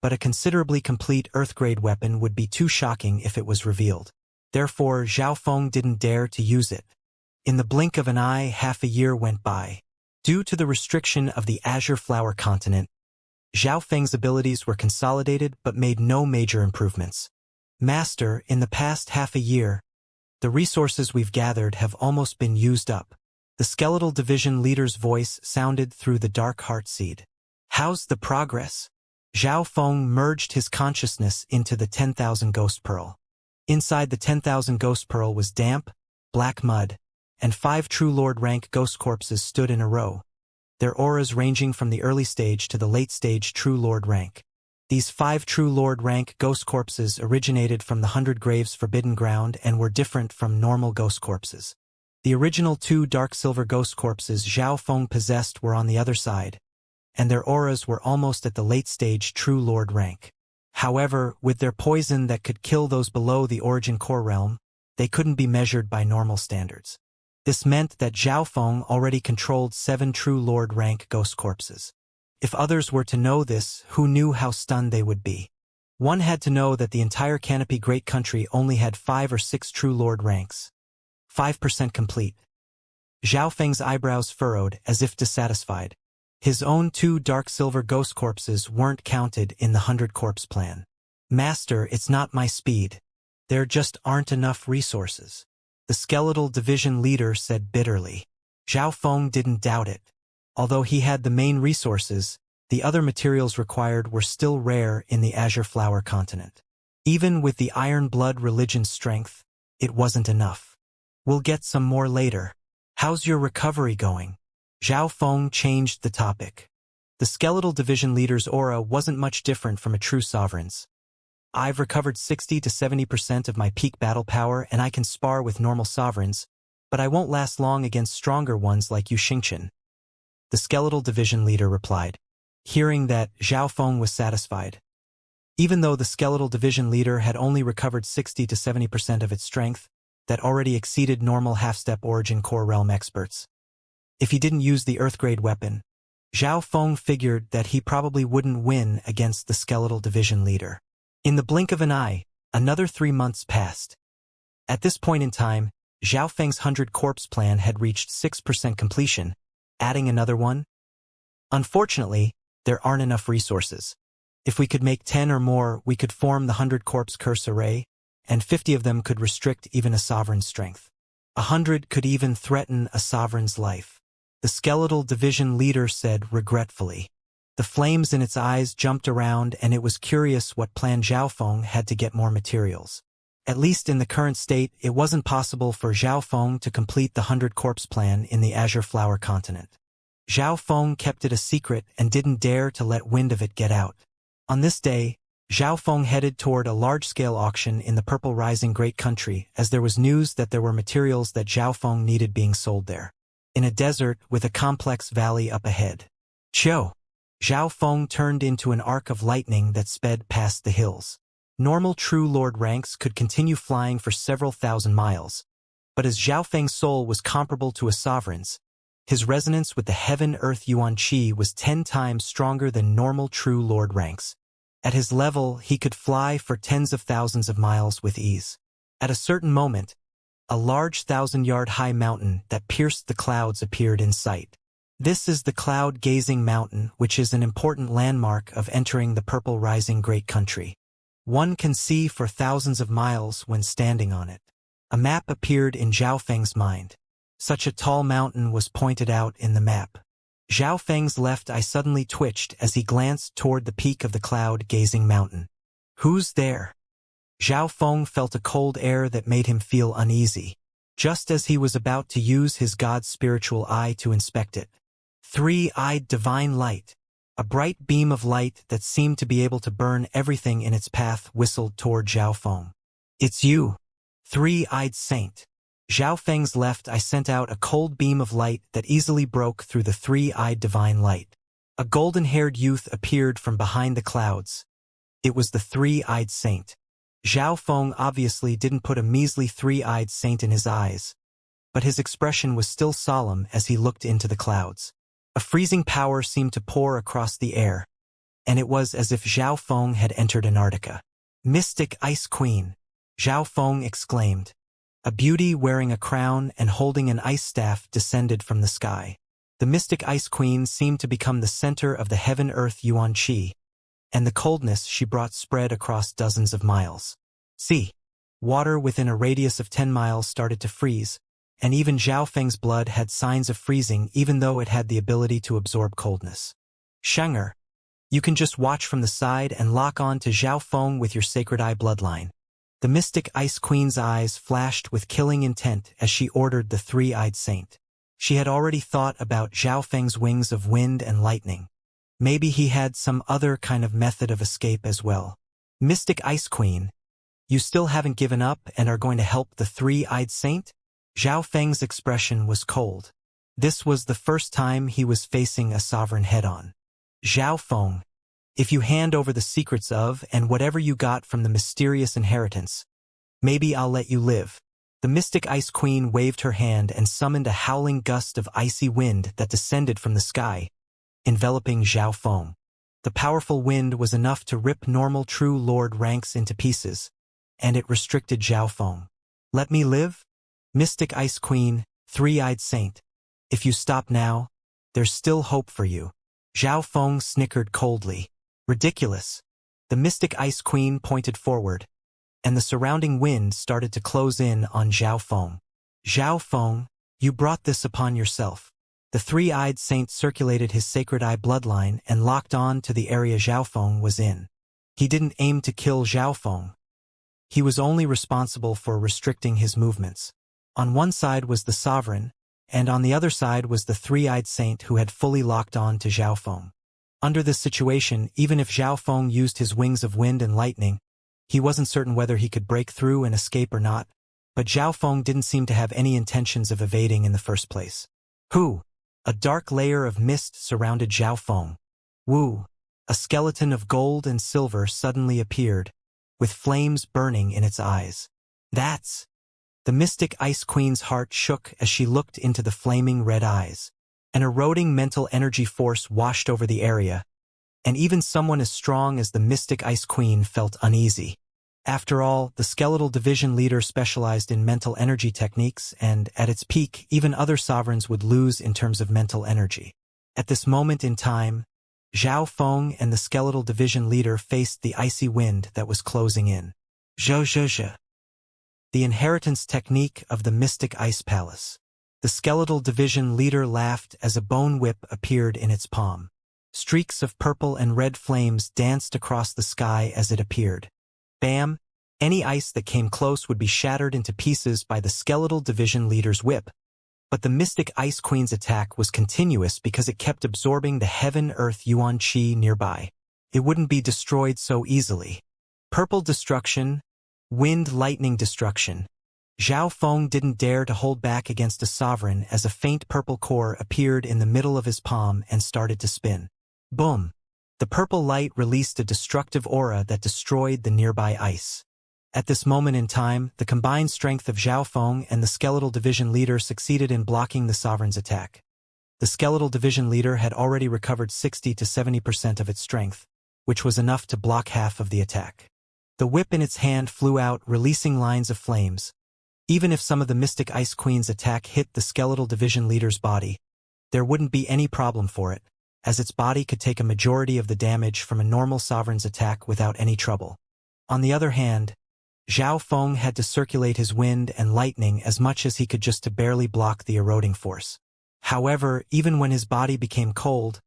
but a considerably complete Earth-grade weapon would be too shocking if it was revealed. Therefore, Zhao Feng didn't dare to use it. In the blink of an eye, half a year went by. Due to the restriction of the Azure Flower continent, Zhao Feng's abilities were consolidated but made no major improvements. Master, in the past half a year, the resources we've gathered have almost been used up. The skeletal division leader's voice sounded through the dark heart seed. How's the progress? Zhao Feng merged his consciousness into the 10,000 Ghost Pearl. Inside the 10,000 Ghost Pearl was damp, black mud, and 5 True Lord rank ghost corpses stood in a row, their auras ranging from the early stage to the late stage True Lord rank. These 5 True Lord rank ghost corpses originated from the 100 Graves Forbidden Ground and were different from normal ghost corpses. The original 2 dark silver ghost corpses Zhao Feng possessed were on the other side, and their auras were almost at the late stage True Lord rank. However, with their poison that could kill those below the origin core realm, they couldn't be measured by normal standards. This meant that Zhao Feng already controlled 7 True Lord rank ghost corpses. If others were to know this, who knew how stunned they would be? One had to know that the entire Canopy Great Country only had 5 or 6 True Lord ranks. 5% complete. Zhao Feng's eyebrows furrowed as if dissatisfied. His own 2 dark silver ghost corpses weren't counted in the 100 corpse plan. Master, it's not my speed. There just aren't enough resources. The skeletal division leader said bitterly. Zhao Feng didn't doubt it. Although he had the main resources, the other materials required were still rare in the Azure Flower continent. Even with the Iron Blood religion's strength, it wasn't enough. We'll get some more later. How's your recovery going? Zhao Feng changed the topic. The skeletal division leader's aura wasn't much different from a true sovereign's. I've recovered 60 to 70% of my peak battle power and I can spar with normal sovereigns, but I won't last long against stronger ones like you Xianxia. The skeletal division leader replied. Hearing that, Zhao Feng was satisfied. Even though the skeletal division leader had only recovered 60 to 70% of its strength, that already exceeded normal half-step origin core realm experts. If he didn't use the Earth-grade weapon, Zhao Feng figured that he probably wouldn't win against the skeletal division leader. In the blink of an eye, another 3 months passed. At this point in time, Zhao Feng's 100 corpse plan had reached 6% completion, adding another one. Unfortunately, there aren't enough resources. If we could make 10 or more, we could form the 100 corpse curse array, and 50 of them could restrict even a sovereign's strength. 100 could even threaten a sovereign's life. The skeletal division leader said regretfully. The flames in its eyes jumped around and it was curious what plan Zhao Feng had to get more materials. At least in the current state, it wasn't possible for Zhao Feng to complete the 100 corpse plan in the Azure Flower continent. Zhao Feng kept it a secret and didn't dare to let wind of it get out. On this day, Zhao Feng headed toward a large-scale auction in the Purple Rising Great Country as there was news that there were materials that Zhao Feng needed being sold there. In a desert with a complex valley up ahead. Zhao Feng turned into an arc of lightning that sped past the hills. Normal True Lord ranks could continue flying for several thousand miles, but as Zhao Feng's soul was comparable to a sovereign's, his resonance with the heaven-earth Yuan Qi was 10 times stronger than normal True Lord ranks. At his level, he could fly for tens of thousands of miles with ease. At a certain moment, a large 1,000-yard-high mountain that pierced the clouds appeared in sight. This is the Cloud-Gazing Mountain, which is an important landmark of entering the Purple Rising Great Country. One can see for thousands of miles when standing on it. A map appeared in Zhao Feng's mind. Such a tall mountain was pointed out in the map. Zhao Feng's left eye suddenly twitched as he glanced toward the peak of the Cloud-Gazing Mountain. Who's there? Zhao Feng felt a cold air that made him feel uneasy, just as he was about to use his god's spiritual eye to inspect it. Three-eyed divine light. A bright beam of light that seemed to be able to burn everything in its path whistled toward Zhao Feng. It's you, three-eyed saint. Zhao Feng's left eye sent out a cold beam of light that easily broke through the three-eyed divine light. A golden-haired youth appeared from behind the clouds. It was the three-eyed saint. Zhao Feng obviously didn't put a measly three-eyed saint in his eyes, but his expression was still solemn as he looked into the clouds. A freezing power seemed to pour across the air, and it was as if Zhao Feng had entered Antarctica. Mystic Ice Queen, Zhao Feng exclaimed. A beauty wearing a crown and holding an ice staff descended from the sky. The mystic Ice Queen seemed to become the center of the heaven-earth Yuan Qi, and the coldness she brought spread across dozens of miles. See, water within a radius of 10 miles started to freeze, and even Zhao Feng's blood had signs of freezing even though it had the ability to absorb coldness. Xianxia, you can just watch from the side and lock on to Zhao Feng with your sacred eye bloodline. The mystic Ice Queen's eyes flashed with killing intent as she ordered the three-eyed saint. She had already thought about Zhao Feng's wings of wind and lightning. Maybe he had some other kind of method of escape as well. Mystic Ice Queen, you still haven't given up and are going to help the three-eyed saint? Zhao Feng's expression was cold. This was the first time he was facing a sovereign head-on. Zhao Feng, if you hand over the secrets of and whatever you got from the mysterious inheritance, maybe I'll let you live. The mystic Ice Queen waved her hand and summoned a howling gust of icy wind that descended from the sky, enveloping Zhao Feng. The powerful wind was enough to rip normal True Lord ranks into pieces, and it restricted Zhao Feng. Let me live? Mystic Ice Queen, three-eyed saint. If you stop now, there's still hope for you. Zhao Feng snickered coldly. Ridiculous. The mystic Ice Queen pointed forward, and the surrounding wind started to close in on Zhao Feng. Zhao Feng, you brought this upon yourself. The three-eyed saint circulated his sacred eye bloodline and locked on to the area Zhao Feng was in. He didn't aim to kill Zhao Feng. He was only responsible for restricting his movements. On one side was the sovereign, and on the other side was the three-eyed saint who had fully locked on to Zhao Feng. Under this situation, even if Zhao Feng used his wings of wind and lightning, he wasn't certain whether he could break through and escape or not, but Zhao Feng didn't seem to have any intentions of evading in the first place. Hu! A dark layer of mist surrounded Zhao Feng. Wu! A skeleton of gold and silver suddenly appeared, with flames burning in its eyes. That's... The mystic Ice Queen's heart shook as she looked into the flaming red eyes. An eroding mental energy force washed over the area, and even someone as strong as the mystic Ice Queen felt uneasy. After all, the skeletal division leader specialized in mental energy techniques, and at its peak, even other sovereigns would lose in terms of mental energy. At this moment in time, Zhao Feng and the skeletal division leader faced the icy wind that was closing in. Zhe. The inheritance technique of the mystic ice palace. The skeletal division leader laughed as a bone whip appeared in its palm. Streaks of purple and red flames danced across the sky as it appeared. Bam! Any ice that came close would be shattered into pieces by the skeletal division leader's whip. But the mystic Ice Queen's attack was continuous because it kept absorbing the heaven-earth yuan qi nearby. It wouldn't be destroyed so easily. Purple destruction, wind-lightning destruction. Zhao Feng didn't dare to hold back against a sovereign as a faint purple core appeared in the middle of his palm and started to spin. Boom! The purple light released a destructive aura that destroyed the nearby ice. At this moment in time, the combined strength of Zhao Feng and the skeletal division leader succeeded in blocking the sovereign's attack. The skeletal division leader had already recovered 60 to 70% of its strength, which was enough to block half of the attack. The whip in its hand flew out, releasing lines of flames. Even if some of the mystic Ice Queen's attack hit the skeletal division leader's body, there wouldn't be any problem for it, as its body could take a majority of the damage from a normal sovereign's attack without any trouble. On the other hand, Zhao Feng had to circulate his wind and lightning as much as he could just to barely block the eroding force. However, even when his body became cold,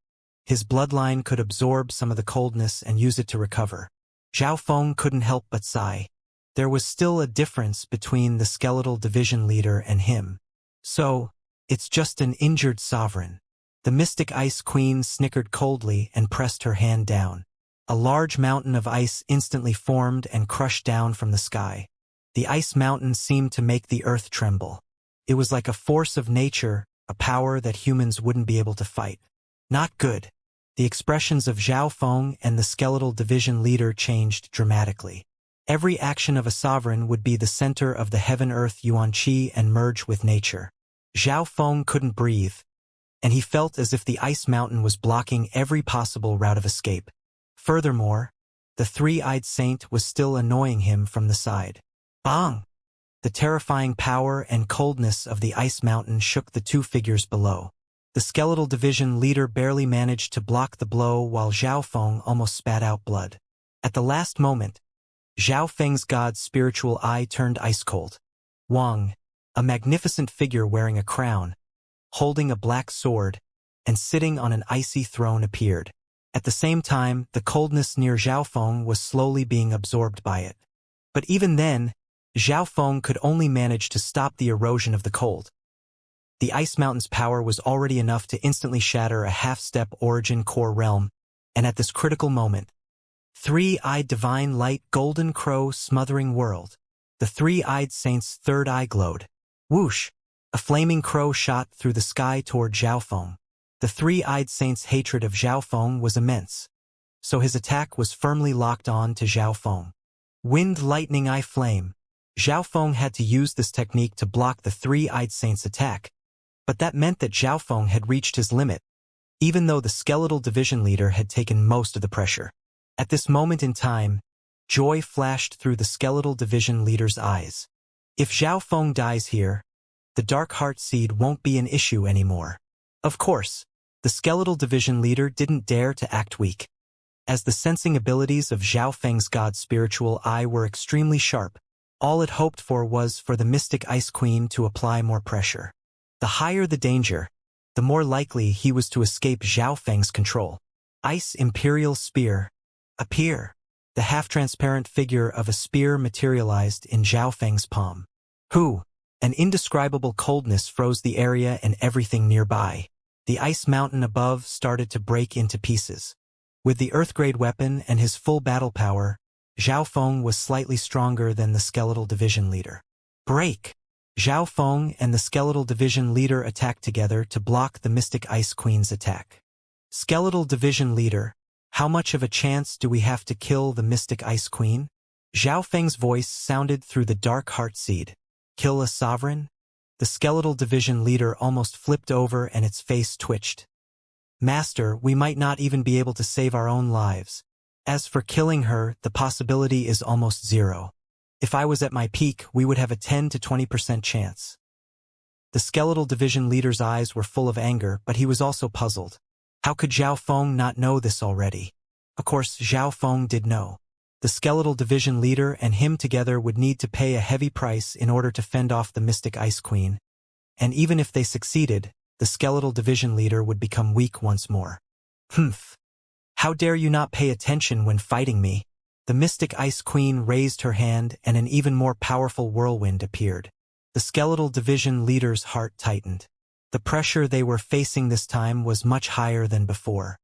his bloodline could absorb some of the coldness and use it to recover. Zhao Feng couldn't help but sigh. There was still a difference between the skeletal division leader and him. So, it's just an injured sovereign. The mystic Ice Queen snickered coldly and pressed her hand down. A large mountain of ice instantly formed and crushed down from the sky. The ice mountain seemed to make the earth tremble. It was like a force of nature, a power that humans wouldn't be able to fight. Not good. The expressions of Zhao Feng and the skeletal division leader changed dramatically. Every action of a sovereign would be the center of the heaven-earth yuan qi and merge with nature. Zhao Feng couldn't breathe, and he felt as if the ice mountain was blocking every possible route of escape. Furthermore, the three-eyed saint was still annoying him from the side. Bang! The terrifying power and coldness of the ice mountain shook the two figures below. The skeletal division leader barely managed to block the blow while Zhao Feng almost spat out blood. At the last moment, Zhao Feng's god's spiritual eye turned ice-cold. Wang, a magnificent figure wearing a crown, holding a black sword, and sitting on an icy throne appeared. At the same time, the coldness near Zhao Feng was slowly being absorbed by it. But even then, Zhao Feng could only manage to stop the erosion of the cold. The ice mountain's power was already enough to instantly shatter a half-step origin core realm, and at this critical moment, three-eyed divine light golden crow smothering world. The three-eyed saint's third eye glowed. Whoosh! A flaming crow shot through the sky toward Zhao Feng. The three-eyed saint's hatred of Zhao Feng was immense, so his attack was firmly locked on to Zhao Feng. Wind lightning eye flame. Zhao Feng had to use this technique to block the three-eyed saint's attack, but that meant that Zhao Feng had reached his limit, even though the skeletal division leader had taken most of the pressure. At this moment in time, joy flashed through the skeletal division leader's eyes. If Zhao Feng dies here, the dark heart seed won't be an issue anymore. Of course, the skeletal division leader didn't dare to act weak. As the sensing abilities of Zhao Feng's god's spiritual eye were extremely sharp, all it hoped for was for the mystic Ice Queen to apply more pressure. The higher the danger, the more likely he was to escape Zhao Feng's control. Ice Imperial Spear. Appear. The half-transparent figure of a spear materialized in Zhao Feng's palm. Hu! An indescribable coldness froze the area and everything nearby. The ice mountain above started to break into pieces. With the Earth-grade weapon and his full battle power, Zhao Feng was slightly stronger than the Skeletal Division leader. Break! Zhao Feng and the Skeletal Division leader attacked together to block the Mystic Ice Queen's attack. Skeletal Division leader, how much of a chance do we have to kill the Mystic Ice Queen? Zhao Feng's voice sounded through the dark heart seed. Kill a sovereign? The Skeletal Division leader almost flipped over and its face twitched. Master, we might not even be able to save our own lives. As for killing her, the possibility is almost zero. If I was at my peak, we would have a 10 to 20% chance. The Skeletal Division leader's eyes were full of anger, but he was also puzzled. How could Zhao Feng not know this already? Of course, Zhao Feng did know. The Skeletal Division leader and him together would need to pay a heavy price in order to fend off the Mystic Ice Queen. And even if they succeeded, the Skeletal Division leader would become weak once more. Humph! How dare you not pay attention when fighting me? The Mystic Ice Queen raised her hand and an even more powerful whirlwind appeared. The Skeletal Division leader's heart tightened. The pressure they were facing this time was much higher than before.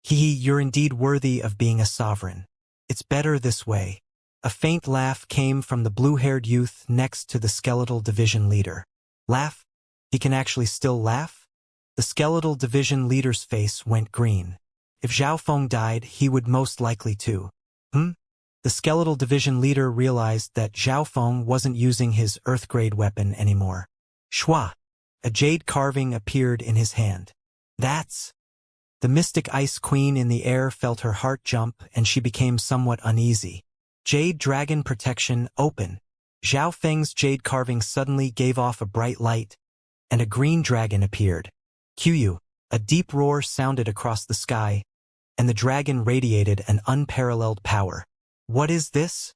You're indeed worthy of being a sovereign. It's better this way. A faint laugh came from the blue-haired youth next to the Skeletal Division leader. Laugh? He can actually still laugh? The Skeletal Division leader's face went green. If Zhao Feng died, he would most likely too. The Skeletal Division leader realized that Zhao Feng wasn't using his Earth-grade weapon anymore. Shua! A jade carving appeared in his hand. That's... The Mystic Ice Queen in the air felt her heart jump and she became somewhat uneasy. Jade Dragon Protection open. Zhao Feng's jade carving suddenly gave off a bright light, and a green dragon appeared. Qiu! A deep roar sounded across the sky, and the dragon radiated an unparalleled power. What is this?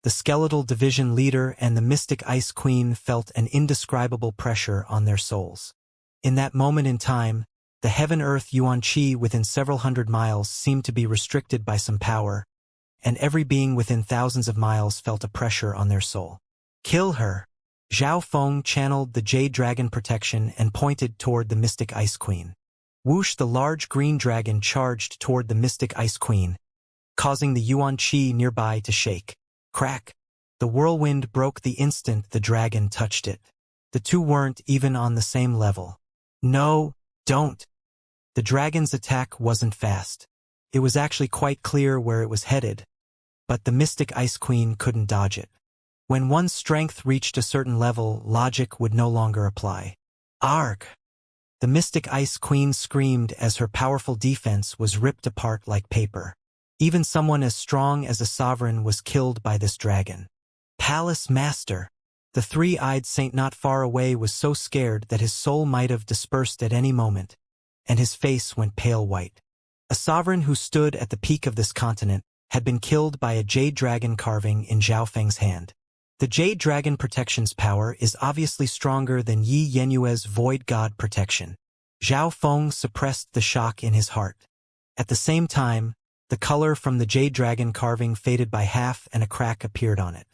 The Skeletal Division leader and the Mystic Ice Queen felt an indescribable pressure on their souls. In that moment in time, the heaven-earth Yuan-Chi within several hundred miles seemed to be restricted by some power, and every being within thousands of miles felt a pressure on their soul. Kill her! Zhao Feng channeled the Jade Dragon Protection and pointed toward the Mystic Ice Queen. Whoosh! The large green dragon charged toward the Mystic Ice Queen, causing the Yuan-Chi nearby to shake. Crack! The whirlwind broke the instant the dragon touched it. The two weren't even on the same level. No, don't! The dragon's attack wasn't fast. It was actually quite clear where it was headed, but the Mystic Ice Queen couldn't dodge it. When one's strength reached a certain level, logic would no longer apply. Arg! The Mystic Ice Queen screamed as her powerful defense was ripped apart like paper. Even someone as strong as a sovereign was killed by this dragon. Palace Master! The three-eyed saint not far away was so scared that his soul might have dispersed at any moment, and his face went pale white. A sovereign who stood at the peak of this continent had been killed by a jade dragon carving in Zhao Feng's hand. The Jade Dragon Protection's power is obviously stronger than Yi Yenyue's Void God Protection. Zhao Feng suppressed the shock in his heart. At the same time, the color from the Jade Dragon carving faded by half and a crack appeared on it.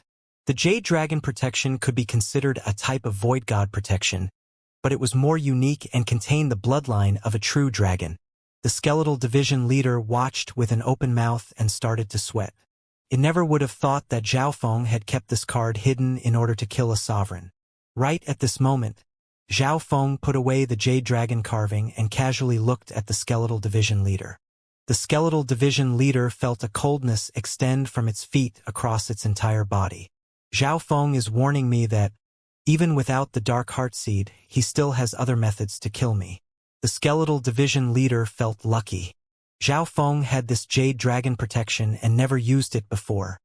The Jade Dragon Protection could be considered a type of Void God Protection, but it was more unique and contained the bloodline of a true dragon. The Skeletal Division leader watched with an open mouth and started to sweat. It never would have thought that Zhao Feng had kept this card hidden in order to kill a sovereign. Right at this moment, Zhao Feng put away the Jade Dragon carving and casually looked at the Skeletal Division leader. The Skeletal Division leader felt a coldness extend from its feet across its entire body. Zhao Feng is warning me that, even without the Dark Heart Seed, he still has other methods to kill me. The Skeletal Division leader felt lucky. Zhao Feng had this Jade Dragon Protection and never used it before.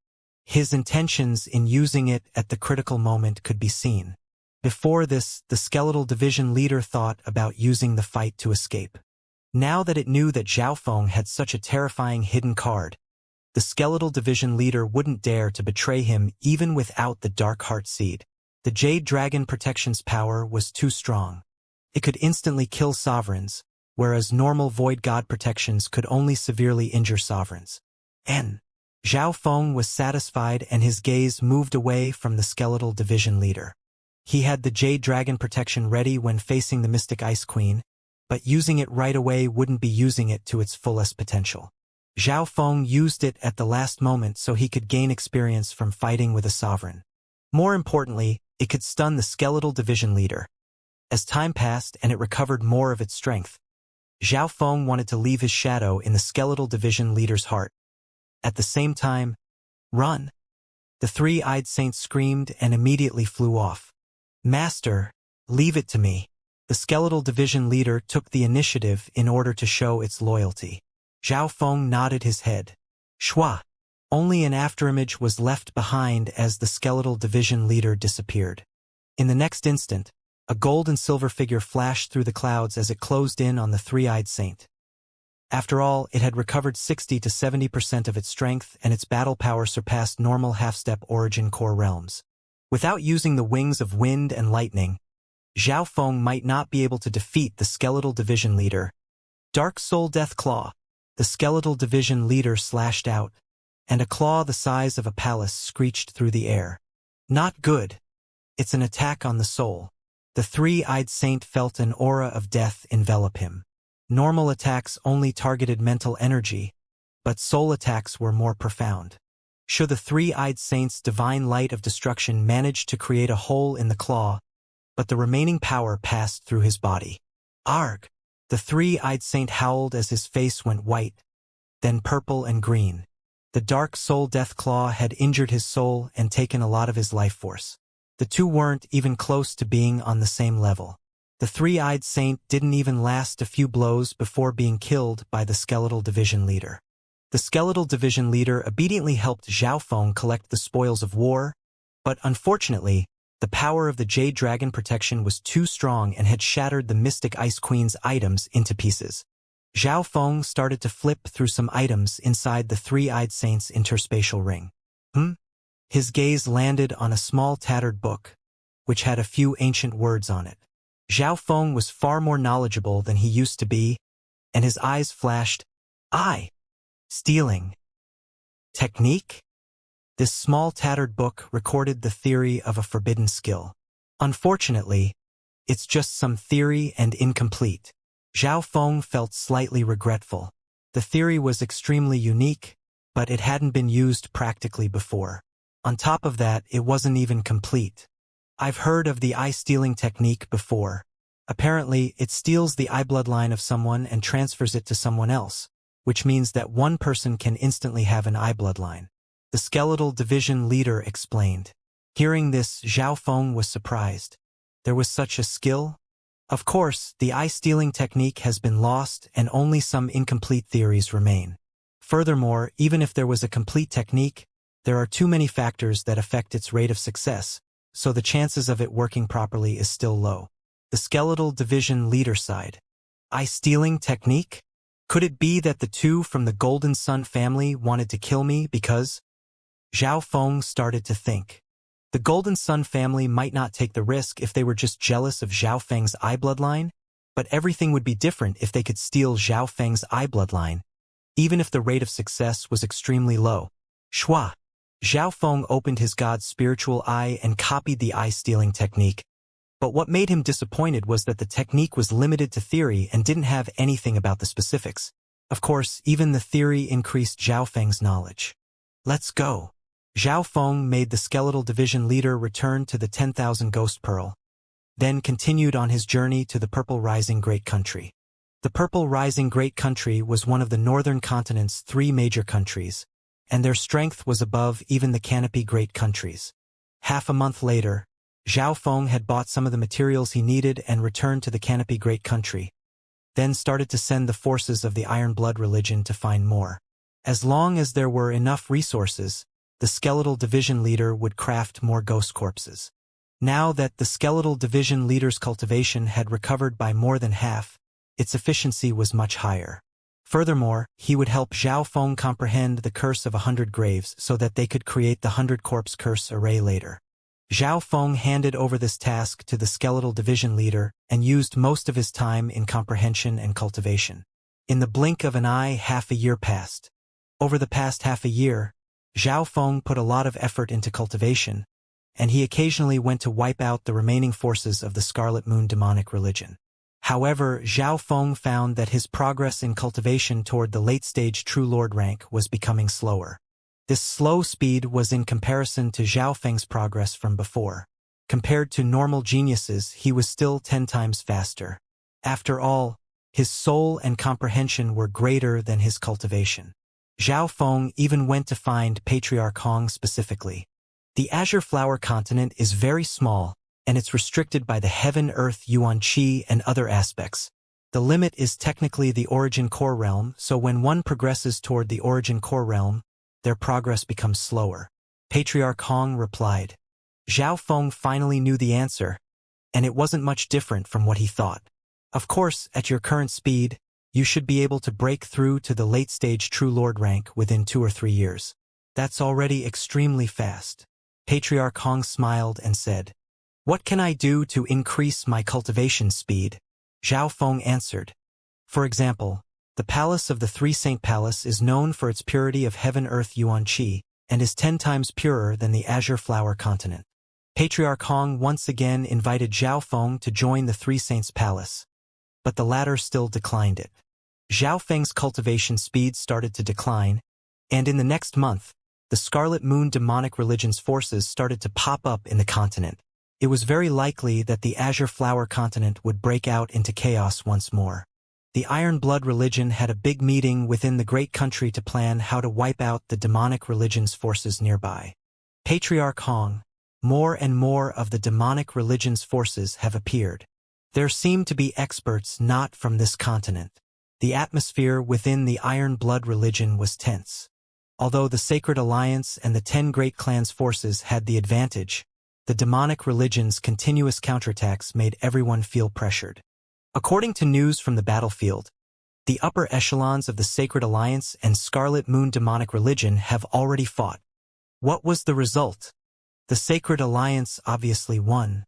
His intentions in using it at the critical moment could be seen. Before this, the Skeletal Division leader thought about using the fight to escape. Now that it knew that Zhao Feng had such a terrifying hidden card, the Skeletal Division leader wouldn't dare to betray him even without the Dark Heart Seed. The Jade Dragon Protection's power was too strong. It could instantly kill sovereigns, whereas normal Void God Protections could only severely injure sovereigns. Zhao Feng was satisfied and his gaze moved away from the Skeletal Division leader. He had the Jade Dragon protection ready when facing the Mystic Ice Queen, but using it right away wouldn't be using it to its fullest potential. Zhao Feng used it at the last moment so he could gain experience from fighting with a sovereign. More importantly, it could stun the skeletal division leader. As time passed and it recovered more of its strength, Zhao Feng wanted to leave his shadow in the skeletal division leader's heart. At the same time, "Run!" The three-eyed saint screamed and immediately flew off. "Master, leave it to me." The skeletal division leader took the initiative in order to show its loyalty. Zhao Feng nodded his head. Shua! Only an afterimage was left behind as the skeletal division leader disappeared. In the next instant, a gold and silver figure flashed through the clouds as it closed in on the three-eyed saint. After all, it had recovered 60 to 70% of its strength and its battle power surpassed normal half-step origin core realms. Without using the wings of wind and lightning, Zhao Feng might not be able to defeat the skeletal division leader. Dark Soul Death Claw. The skeletal division leader slashed out, and a claw the size of a palace screeched through the air. Not good. It's an attack on the soul. The three-eyed saint felt an aura of death envelop him. Normal attacks only targeted mental energy, but soul attacks were more profound. Should the three-eyed saint's divine light of destruction manage to create a hole in the claw, but the remaining power passed through his body. Arg! The three-eyed saint howled as his face went white, then purple and green. The dark soul death claw had injured his soul and taken a lot of his life force. The two weren't even close to being on the same level. The three-eyed saint didn't even last a few blows before being killed by the skeletal division leader. The skeletal division leader obediently helped Zhao Feng collect the spoils of war, but unfortunately, the power of the Jade Dragon protection was too strong and had shattered the Mystic Ice Queen's items into pieces. Zhao Feng started to flip through some items inside the three-eyed saint's interspatial ring. His gaze landed on a small tattered book, which had a few ancient words on it. Zhao Feng was far more knowledgeable than he used to be, and his eyes flashed. Stealing. Technique? This small tattered book recorded the theory of a forbidden skill. Unfortunately, it's just some theory and incomplete. Zhao Feng felt slightly regretful. The theory was extremely unique, but it hadn't been used practically before. On top of that, it wasn't even complete. I've heard of the eye-stealing technique before. Apparently, it steals the eye bloodline of someone and transfers it to someone else, which means that one person can instantly have an eye bloodline. The skeletal division leader explained. Hearing this, Zhao Feng was surprised. There was such a skill? Of course, the eye-stealing technique has been lost and only some incomplete theories remain. Furthermore, even if there was a complete technique, there are too many factors that affect its rate of success, so the chances of it working properly is still low. The skeletal division leader sighed. Eye-stealing technique? Could it be that the two from the Golden Sun family wanted to kill me because? Zhao Feng started to think. The Golden Sun family might not take the risk if they were just jealous of Zhao Feng's eye bloodline, but everything would be different if they could steal Zhao Feng's eye bloodline, even if the rate of success was extremely low. Shua! Zhao Feng opened his god's spiritual eye and copied the eye-stealing technique. But what made him disappointed was that the technique was limited to theory and didn't have anything about the specifics. Of course, even the theory increased Zhao Feng's knowledge. Let's go. Zhao Feng made the skeletal division leader return to the 10,000 Ghost Pearl, then continued on his journey to the Purple Rising Great Country. The Purple Rising Great Country was one of the northern continent's 3 major countries, and their strength was above even the Canopy Great Countries. Half a month later, Zhao Feng had bought some of the materials he needed and returned to the Canopy Great Country, then started to send the forces of the Iron Blood religion to find more. As long as there were enough resources, the skeletal division leader would craft more ghost corpses. Now that the skeletal division leader's cultivation had recovered by more than half, its efficiency was much higher. Furthermore, he would help Zhao Feng comprehend the curse of 100 graves so that they could create the 100 corpse curse array later. Zhao Feng handed over this task to the skeletal division leader and used most of his time in comprehension and cultivation. In the blink of an eye, half a year passed. Over the past half a year, Zhao Feng put a lot of effort into cultivation, and he occasionally went to wipe out the remaining forces of the Scarlet Moon demonic religion. However, Zhao Feng found that his progress in cultivation toward the late-stage True Lord rank was becoming slower. This slow speed was in comparison to Zhao Feng's progress from before. Compared to normal geniuses, he was still 10 times faster. After all, his soul and comprehension were greater than his cultivation. Zhao Feng even went to find Patriarch Hong specifically. The Azure Flower continent is very small, and it's restricted by the Heaven-Earth Yuan Qi and other aspects. The limit is technically the Origin Core Realm, so when one progresses toward the Origin Core Realm, their progress becomes slower. Patriarch Hong replied. Zhao Feng finally knew the answer, and it wasn't much different from what he thought. Of course, at your current speed, you should be able to break through to the late-stage True Lord rank within 2 or 3 years. That's already extremely fast. Patriarch Hong smiled and said, "What can I do to increase my cultivation speed?" Zhao Feng answered. For example, the Palace of the Three Saint Palace is known for its purity of Heaven-Earth Yuan Qi, and is 10 times purer than the Azure Flower continent. Patriarch Hong once again invited Zhao Feng to join the Three Saints' Palace, but the latter still declined it. Zhao Feng's cultivation speed started to decline, and in the next month, the Scarlet Moon demonic religion's forces started to pop up in the continent. It was very likely that the Azure Flower continent would break out into chaos once more. The Iron Blood religion had a big meeting within the great country to plan how to wipe out the demonic religion's forces nearby. Patriarch Hong, more and more of the demonic religion's forces have appeared. There seem to be experts not from this continent. The atmosphere within the Iron Blood religion was tense. Although the Sacred Alliance and the 10 Great Clans forces had the advantage, the demonic religion's continuous counterattacks made everyone feel pressured. According to news from the battlefield, the upper echelons of the Sacred Alliance and Scarlet Moon demonic religion have already fought. What was the result? The Sacred Alliance obviously won,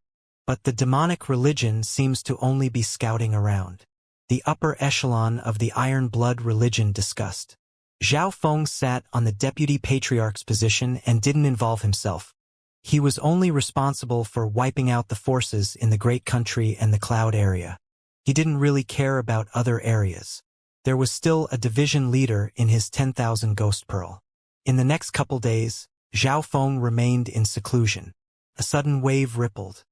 but the demonic religion seems to only be scouting around. The upper echelon of the Iron Blood religion discussed. Zhao Feng sat on the deputy patriarch's position and didn't involve himself. He was only responsible for wiping out the forces in the Great Country and the Cloud area. He didn't really care about other areas. There was still a division leader in his 10,000 Ghost Pearl. In the next couple days, Zhao Feng remained in seclusion. A sudden wave rippled.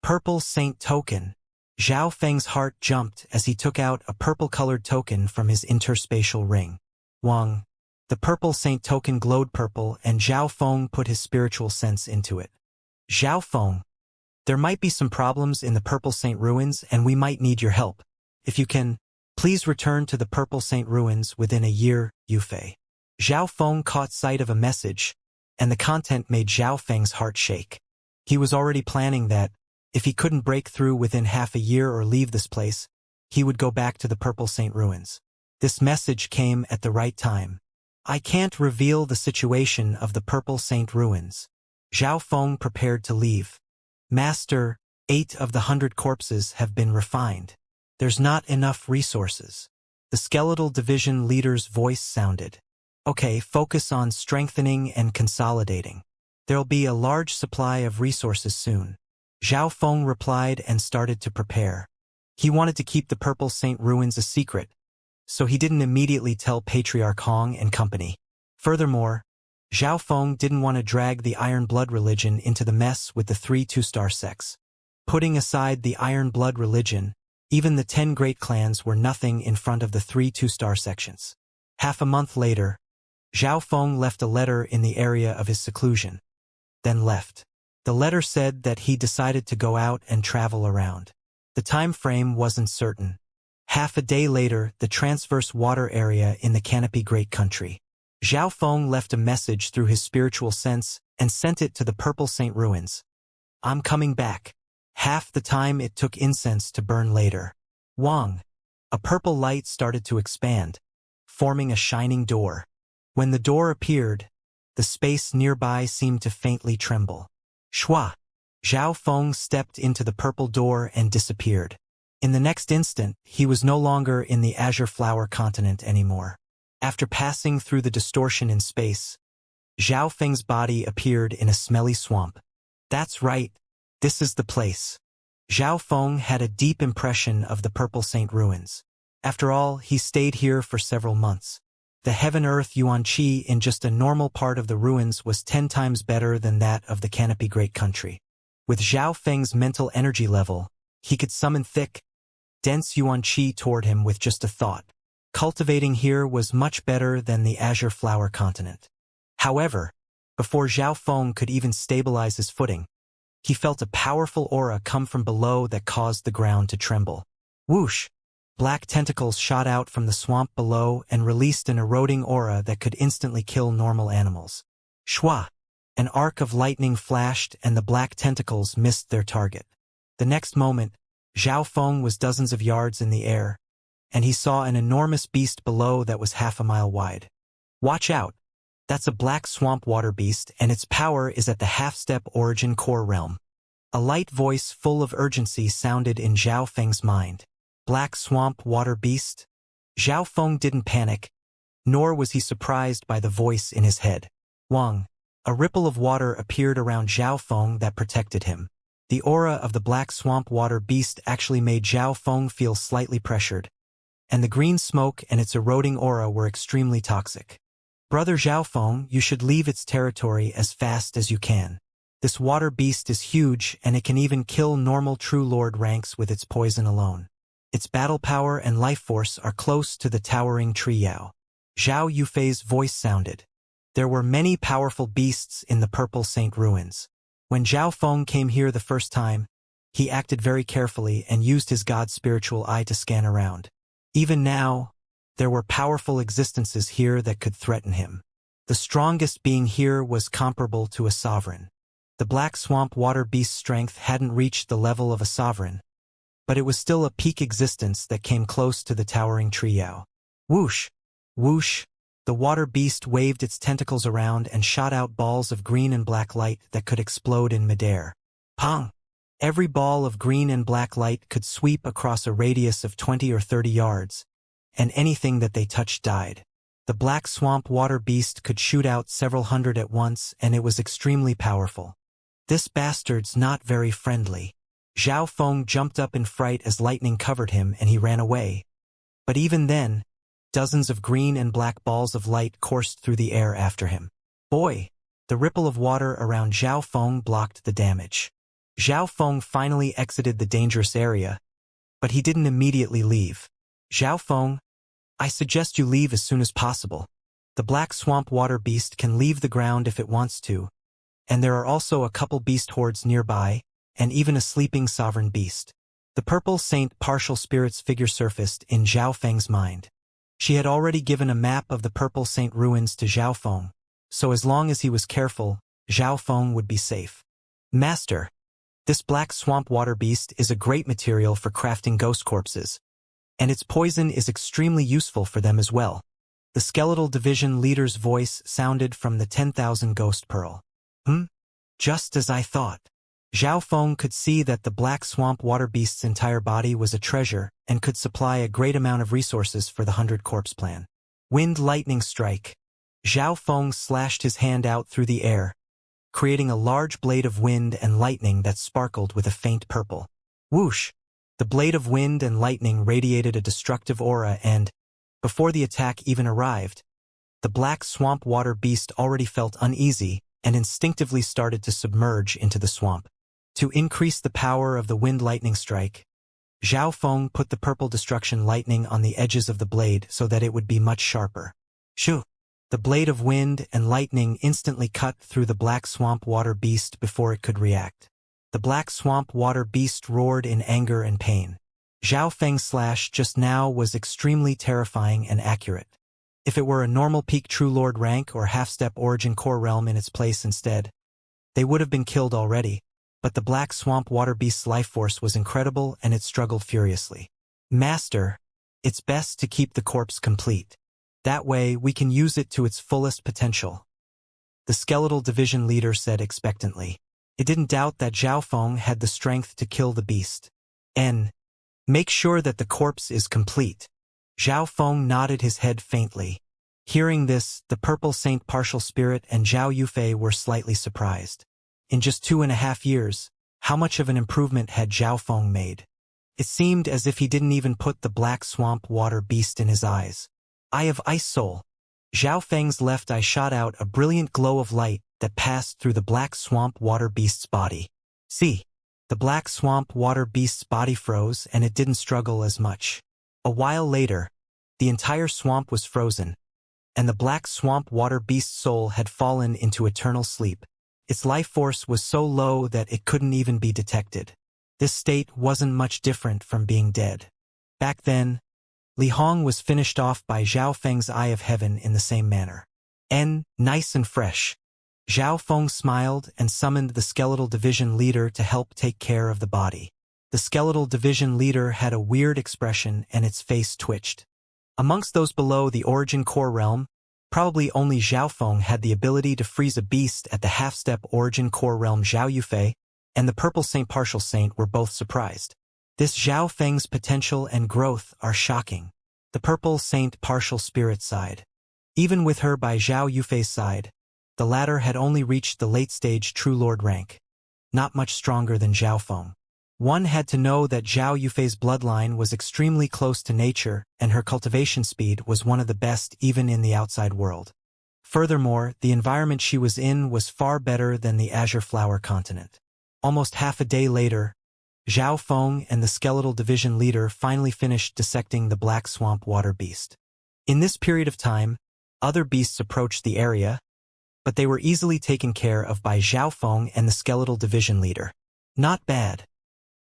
Purple Saint Token. Zhao Feng's heart jumped as he took out a purple-colored token from his interspatial ring. Wang. The Purple Saint Token glowed purple, and Zhao Feng put his spiritual sense into it. Zhao Feng. There might be some problems in the Purple Saint Ruins, and we might need your help. If you can, please return to the Purple Saint Ruins within a year, Yufei. Zhao Feng caught sight of a message, and the content made Zhao Feng's heart shake. He was already planning that, if he couldn't break through within half a year or leave this place, he would go back to the Purple Saint Ruins. This message came at the right time. I can't reveal the situation of the Purple Saint Ruins. Zhao Feng prepared to leave. Master, 8 of the 100 corpses have been refined. There's not enough resources. The skeletal division leader's voice sounded. Okay, focus on strengthening and consolidating. There'll be a large supply of resources soon. Zhao Feng replied and started to prepare. He wanted to keep the Purple Saint Ruins a secret, so he didn't immediately tell Patriarch Hong and company. Furthermore, Zhao Feng didn't want to drag the Iron Blood religion into the mess with the 3 two-star sects. Putting aside the Iron Blood religion, even the 10 Great Clans were nothing in front of the 3 two-star sections. Half a month later, Zhao Feng left a letter in the area of his seclusion, then left. The letter said that he decided to go out and travel around. The time frame wasn't certain. Half a day later, the transverse water area in the Canopy Great Country. Zhao Feng left a message through his spiritual sense and sent it to the Purple Saint Ruins. I'm coming back. Half the time it took incense to burn later. Wang. A purple light started to expand, forming a shining door. When the door appeared, the space nearby seemed to faintly tremble. Shua. Zhao Feng stepped into the purple door and disappeared. In the next instant, he was no longer in the Azure Flower continent anymore. After passing through the distortion in space, Zhao Feng's body appeared in a smelly swamp. That's right. This is the place. Zhao Feng had a deep impression of the Purple Saint ruins. After all, he stayed here for several months. The heaven-earth Yuan-Chi in just a normal part of the ruins was 10 times better than that of the Canopy Great Country. With Zhao Feng's mental energy level, he could summon thick, dense Yuan-Chi toward him with just a thought. Cultivating here was much better than the Azure Flower Continent. However, before Zhao Feng could even stabilize his footing, he felt a powerful aura come from below that caused the ground to tremble. Whoosh! Black tentacles shot out from the swamp below and released an eroding aura that could instantly kill normal animals. Shwa! An arc of lightning flashed and the black tentacles missed their target. The next moment, Zhao Feng was dozens of yards in the air, and he saw an enormous beast below that was half a mile wide. Watch out! That's a black swamp water beast, and its power is at the half-step origin core realm. A light voice full of urgency sounded in Zhao Feng's mind. Black swamp water beast? Zhao Feng didn't panic, nor was he surprised by the voice in his head. Wang. A ripple of water appeared around Zhao Feng that protected him. The aura of the black swamp water beast actually made Zhao Feng feel slightly pressured, and the green smoke and its eroding aura were extremely toxic. Brother Zhao Feng, you should leave its territory as fast as you can. This water beast is huge, and it can even kill normal True Lord ranks with its poison alone. Its battle power and life force are close to the towering tree Yao. Zhao Yufei's voice sounded. There were many powerful beasts in the Purple Saint ruins. When Zhao Feng came here the first time, he acted very carefully and used his god's spiritual eye to scan around. Even now, there were powerful existences here that could threaten him. The strongest being here was comparable to a sovereign. The black swamp water beast's strength hadn't reached the level of a sovereign, but it was still a peak existence that came close to the towering tree Yao. Whoosh! Whoosh! The water beast waved its tentacles around and shot out balls of green and black light that could explode in midair. Pong! Every ball of green and black light could sweep across a radius of 20 or 30 yards, and anything that they touched died. The black swamp water beast could shoot out several hundred at once, and it was extremely powerful. This bastard's not very friendly. Zhao Feng jumped up in fright as lightning covered him and he ran away. But even then, dozens of green and black balls of light coursed through the air after him. Boy! The ripple of water around Zhao Feng blocked the damage. Zhao Feng finally exited the dangerous area, but he didn't immediately leave. Zhao Feng, I suggest you leave as soon as possible. The black swamp water beast can leave the ground if it wants to, and there are also a couple beast hordes nearby, and even a sleeping sovereign beast. The Purple Saint partial spirit's figure surfaced in Zhao Feng's mind. She had already given a map of the Purple Saint ruins to Zhao Feng, so as long as he was careful, Zhao Feng would be safe. Master, this black swamp water beast is a great material for crafting ghost corpses, and its poison is extremely useful for them as well. The skeletal division leader's voice sounded from the 10,000 ghost pearl. Just as I thought. Zhao Feng could see that the black swamp water beast's entire body was a treasure and could supply a great amount of resources for the 100 corpse plan. Wind lightning strike. Zhao Feng slashed his hand out through the air, creating a large blade of wind and lightning that sparkled with a faint purple. Whoosh! The blade of wind and lightning radiated a destructive aura and, before the attack even arrived, the black swamp water beast already felt uneasy and instinctively started to submerge into the swamp. To increase the power of the wind lightning strike, Zhao Feng put the purple destruction lightning on the edges of the blade so that it would be much sharper. Shoo! The blade of wind and lightning instantly cut through the black swamp water beast before it could react. The black swamp water beast roared in anger and pain. Zhao Feng's slash just now was extremely terrifying and accurate. If it were a normal peak True Lord rank or half-step origin core realm in its place instead, they would have been killed already, but the black swamp water beast's life force was incredible and it struggled furiously. Master, it's best to keep the corpse complete. That way we can use it to its fullest potential. The skeletal division leader said expectantly. It didn't doubt that Zhao Feng had the strength to kill the beast. Make sure that the corpse is complete. Zhao Feng nodded his head faintly. Hearing this, the Purple Saint partial spirit and Zhao Yufei were slightly surprised. In just 2.5 years, how much of an improvement had Zhao Feng made? It seemed as if he didn't even put the black swamp water beast in his eyes. Eye of Ice Soul. Zhao Feng's left eye shot out a brilliant glow of light that passed through the black swamp water beast's body. See, the black swamp water beast's body froze and it didn't struggle as much. A while later, the entire swamp was frozen, and the black swamp water beast's soul had fallen into eternal sleep. Its life force was so low that it couldn't even be detected. This state wasn't much different from being dead. Back then, Li Hong was finished off by Zhao Feng's Eye of Heaven in the same manner. Nice and fresh. Zhao Feng smiled and summoned the skeletal division leader to help take care of the body. The skeletal division leader had a weird expression and its face twitched. Amongst those below the origin core realm, probably only Zhao Feng had the ability to freeze a beast at the half-step origin core realm. Zhao Yufei and the Purple Saint Partial Saint were both surprised. This Zhao Feng's potential and growth are shocking. The Purple Saint Partial Spirit side. Even with her by Zhao Yufei's side, the latter had only reached the late-stage True Lord rank. Not much stronger than Zhao Feng. One had to know that Zhao Yufei's bloodline was extremely close to nature and her cultivation speed was one of the best even in the outside world. Furthermore, the environment she was in was far better than the Azure Flower continent. Almost half a day later, Zhao Feng and the skeletal division leader finally finished dissecting the black swamp water beast. In this period of time, other beasts approached the area, but they were easily taken care of by Zhao Feng and the skeletal division leader. Not bad.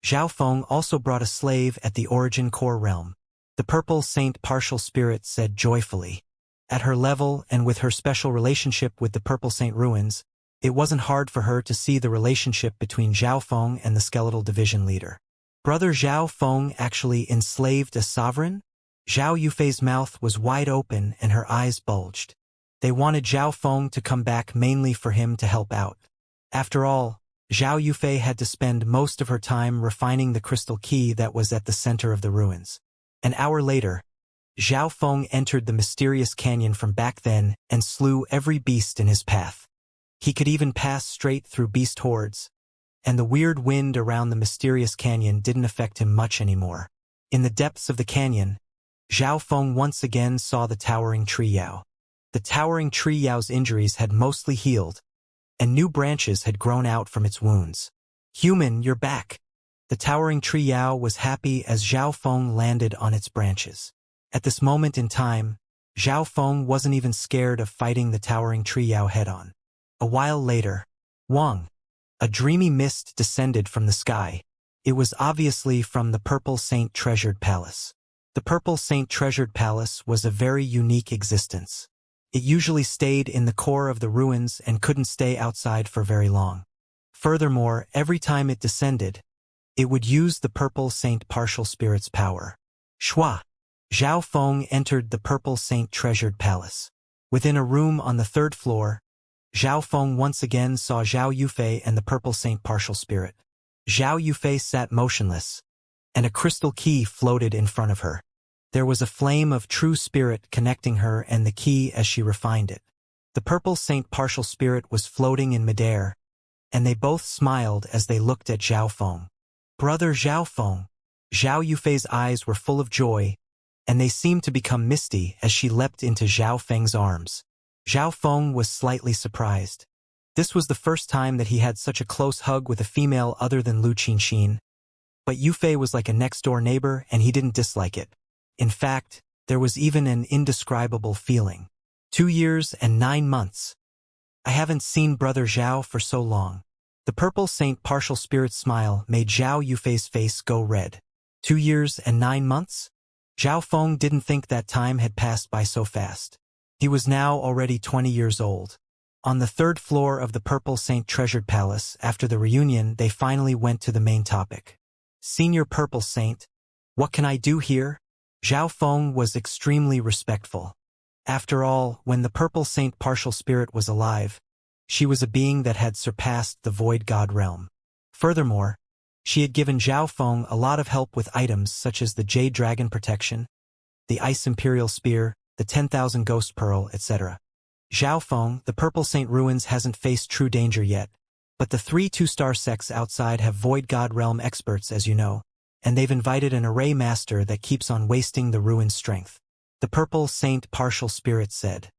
Zhao Feng also brought a slave at the origin core realm. The Purple Saint Partial Spirit said joyfully. At her level and with her special relationship with the Purple Saint Ruins, it wasn't hard for her to see the relationship between Zhao Feng and the skeletal division leader. Brother Zhao Feng actually enslaved a sovereign? Zhao Yufei's mouth was wide open and her eyes bulged. They wanted Zhao Feng to come back mainly for him to help out. After all, Zhao Yufei had to spend most of her time refining the crystal key that was at the center of the ruins. An hour later, Zhao Feng entered the mysterious canyon from back then and slew every beast in his path. He could even pass straight through beast hordes, and the weird wind around the mysterious canyon didn't affect him much anymore. In the depths of the canyon, Zhao Feng once again saw the towering tree Yao. The towering tree Yao's injuries had mostly healed, and new branches had grown out from its wounds. Human, you're back. The towering tree Yao was happy as Zhao Feng landed on its branches. At this moment in time, Zhao Feng wasn't even scared of fighting the towering tree Yao head-on. A while later, Wang. A dreamy mist descended from the sky. It was obviously from the Purple Saint Treasured Palace. The Purple Saint Treasured Palace was a very unique existence. It usually stayed in the core of the ruins and couldn't stay outside for very long. Furthermore, every time it descended, it would use the Purple Saint Partial Spirit's power. Shua. Zhao Feng entered the Purple Saint Treasured Palace. Within a room on the third floor, Zhao Feng once again saw Zhao Yufei and the Purple Saint Partial Spirit. Zhao Yufei sat motionless, and a crystal key floated in front of her. There was a flame of true spirit connecting her and the key as she refined it. The Purple Saint Partial Spirit was floating in midair, and they both smiled as they looked at Zhao Feng. Brother Zhao Feng. Zhao Yufei's eyes were full of joy, and they seemed to become misty as she leapt into Zhao Feng's arms. Zhao Feng was slightly surprised. This was the first time that he had such a close hug with a female other than Lu Qinxin. But Yufei was like a next-door neighbor and he didn't dislike it. In fact, there was even an indescribable feeling. 2 years and 9 months. I haven't seen Brother Zhao for so long. The Purple Saint Partial Spirit smile made Zhao Yufei's face go red. 2 years and 9 months? Zhao Feng didn't think that time had passed by so fast. He was now already 20 years old. On the third floor of the Purple Saint Treasured Palace, after the reunion, they finally went to the main topic. Senior Purple Saint, what can I do here? Zhao Feng was extremely respectful. After all, when the Purple Saint Partial Spirit was alive, she was a being that had surpassed the Void God realm. Furthermore, she had given Zhao Feng a lot of help with items such as the Jade Dragon Protection, the Ice Imperial Spear, the 10,000 Ghost Pearl, etc. Zhao Feng, the Purple Saint Ruins hasn't faced true danger yet, But the three two-star sects outside have Void God Realm experts, as you know, and they've invited an array master that keeps on wasting the ruin's strength. The Purple Saint Partial Spirit said.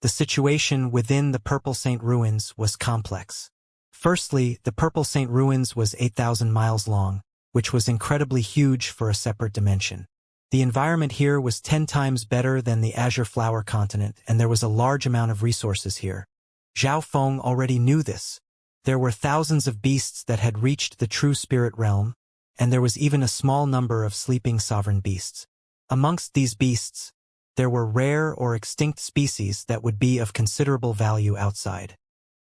The situation within the Purple Saint ruins was complex. Firstly, the Purple Saint ruins was 8,000 miles long, which was incredibly huge for a separate dimension. The environment here was 10 times better than the Azure Flower continent, and there was a large amount of resources here. Zhao Feng already knew this. There were thousands of beasts that had reached the true spirit realm, and there was even a small number of sleeping sovereign beasts. Amongst these beasts, there were rare or extinct species that would be of considerable value outside.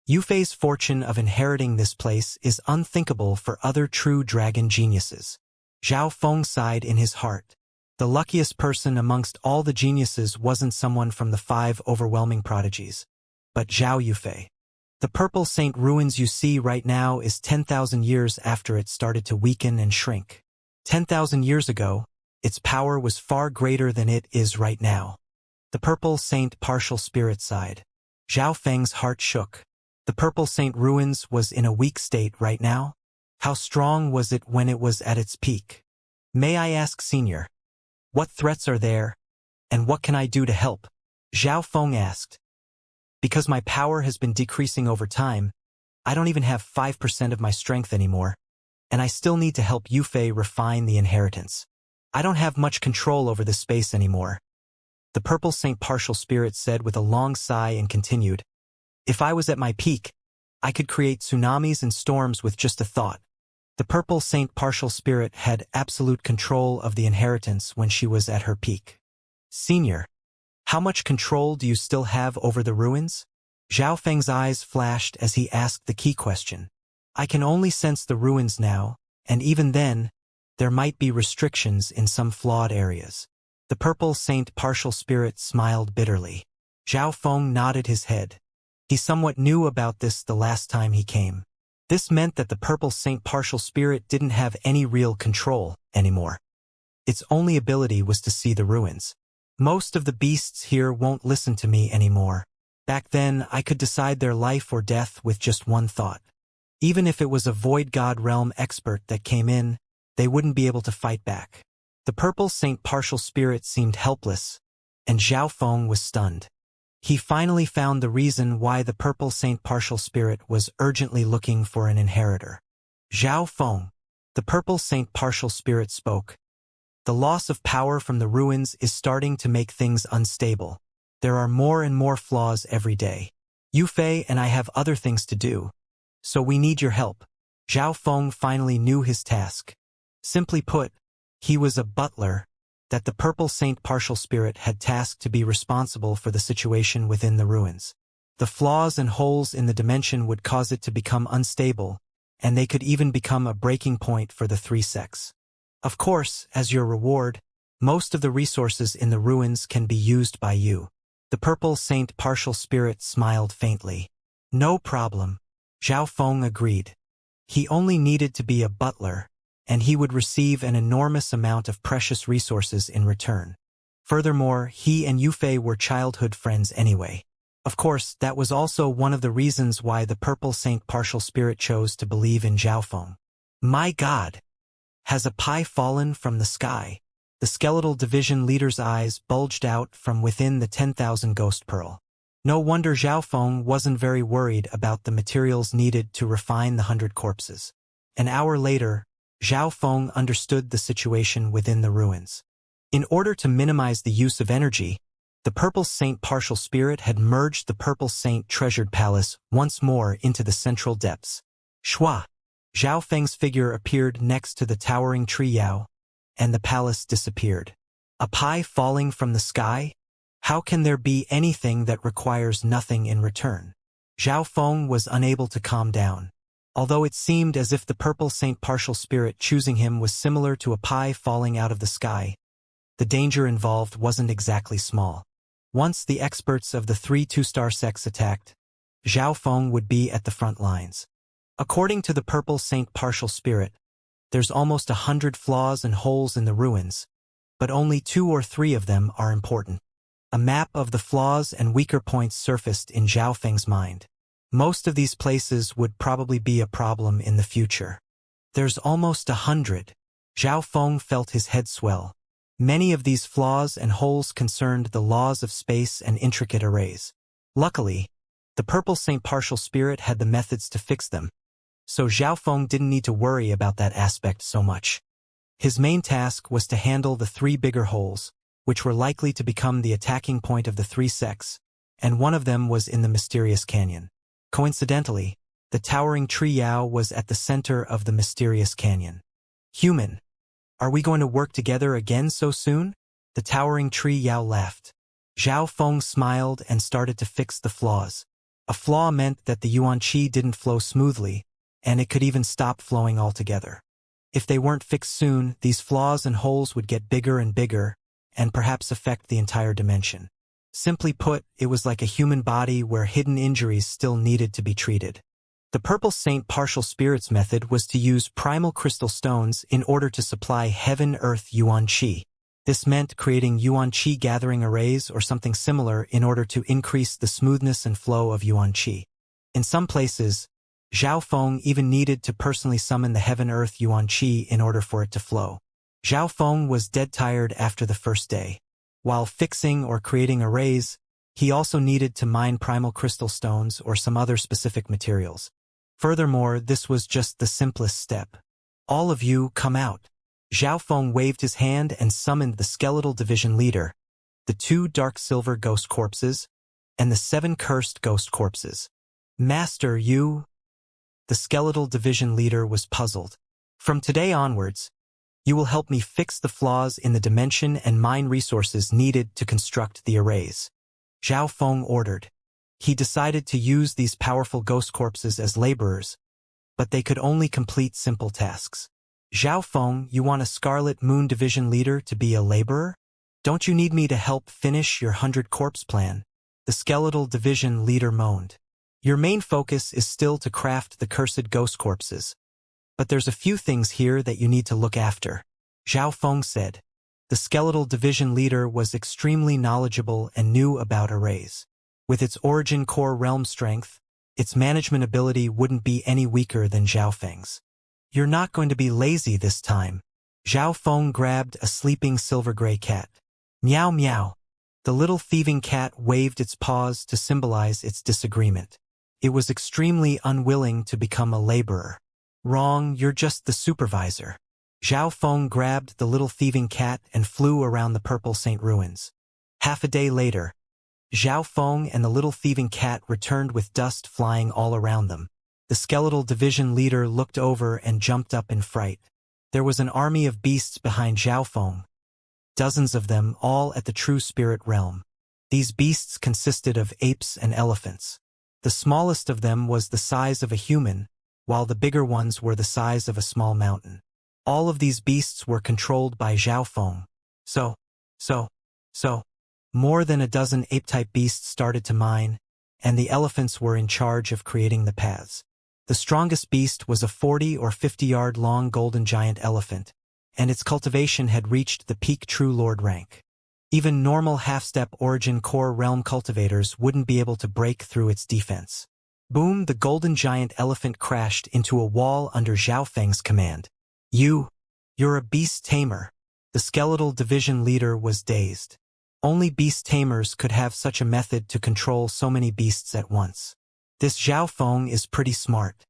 Yufei's fortune of inheriting this place is unthinkable for other true dragon geniuses. Zhao Feng sighed in his heart. The luckiest person amongst all the geniuses wasn't someone from the 5 overwhelming prodigies, but Zhao Yufei. The Purple Saint ruins you see right now is 10,000 years after it started to weaken and shrink. 10,000 years ago, its power was far greater than it is right now. The Purple Saint Partial Spirit sighed. Zhao Feng's heart shook. The Purple Saint ruins was in a weak state right now? How strong was it when it was at its peak? May I ask, Senior? What threats are there, and what can I do to help? Zhao Feng asked. Because my power has been decreasing over time, I don't even have 5% of my strength anymore, and I still need to help Yufei refine the inheritance. I don't have much control over this space anymore. The Purple Saint Partial Spirit said with a long sigh and continued. If I was at my peak, I could create tsunamis and storms with just a thought. The Purple Saint Partial Spirit had absolute control of the inheritance when she was at her peak. Senior, how much control do you still have over the ruins? Zhao Feng's eyes flashed as he asked the key question. I can only sense the ruins now, and even then, there might be restrictions in some flawed areas. The Purple Saint Partial Spirit smiled bitterly. Zhao Feng nodded his head. He somewhat knew about this the last time he came. This meant that the Purple Saint Partial Spirit didn't have any real control anymore. Its only ability was to see the ruins. Most of the beasts here won't listen to me anymore. Back then, I could decide their life or death with just one thought. Even if it was a Void God Realm expert that came in, they wouldn't be able to fight back. The Purple Saint Partial Spirit seemed helpless, and Zhao Feng was stunned. He finally found the reason why the Purple Saint Partial Spirit was urgently looking for an inheritor. Zhao Feng, the Purple Saint Partial Spirit spoke. The loss of power from the ruins is starting to make things unstable. There are more and more flaws every day. Yufei and I have other things to do, so we need your help. Zhao Feng finally knew his task. Simply put, he was a butler that the Purple Saint Partial Spirit had tasked to be responsible for the situation within the ruins. The flaws and holes in the dimension would cause it to become unstable, and they could even become a breaking point for the 3 sects. Of course, as your reward, most of the resources in the ruins can be used by you. The Purple Saint Partial Spirit smiled faintly. No problem. Zhao Feng agreed. He only needed to be a butler, and he would receive an enormous amount of precious resources in return. Furthermore, he and Yufei were childhood friends anyway. Of course, that was also one of the reasons why the Purple Saint Partial Spirit chose to believe in Zhao Feng. My God! Has a pie fallen from the sky? The skeletal division leader's eyes bulged out from within the 10,000 ghost pearl. No wonder Zhao Feng wasn't very worried about the materials needed to refine the 100 corpses. An hour later, Zhao Feng understood the situation within the ruins. In order to minimize the use of energy, the Purple Saint Partial Spirit had merged the Purple Saint Treasured Palace once more into the central depths. Shua! Zhao Feng's figure appeared next to the towering tree Yao, and the palace disappeared. A pie falling from the sky? How can there be anything that requires nothing in return? Zhao Feng was unable to calm down. Although it seemed as if the Purple Saint Partial Spirit choosing him was similar to a pie falling out of the sky, the danger involved wasn't exactly small. Once the experts of the 3 two-star sects attacked, Zhao Feng would be at the front lines. According to the Purple Saint Partial Spirit, there's almost 100 flaws and holes in the ruins, but only 2 or 3 of them are important. A map of the flaws and weaker points surfaced in Zhao Feng's mind. Most of these places would probably be a problem in the future. There's almost 100. Zhao Feng felt his head swell. Many of these flaws and holes concerned the laws of space and intricate arrays. Luckily, the Purple Saint Partial Spirit had the methods to fix them, so Zhao Feng didn't need to worry about that aspect so much. His main task was to handle the 3 bigger holes, which were likely to become the attacking point of the 3 sects, and one of them was in the mysterious canyon. Coincidentally, the towering tree Yao was at the center of the mysterious canyon. Human, are we going to work together again so soon? The towering tree Yao laughed. Zhao Feng smiled and started to fix the flaws. A flaw meant that the yuan qi didn't flow smoothly, and it could even stop flowing altogether. If they weren't fixed soon, these flaws and holes would get bigger and bigger, and perhaps affect the entire dimension. Simply put, it was like a human body where hidden injuries still needed to be treated. The Purple Saint Partial Spirits method was to use primal crystal stones in order to supply heaven-earth yuan qi. This meant creating yuan qi gathering arrays or something similar in order to increase the smoothness and flow of yuan qi. In some places, Zhao Feng even needed to personally summon the heaven-earth yuan qi in order for it to flow. Zhao Feng was dead tired after the first day. While fixing or creating arrays, he also needed to mine primal crystal stones or some other specific materials. Furthermore, this was just the simplest step. All of you, come out. Zhao Feng waved his hand and summoned the skeletal division leader, the 2 dark silver ghost corpses, and the 7 cursed ghost corpses. Master, you... The skeletal division leader was puzzled. From today onwards, you will help me fix the flaws in the dimension and mine resources needed to construct the arrays. Zhao Feng ordered. He decided to use these powerful ghost corpses as laborers, but they could only complete simple tasks. Zhao Feng, you want a Scarlet Moon Division leader to be a laborer? Don't you need me to help finish your 100 corpse plan? The skeletal division leader moaned. Your main focus is still to craft the cursed ghost corpses. But there's a few things here that you need to look after. Zhao Feng said. The skeletal division leader was extremely knowledgeable and knew about arrays. With its origin core realm strength, its management ability wouldn't be any weaker than Zhao Feng's. You're not going to be lazy this time. Zhao Feng grabbed a sleeping silver-gray cat. Meow meow. The little thieving cat waved its paws to symbolize its disagreement. It was extremely unwilling to become a laborer. Wrong, you're just the supervisor. Zhao Feng grabbed the little thieving cat and flew around the Purple Saint ruins. Half a day later, Zhao Feng and the little thieving cat returned with dust flying all around them. The skeletal division leader looked over and jumped up in fright. There was an army of beasts behind Zhao Feng. Dozens of them, all at the true spirit realm. These beasts consisted of apes and elephants. The smallest of them was the size of a human, while the bigger ones were the size of a small mountain. All of these beasts were controlled by Zhao Feng. More than a dozen ape-type beasts started to mine, and the elephants were in charge of creating the paths. The strongest beast was a 40 or 50-yard-long golden giant elephant, and its cultivation had reached the peak True Lord rank. Even normal half-step origin core realm cultivators wouldn't be able to break through its defense. Boom, the golden giant elephant crashed into a wall under Zhao Feng's command. You're a beast tamer. The skeletal division leader was dazed. Only beast tamers could have such a method to control so many beasts at once. This Zhao Feng is pretty smart.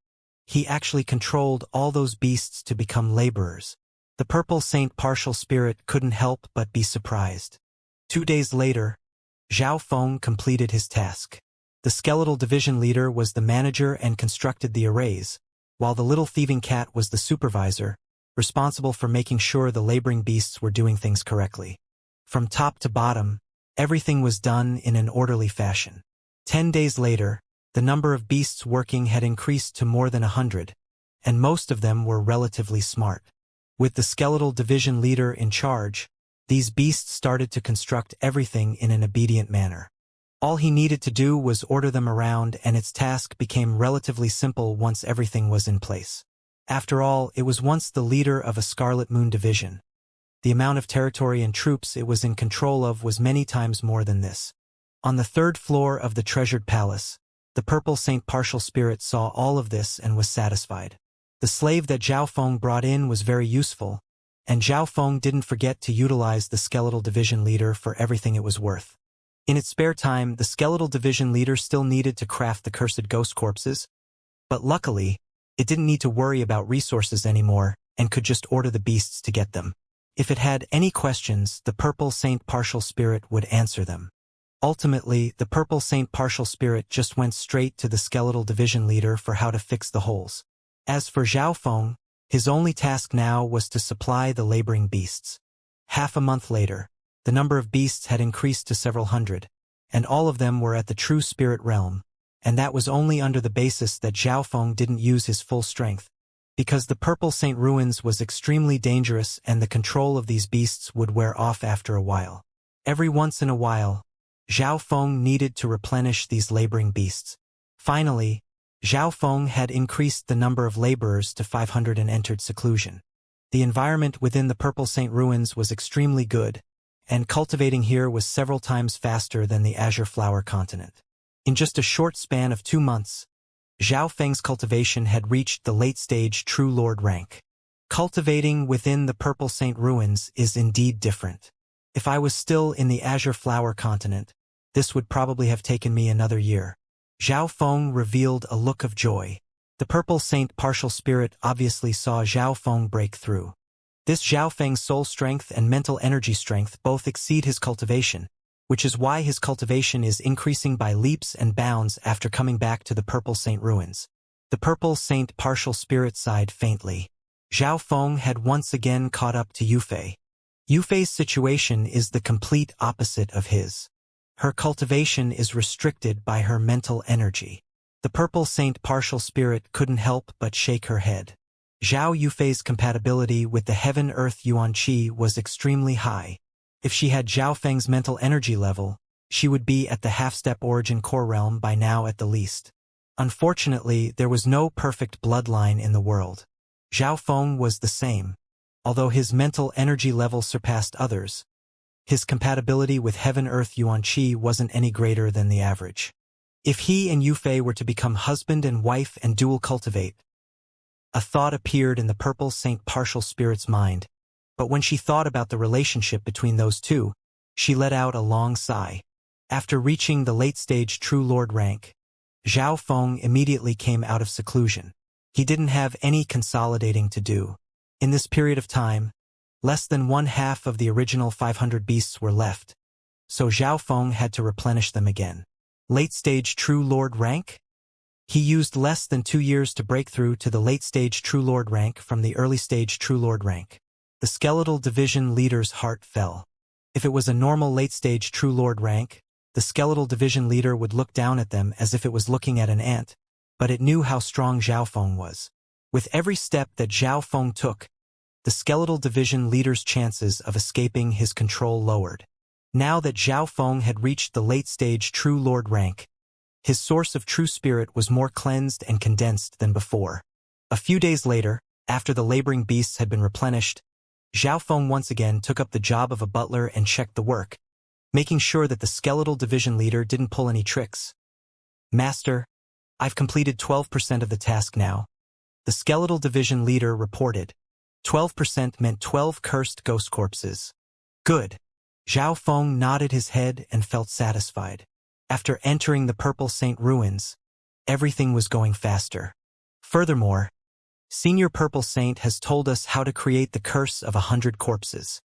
He actually controlled all those beasts to become laborers. The Purple Saint Partial Spirit couldn't help but be surprised. 2 days later, Zhao Feng completed his task. The skeletal division leader was the manager and constructed the arrays, while the little thieving cat was the supervisor, responsible for making sure the laboring beasts were doing things correctly. From top to bottom, everything was done in an orderly fashion. 10 days later, the number of beasts working had increased to more than 100, and most of them were relatively smart. With the skeletal division leader in charge, these beasts started to construct everything in an obedient manner. All he needed to do was order them around, and its task became relatively simple once everything was in place. After all, it was once the leader of a Scarlet Moon division. The amount of territory and troops it was in control of was many times more than this. On the 3rd floor of the treasured palace, The Purple Saint Partial Spirit saw all of this and was satisfied. The slave that Zhao Feng brought in was very useful, and Zhao Feng didn't forget to utilize the Skeletal Division Leader for everything it was worth. In its spare time, the Skeletal Division Leader still needed to craft the cursed ghost corpses, but luckily, it didn't need to worry about resources anymore and could just order the beasts to get them. If it had any questions, the Purple Saint Partial Spirit would answer them. Ultimately, the Purple Saint Partial Spirit just went straight to the Skeletal Division Leader for how to fix the holes. As for Zhao Feng, his only task now was to supply the laboring beasts. Half a month later, the number of beasts had increased to several hundred, and all of them were at the true spirit realm, and that was only under the basis that Zhao Feng didn't use his full strength, because the Purple Saint Ruins was extremely dangerous and the control of these beasts would wear off after a while. Every once in a while, Zhao Feng needed to replenish these laboring beasts. Finally, Zhao Feng had increased the number of laborers to 500 and entered seclusion. The environment within the Purple Saint Ruins was extremely good, and cultivating here was several times faster than the Azure Flower continent. In just a short span of 2 months, Zhao Feng's cultivation had reached the late-stage True Lord rank. Cultivating within the Purple Saint Ruins is indeed different. If I was still in the Azure Flower continent, this would probably have taken me another year. Zhao Feng revealed a look of joy. The Purple Saint Partial Spirit obviously saw Zhao Feng break through. This Zhao Feng's soul strength and mental energy strength both exceed his cultivation, which is why his cultivation is increasing by leaps and bounds after coming back to the Purple Saint Ruins. The Purple Saint Partial Spirit sighed faintly. Zhao Feng had once again caught up to Yufei. Yufei's situation is the complete opposite of his. Her cultivation is restricted by her mental energy. The Purple Saint Partial Spirit couldn't help but shake her head. Zhao Yufei's compatibility with the Heaven-Earth Yuan Qi was extremely high. If she had Zhao Feng's mental energy level, she would be at the half-step origin core realm by now at the least. Unfortunately, there was no perfect bloodline in the world. Zhao Feng was the same. Although his mental energy level surpassed others, his compatibility with Heaven-Earth Yuan Qi wasn't any greater than the average. If he and Yufei were to become husband and wife and dual cultivate, a thought appeared in the Purple Saint Partial Spirit's mind, but when she thought about the relationship between those two, she let out a long sigh. After reaching the late-stage True Lord rank, Zhao Feng immediately came out of seclusion. He didn't have any consolidating to do. In this period of time, less than 1/2 of the original 500 beasts were left, so Zhao Feng had to replenish them again. Late-stage True Lord rank? He used less than 2 years to break through to the late-stage True Lord rank from the early-stage True Lord rank. The Skeletal Division Leader's heart fell. If it was a normal late-stage True Lord rank, the Skeletal Division Leader would look down at them as if it was looking at an ant, but it knew how strong Zhao Feng was. With every step that Zhao Feng took, the Skeletal Division Leader's chances of escaping his control lowered. Now that Zhao Feng had reached the late-stage True Lord rank, his source of true spirit was more cleansed and condensed than before. A few days later, after the laboring beasts had been replenished, Zhao Feng once again took up the job of a butler and checked the work, making sure that the Skeletal Division Leader didn't pull any tricks. "Master, I've completed 12% of the task now," the Skeletal Division Leader reported. 12% meant 12 cursed ghost corpses. "Good." Zhao Feng nodded his head and felt satisfied. After entering the Purple Saint Ruins, everything was going faster. Furthermore, Senior Purple Saint has told us how to create the curse of 100 corpses,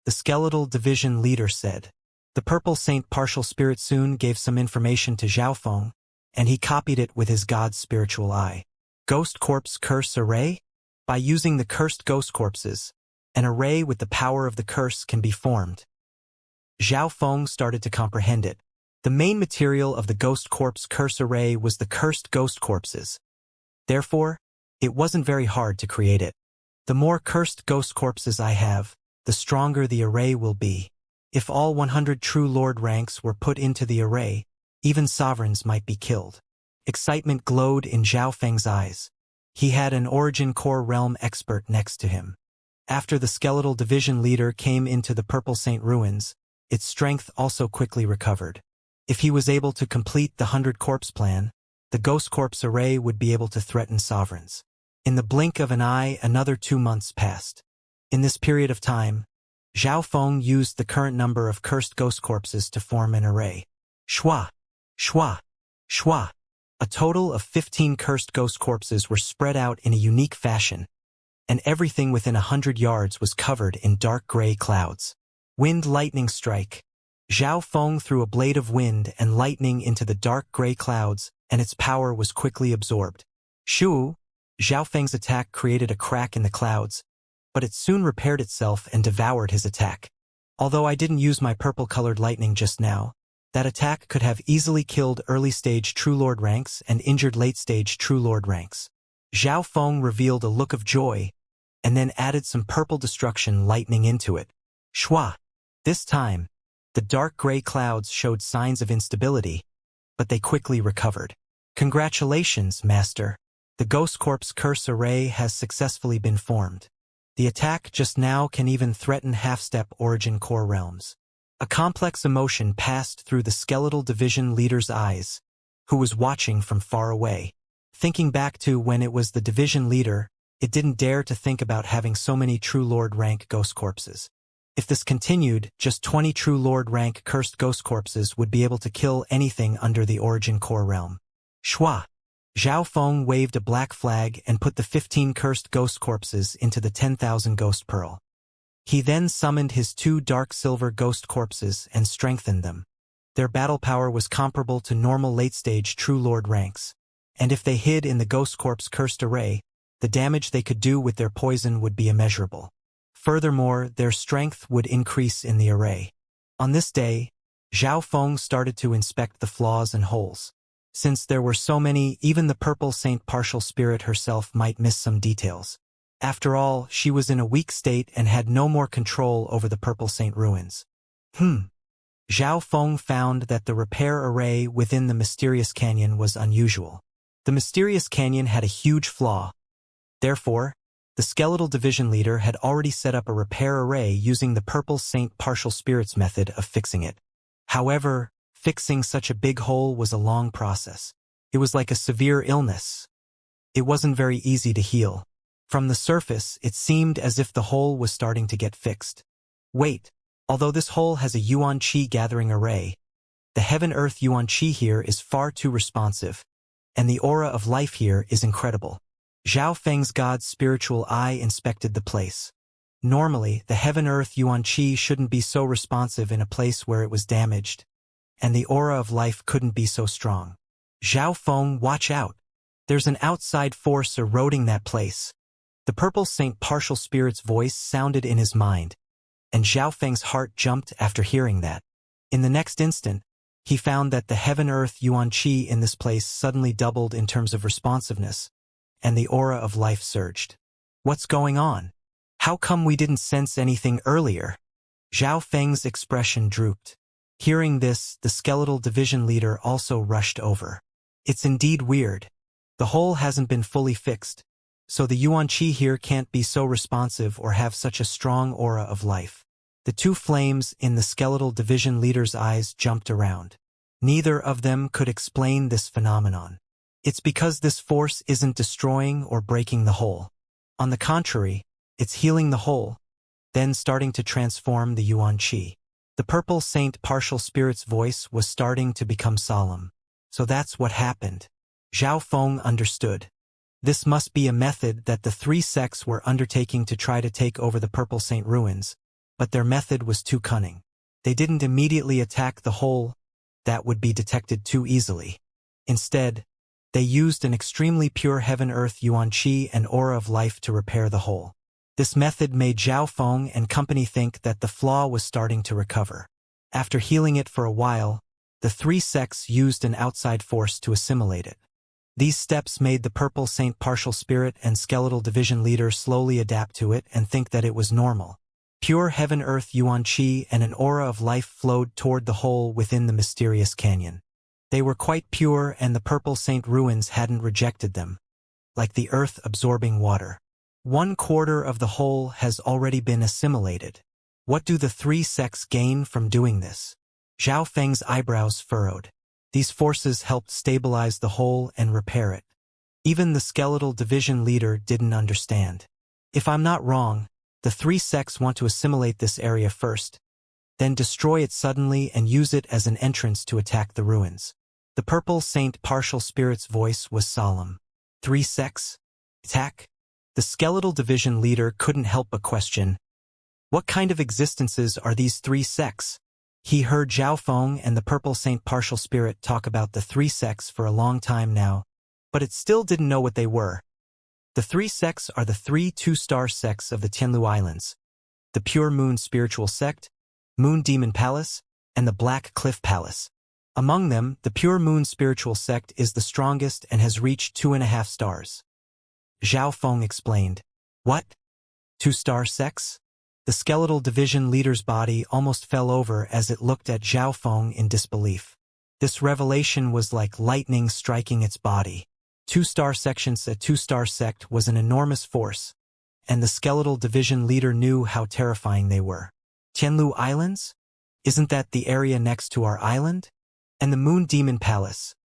the Skeletal Division Leader said. The Purple Saint Partial Spirit soon gave some information to Zhao Feng, and he copied it with his god's spiritual eye. Ghost Corpse Curse Array? By using the cursed ghost corpses, an array with the power of the curse can be formed. Zhao Feng started to comprehend it. The main material of the Ghost Corpse Curse Array was the cursed ghost corpses. Therefore, it wasn't very hard to create it. The more cursed ghost corpses I have, the stronger the array will be. If all 100 True Lord ranks were put into the array, even sovereigns might be killed. Excitement glowed in Zhao Feng's eyes. He had an Origin Core Realm expert next to him. After the Skeletal Division Leader came into the Purple Saint Ruins, its strength also quickly recovered. If he was able to complete the 100 corpse plan, the Ghost Corpse array would be able to threaten sovereigns. In the blink of an eye, another 2 months passed. In this period of time, Zhao Feng used the current number of cursed ghost corpses to form an array. Shua, shua, shua. A total of 15 cursed ghost corpses were spread out in a unique fashion, and everything within 100 yards was covered in dark gray clouds. Wind lightning strike. Zhao Feng threw a blade of wind and lightning into the dark gray clouds, and its power was quickly absorbed. Shoo! Zhao Feng's attack created a crack in the clouds, but it soon repaired itself and devoured his attack. Although I didn't use my purple-colored lightning just now, that attack could have easily killed early-stage True Lord ranks and injured late-stage True Lord ranks. Zhao Feng revealed a look of joy, and then added some purple destruction lightning into it. Shua! This time, the dark gray clouds showed signs of instability, but they quickly recovered. Congratulations, Master. The Ghost Corpse Curse Array has successfully been formed. The attack just now can even threaten half-step Origin Core realms. A complex emotion passed through the Skeletal Division leader's eyes, who was watching from far away. Thinking back to when it was the division leader, it didn't dare to think about having so many True Lord rank Ghost Corpses. If this continued, just 20 True Lord rank cursed Ghost Corpses would be able to kill anything under the Origin Core realm. Shua! Zhao Feng waved a black flag and put the 15 cursed ghost corpses into the 10,000 ghost pearl. He then summoned his 2 dark silver ghost corpses and strengthened them. Their battle power was comparable to normal late-stage True Lord ranks, and if they hid in the Ghost Corpse cursed array, the damage they could do with their poison would be immeasurable. Furthermore, their strength would increase in the array. On this day, Zhao Feng started to inspect the flaws and holes. Since there were so many, even the Purple Saint Partial Spirit herself might miss some details. After all, she was in a weak state and had no more control over the Purple Saint ruins. Zhao Feng found that the repair array within the Mysterious Canyon was unusual. The Mysterious Canyon had a huge flaw. Therefore, the Skeletal Division leader had already set up a repair array using the Purple Saint Partial Spirits method of fixing it. However, fixing such a big hole was a long process. It was like a severe illness. It wasn't very easy to heal. From the surface, it seemed as if the hole was starting to get fixed. Wait, although this hole has a Yuan Qi gathering array, the Heaven-Earth Yuan Qi here is far too responsive, and the aura of life here is incredible. Zhao Feng's God's spiritual eye inspected the place. Normally, the Heaven-Earth Yuan Qi shouldn't be so responsive in a place where it was damaged, and the aura of life couldn't be so strong. Zhao Feng, watch out. There's an outside force eroding that place. The Purple Saint Partial Spirit's voice sounded in his mind, and Zhao Feng's heart jumped after hearing that. In the next instant, he found that the Heaven-Earth Yuan Qi in this place suddenly doubled in terms of responsiveness, and the aura of life surged. What's going on? How come we didn't sense anything earlier? Zhao Feng's expression drooped. Hearing this, the Skeletal Division leader also rushed over. It's indeed weird. The hole hasn't been fully fixed, so the Yuan Qi here can't be so responsive or have such a strong aura of life. The 2 flames in the Skeletal Division leader's eyes jumped around. Neither of them could explain this phenomenon. It's because this force isn't destroying or breaking the hole. On the contrary, it's healing the hole, then starting to transform the Yuan Qi. The Purple Saint Partial Spirit's voice was starting to become solemn. So that's what happened. Zhao Feng understood. This must be a method that the 3 sects were undertaking to try to take over the Purple Saint ruins, but their method was too cunning. They didn't immediately attack the hole that would be detected too easily. Instead, they used an extremely pure Heaven-Earth Yuan Qi and aura of life to repair the hole. This method made Zhao Feng and company think that the flaw was starting to recover. After healing it for a while, the 3 sects used an outside force to assimilate it. These steps made the Purple Saint Partial Spirit and Skeletal Division leader slowly adapt to it and think that it was normal. Pure Heaven-Earth Yuan Qi and an aura of life flowed toward the hole within the Mysterious Canyon. They were quite pure, and the Purple Saint ruins hadn't rejected them, like the earth absorbing water. 1/4 of the hole has already been assimilated. What do the 3 sects gain from doing this? Zhao Feng's eyebrows furrowed. These forces helped stabilize the hole and repair it. Even the skeletal division leader didn't understand. If I'm not wrong, the three sects want to assimilate this area first, then destroy it suddenly and use it as an entrance to attack the ruins. The purple saint partial spirit's voice was solemn. Three sects? Attack? The skeletal division leader couldn't help but question, what kind of existences are these three sects? He heard Zhao Feng and the purple saint partial spirit talk about the three sects for a long time now, but it still didn't know what they were. The three sects are the three two-star sects of the Tianlu Islands, the Pure Moon Spiritual Sect, Moon Demon Palace, and the Black Cliff Palace. Among them, the Pure Moon Spiritual Sect is the strongest and has reached 2.5 stars. Zhao Feng explained. What? 2-star sects? The skeletal division leader's body almost fell over as it looked at Zhao Feng in disbelief. This revelation was like lightning striking its body. 2-star sections. A 2-star sect was an enormous force, and the skeletal division leader knew how terrifying they were. Tianlu Islands? Isn't that the area next to our island? And the Moon Demon Palace?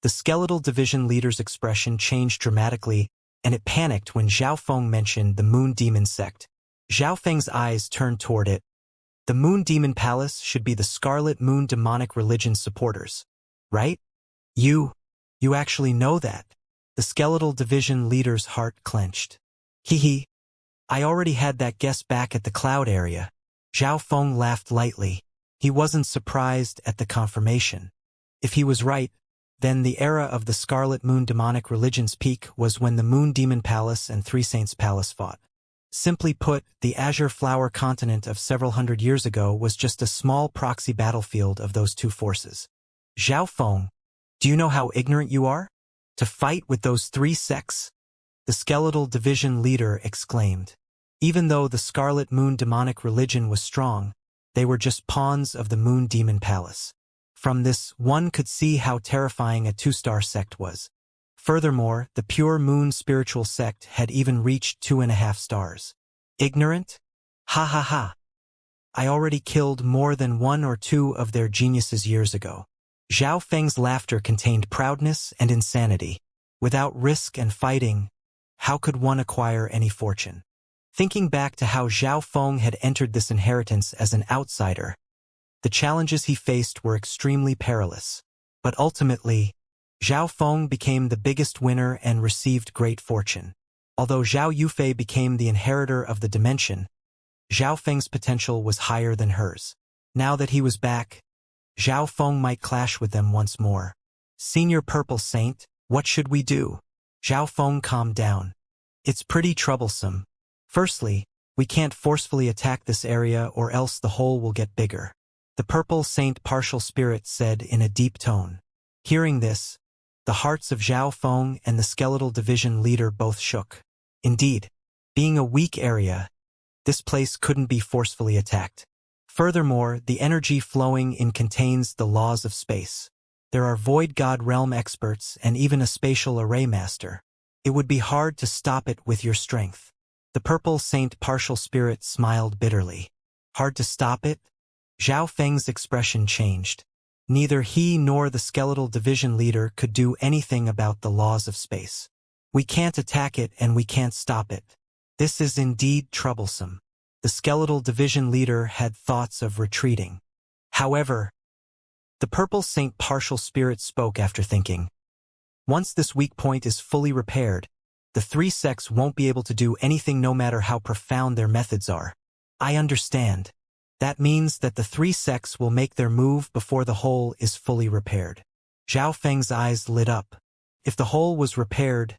The skeletal division leader's expression changed dramatically, and it panicked when Zhao Feng mentioned the Moon Demon sect. Zhao Feng's eyes turned toward it. The Moon Demon Palace should be the Scarlet Moon demonic religion supporters, right? You actually know that? The skeletal division leader's heart clenched. Hee. I already had that guess back at the cloud area. Zhao Feng laughed lightly. He wasn't surprised at the confirmation. If he was right, then the era of the Scarlet Moon demonic religion's peak was when the Moon Demon Palace and Three Saints Palace fought. Simply put, the Azure Flower continent of several hundred years ago was just a small proxy battlefield of those two forces. Zhao Feng, do you know how ignorant you are? To fight with those three sects? The skeletal division leader exclaimed. Even though the Scarlet Moon demonic religion was strong, they were just pawns of the Moon Demon Palace. From this, one could see how terrifying a 2-star sect was. Furthermore, the Pure Moon Spiritual Sect had even reached 2.5 stars. Ignorant? Ha ha ha. I already killed more than 1 or 2 of their geniuses years ago. Zhao Feng's laughter contained proudness and insanity. Without risk and fighting, how could one acquire any fortune? Thinking back to how Zhao Feng had entered this inheritance as an outsider, the challenges he faced were extremely perilous. But ultimately, Zhao Feng became the biggest winner and received great fortune. Although Zhao Yufei became the inheritor of the dimension, Zhao Feng's potential was higher than hers. Now that he was back, Zhao Feng might clash with them once more. Senior Purple Saint, what should we do? Zhao Feng calmed down. It's pretty troublesome. Firstly, we can't forcefully attack this area or else the hole will get bigger. The Purple Saint partial spirit said in a deep tone. Hearing this, the hearts of Zhao Feng and the skeletal division leader both shook. Indeed, being a weak area, this place couldn't be forcefully attacked. Furthermore, the energy flowing in contains the laws of space. There are Void God Realm experts and even a spatial array master. It would be hard to stop it with your strength. The Purple Saint partial spirit smiled bitterly. Hard to stop it? Zhao Feng's expression changed. Neither he nor the skeletal division leader could do anything about the laws of space. We can't attack it and we can't stop it. This is indeed troublesome. The skeletal division leader had thoughts of retreating. However, the Purple Saint partial spirit spoke after thinking. Once this weak point is fully repaired, the three sects won't be able to do anything no matter how profound their methods are. I understand. That means that the three sects will make their move before the hole is fully repaired. Zhao Feng's eyes lit up. If the hole was repaired,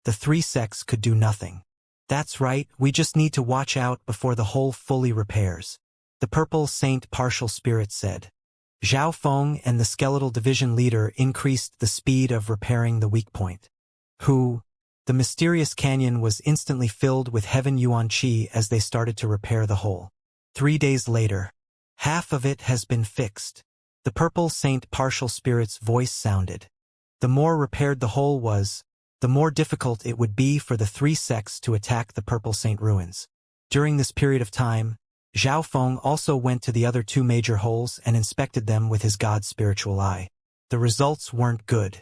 the three sects could do nothing. That's right, we just need to watch out before the hole fully repairs. The Purple Saint partial spirit said. Zhao Feng and the skeletal division leader increased the speed of repairing the weak point. The mysterious canyon was instantly filled with heaven yuan qi as they started to repair the hole. 3 days later, half of it has been fixed. The Purple Saint partial spirit's voice sounded. The more repaired the hole was, the more difficult it would be for the three sects to attack the Purple Saint ruins. During this period of time, Zhao Feng also went to the other 2 major holes and inspected them with his god's spiritual eye. the results weren't good.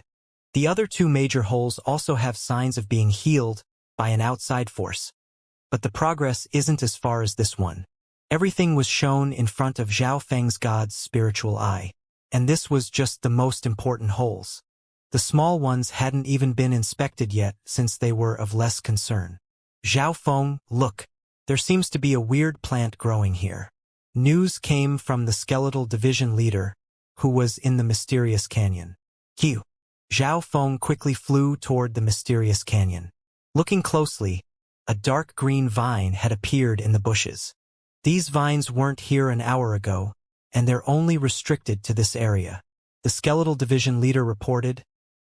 The other two major holes also have signs of being healed by an outside force. But the progress isn't as far as this one. Everything was shown in front of Zhao Feng's god's spiritual eye. And this was just the most important holes. The small ones hadn't even been inspected yet since they were of less concern. Zhao Feng, look, there seems to be a weird plant growing here. News came from the skeletal division leader, who was in the mysterious canyon. Q. Zhao Feng quickly flew toward the mysterious canyon. Looking closely, a dark green vine had appeared in the bushes. These vines weren't here an hour ago, and they're only restricted to this area. The skeletal division leader reported,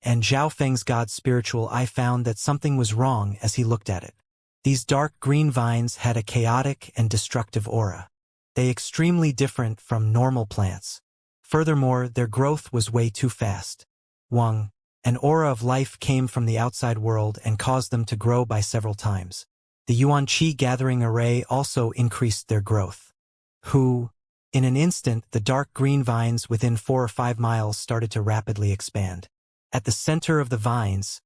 and Zhao Feng's god's spiritual eye found that something was wrong as he looked at it. These dark green vines had a chaotic and destructive aura. They extremely different from normal plants. Furthermore, their growth was way too fast. Wang, an aura of life came from the outside world and caused them to grow by several times. The Yuan Qi gathering array also increased their growth. In an instant, the dark green vines within 4 or 5 miles started to rapidly expand. At the center of the vines,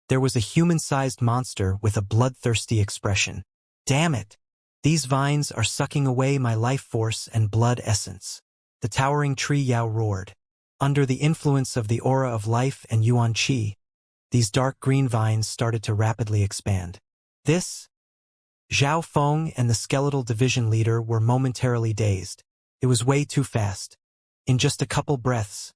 there was a human-sized monster with a bloodthirsty expression. Damn it! These vines are sucking away my life force and blood essence. The towering tree Yao roared. Under the influence of the aura of life and Yuan Qi, these dark green vines started to rapidly expand. Zhao Feng and the skeletal division leader were momentarily dazed. It was way too fast. In just a couple breaths,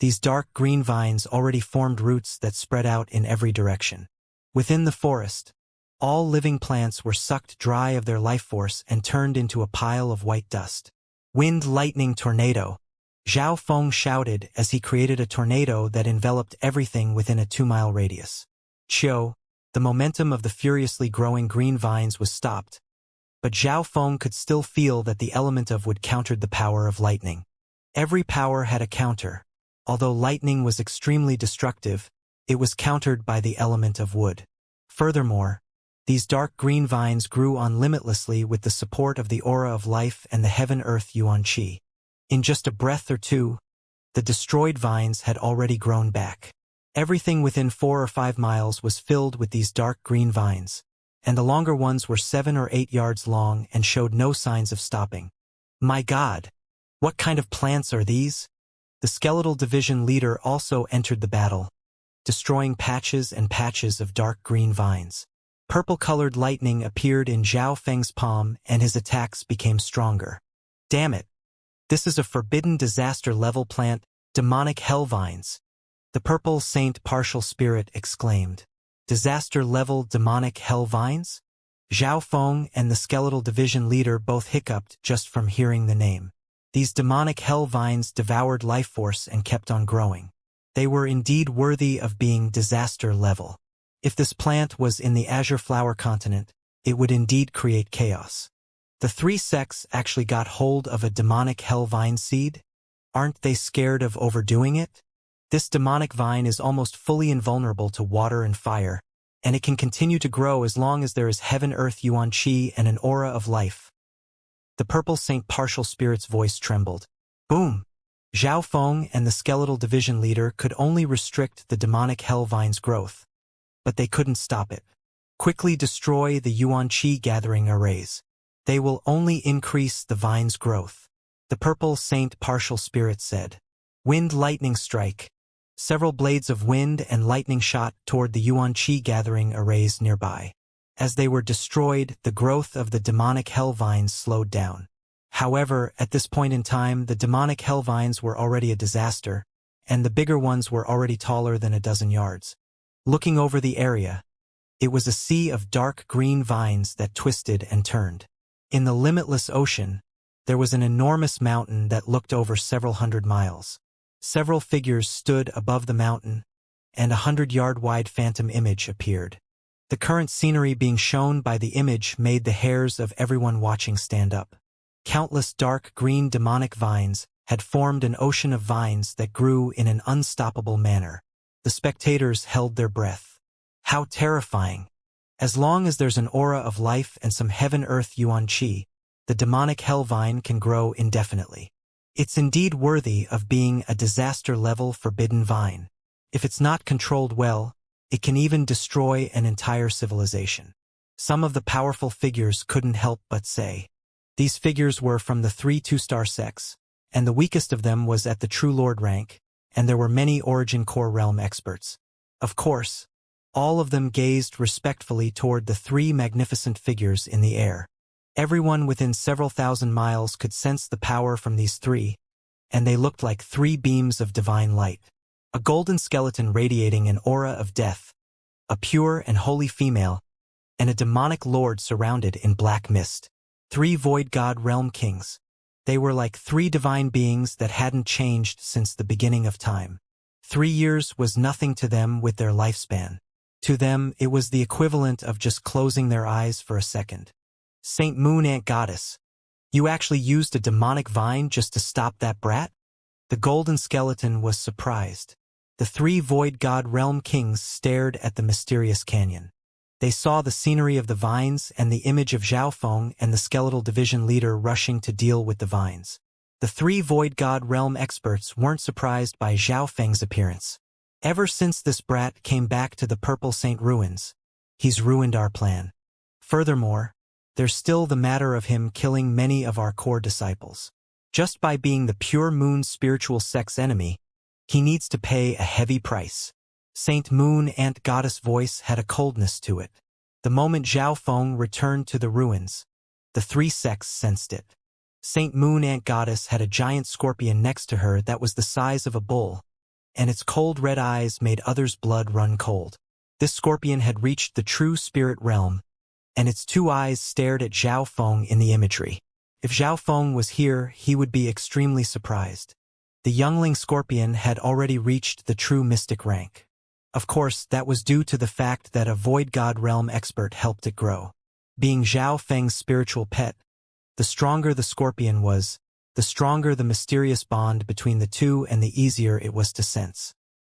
these dark green vines already formed roots that spread out in every direction. Within the forest, all living plants were sucked dry of their life force and turned into a pile of white dust. Wind, lightning, tornado. Zhao Feng shouted as he created a tornado that enveloped everything within a 2-mile radius. The momentum of the furiously growing green vines was stopped, but Zhao Feng could still feel that the element of wood countered the power of lightning. Every power had a counter. Although lightning was extremely destructive, it was countered by the element of wood. Furthermore, these dark green vines grew on limitlessly with the support of the aura of life and the heaven-earth Yuan Qi. In just a breath or two, the destroyed vines had already grown back. Everything within 4 or 5 miles was filled with these dark green vines, and the longer ones were 7 or 8 yards long and showed no signs of stopping. My God! What kind of plants are these? The skeletal division leader also entered the battle, destroying patches and patches of dark green vines. Purple-colored lightning appeared in Zhao Feng's palm and his attacks became stronger. Damn it! This is a forbidden disaster-level plant, demonic hell vines. The purple saint partial spirit exclaimed. Disaster-level demonic hell vines? Zhao Feng and the skeletal division leader both hiccuped just from hearing the name. These demonic hell vines devoured life force and kept on growing. They were indeed worthy of being disaster-level. If this plant was in the Azure Flower continent, it would indeed create chaos. The 3 sects actually got hold of a demonic hell vine seed? Aren't they scared of overdoing it? This demonic vine is almost fully invulnerable to water and fire, and it can continue to grow as long as there is heaven-earth Yuan Qi and an aura of life. The purple saint partial spirit's voice trembled. Boom! Zhao Feng and the skeletal division leader could only restrict the demonic hell vine's growth, but they couldn't stop it. Quickly destroy the Yuan Qi gathering arrays. They will only increase the vine's growth. The purple saint partial spirit said. Wind, lightning strike. Several blades of wind and lightning shot toward the Yuan Qi gathering arrays nearby. As they were destroyed, the growth of the demonic hell vines slowed down. However, at this point in time, the demonic hell vines were already a disaster, and the bigger ones were already taller than a dozen yards. Looking over the area, it was a sea of dark green vines that twisted and turned. In the limitless ocean, there was an enormous mountain that looked over several hundred miles. Several figures stood above the mountain, and a 100-yard-wide phantom image appeared. The current scenery being shown by the image made the hairs of everyone watching stand up. Countless dark green demonic vines had formed an ocean of vines that grew in an unstoppable manner. The spectators held their breath. How terrifying! As long as there's an aura of life and some heaven-earth Yuan Qi, the demonic hell vine can grow indefinitely. It's indeed worthy of being a disaster-level forbidden vine. If it's not controlled well, it can even destroy an entire civilization. Some of the powerful figures couldn't help but say. These figures were from the 3 two-star sects, and the weakest of them was at the True Lord rank, and there were many Origin Core Realm experts. Of course, all of them gazed respectfully toward the 3 magnificent figures in the air. Everyone within several thousand miles could sense the power from these 3, and they looked like 3 beams of divine light. A golden skeleton radiating an aura of death, a pure and holy female, and a demonic lord surrounded in black mist. 3 void god realm kings. They were like 3 divine beings that hadn't changed since the beginning of time. 3 years was nothing to them with their lifespan. To them, it was the equivalent of just closing their eyes for a second. Saint Moon Ant Goddess, you actually used a demonic vine just to stop that brat? The golden skeleton was surprised. The 3 void god realm kings stared at the mysterious canyon. They saw the scenery of the vines and the image of Zhao Feng and the skeletal division leader rushing to deal with the vines. The 3 void god realm experts weren't surprised by Zhao Feng's appearance. Ever since this brat came back to the Purple Saint ruins, he's ruined our plan. Furthermore, there's still the matter of him killing many of our core disciples. Just by being the pure moon's spiritual sex enemy, he needs to pay a heavy price. Saint Moon Ant Goddess' voice had a coldness to it. The moment Zhao Feng returned to the ruins, the 3 sects sensed it. Saint Moon Ant Goddess had a giant scorpion next to her that was the size of a bull, and its cold red eyes made others' blood run cold. This scorpion had reached the true spirit realm, and its 2 eyes stared at Zhao Feng in the imagery. If Zhao Feng was here, he would be extremely surprised. The youngling scorpion had already reached the true mystic rank. Of course, that was due to the fact that a void god realm expert helped it grow. Being Zhao Feng's spiritual pet, the stronger the scorpion was, the stronger the mysterious bond between the 2 and the easier it was to sense.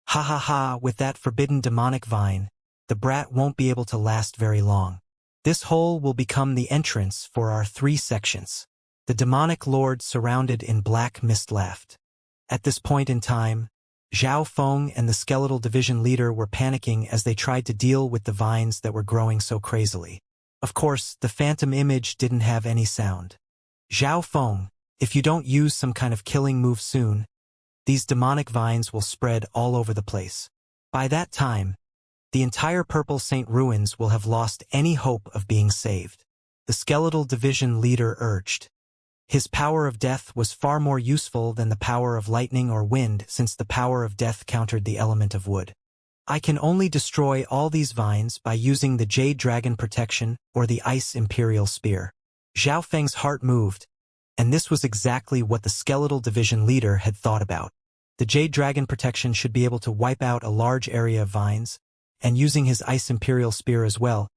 Ha ha ha, with that forbidden demonic vine, the brat won't be able to last very long. This hole will become the entrance for our 3 sections. The demonic lord surrounded in black mist laughed. At this point in time, Zhao Feng and the skeletal division leader were panicking as they tried to deal with the vines that were growing so crazily. Of course, the phantom image didn't have any sound. Zhao Feng, if you don't use some kind of killing move soon, these demonic vines will spread all over the place. By that time, the entire Purple Saint ruins will have lost any hope of being saved. The skeletal division leader urged. His power of death was far more useful than the power of lightning or wind, since the power of death countered the element of wood. I can only destroy all these vines by using the Jade Dragon Protection or the Ice Imperial Spear. Zhao Feng's heart moved, and this was exactly what the skeletal division leader had thought about. The Jade Dragon Protection should be able to wipe out a large area of vines, and using his Ice Imperial Spear as well,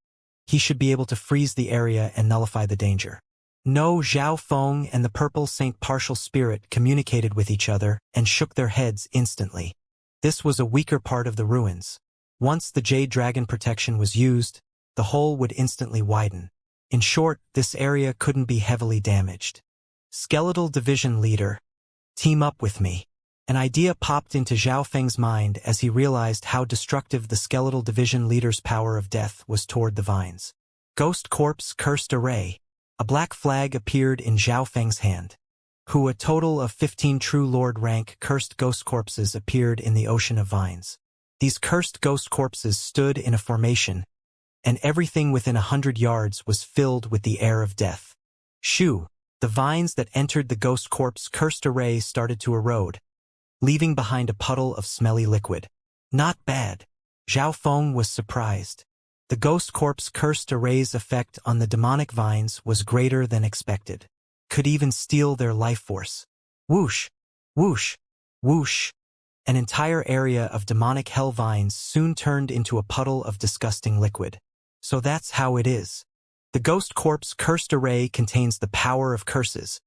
he should be able to freeze the area and nullify the danger. No, Zhao Feng and the Purple Saint Partial Spirit communicated with each other and shook their heads instantly. This was a weaker part of the ruins. Once the Jade Dragon Protection was used, the hole would instantly widen. In short, this area couldn't be heavily damaged. Skeletal Division Leader, team up with me. An idea popped into Zhao Feng's mind as he realized how destructive the Skeletal Division Leader's power of death was toward the vines. Ghost Corpse Cursed Array. A black flag appeared in Zhao Feng's hand. A total of 15 True Lord rank cursed ghost corpses appeared in the ocean of vines. These cursed ghost corpses stood in a formation, and everything within 100 yards was filled with the air of death. Shoo! The vines that entered the ghost corpse cursed array started to erode, leaving behind a puddle of smelly liquid. Not bad. Zhao Feng was surprised. The ghost corpse cursed array's effect on the demonic vines was greater than expected. Could even steal their life force. Whoosh! Whoosh! Whoosh! An entire area of demonic hell vines soon turned into a puddle of disgusting liquid. So that's how it is. The ghost corpse cursed array contains the power of curses,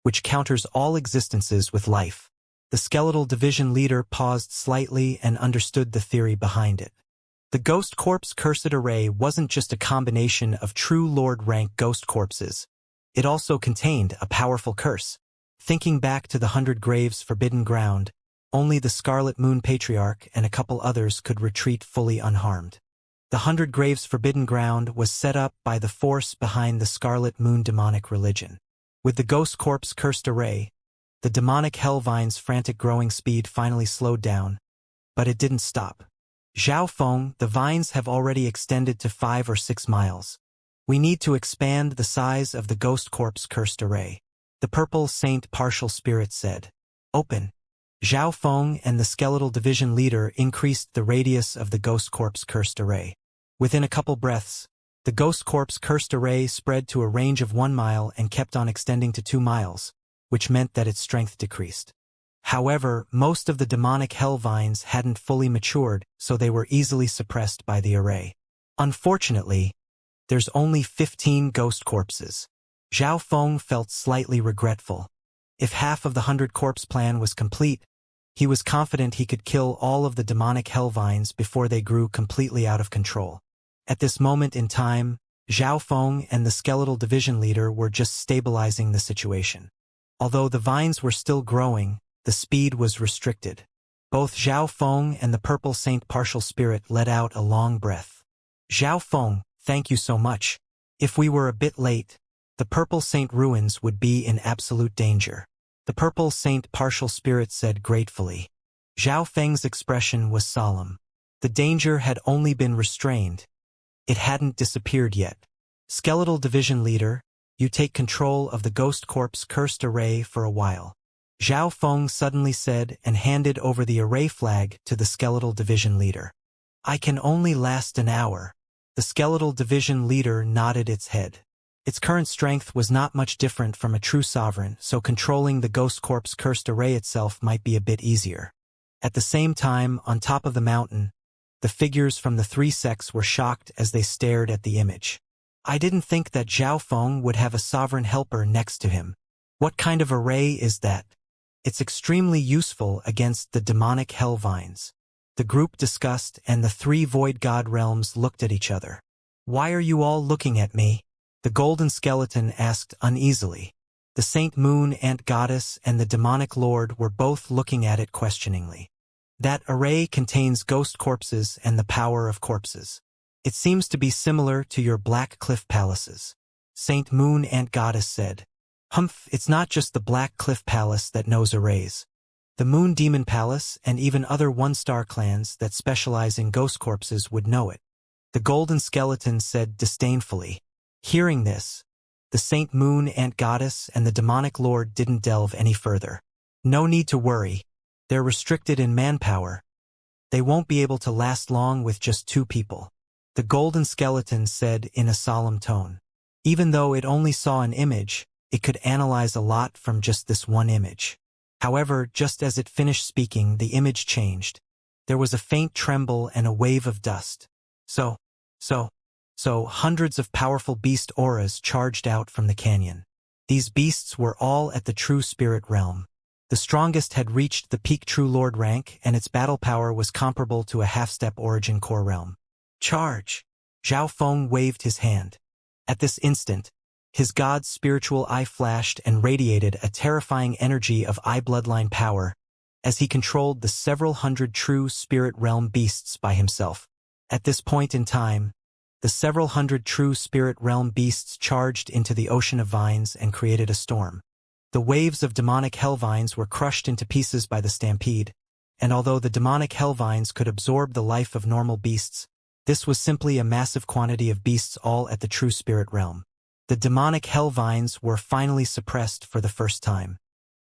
which counters all existences with life. The skeletal division leader paused slightly and understood the theory behind it. The ghost corpse cursed array wasn't just a combination of true Lord rank ghost corpses. It also contained a powerful curse. Thinking back to the 100 Graves Forbidden Ground, only the Scarlet Moon Patriarch and a couple others could retreat fully unharmed. The 100 Graves Forbidden Ground was set up by the force behind the Scarlet Moon demonic religion. With the Ghost Corpse cursed array, the demonic Hellvine's frantic growing speed finally slowed down, but it didn't stop. Zhao Feng, the vines have already extended to 5 or 6 miles. We need to expand the size of the Ghost Corpse cursed array. The Purple Saint Partial Spirit said. Open. Zhao Feng and the Skeletal Division leader increased the radius of the Ghost Corpse cursed array. Within a couple breaths, the Ghost Corpse cursed array spread to a range of 1 mile and kept on extending to 2 miles, which meant that its strength decreased. However, most of the demonic Hellvines hadn't fully matured, so they were easily suppressed by the array. Unfortunately, there's only 15 ghost corpses. Zhao Feng felt slightly regretful. If half of the 100 corpse plan was complete, he was confident he could kill all of the demonic Hellvines before they grew completely out of control. At this moment in time, Zhao Feng and the Skeletal Division leader were just stabilizing the situation. Although the vines were still growing, the speed was restricted. Both Zhao Feng and the Purple Saint Partial Spirit let out a long breath. Zhao Feng, thank you so much. If we were a bit late, the Purple Saint ruins would be in absolute danger. The Purple Saint Partial Spirit said gratefully. Zhao Feng's expression was solemn. The danger had only been restrained. It hadn't disappeared yet. Skeletal Division leader, you take control of the Ghost Corpse cursed array for a while. Zhao Feng suddenly said and handed over the array flag to the Skeletal Division leader. I can only last an hour. The Skeletal Division leader nodded its head. Its current strength was not much different from a true sovereign, so controlling the Ghost Corpse cursed array itself might be a bit easier. At the same time, on top of the mountain, the figures from the 3 sects were shocked as they stared at the image. I didn't think that Zhao Feng would have a sovereign helper next to him. What kind of array is that? It's extremely useful against the demonic Hellvines. The group discussed and the 3 Void God realms looked at each other. Why are you all looking at me? The Golden Skeleton asked uneasily. The Saint Moon Ant Goddess and the Demonic Lord were both looking at it questioningly. That array contains ghost corpses and the power of corpses. It seems to be similar to your Black Cliff Palaces. Saint Moon Ant Goddess said. Humph, it's not just the Black Cliff Palace that knows arrays. The Moon Demon Palace and even other 1-star clans that specialize in ghost corpses would know it. The Golden Skeleton said disdainfully. Hearing this, the Saint Moon Ant Goddess and the Demonic Lord didn't delve any further. No need to worry. They're restricted in manpower. They won't be able to last long with just 2 people. The Golden Skeleton said in a solemn tone. Even though it only saw an image, it could analyze a lot from just this one image. However, just as it finished speaking, the image changed. There was a faint tremble and a wave of dust. So hundreds of powerful beast auras charged out from the canyon. These beasts were all at the True Spirit realm. The strongest had reached the peak True Lord rank, and its battle power was comparable to a half-step Origin Core realm. Charge! Zhao Feng waved his hand. At this instant, his god's spiritual eye flashed and radiated a terrifying energy of eye bloodline power as he controlled the several hundred True Spirit realm beasts by himself. At this point in time, the several hundred True Spirit realm beasts charged into the ocean of vines and created a storm. The waves of demonic Hellvines were crushed into pieces by the stampede, and although the demonic Hellvines could absorb the life of normal beasts, this was simply a massive quantity of beasts all at the True Spirit realm. The demonic Hellvines were finally suppressed for the first time.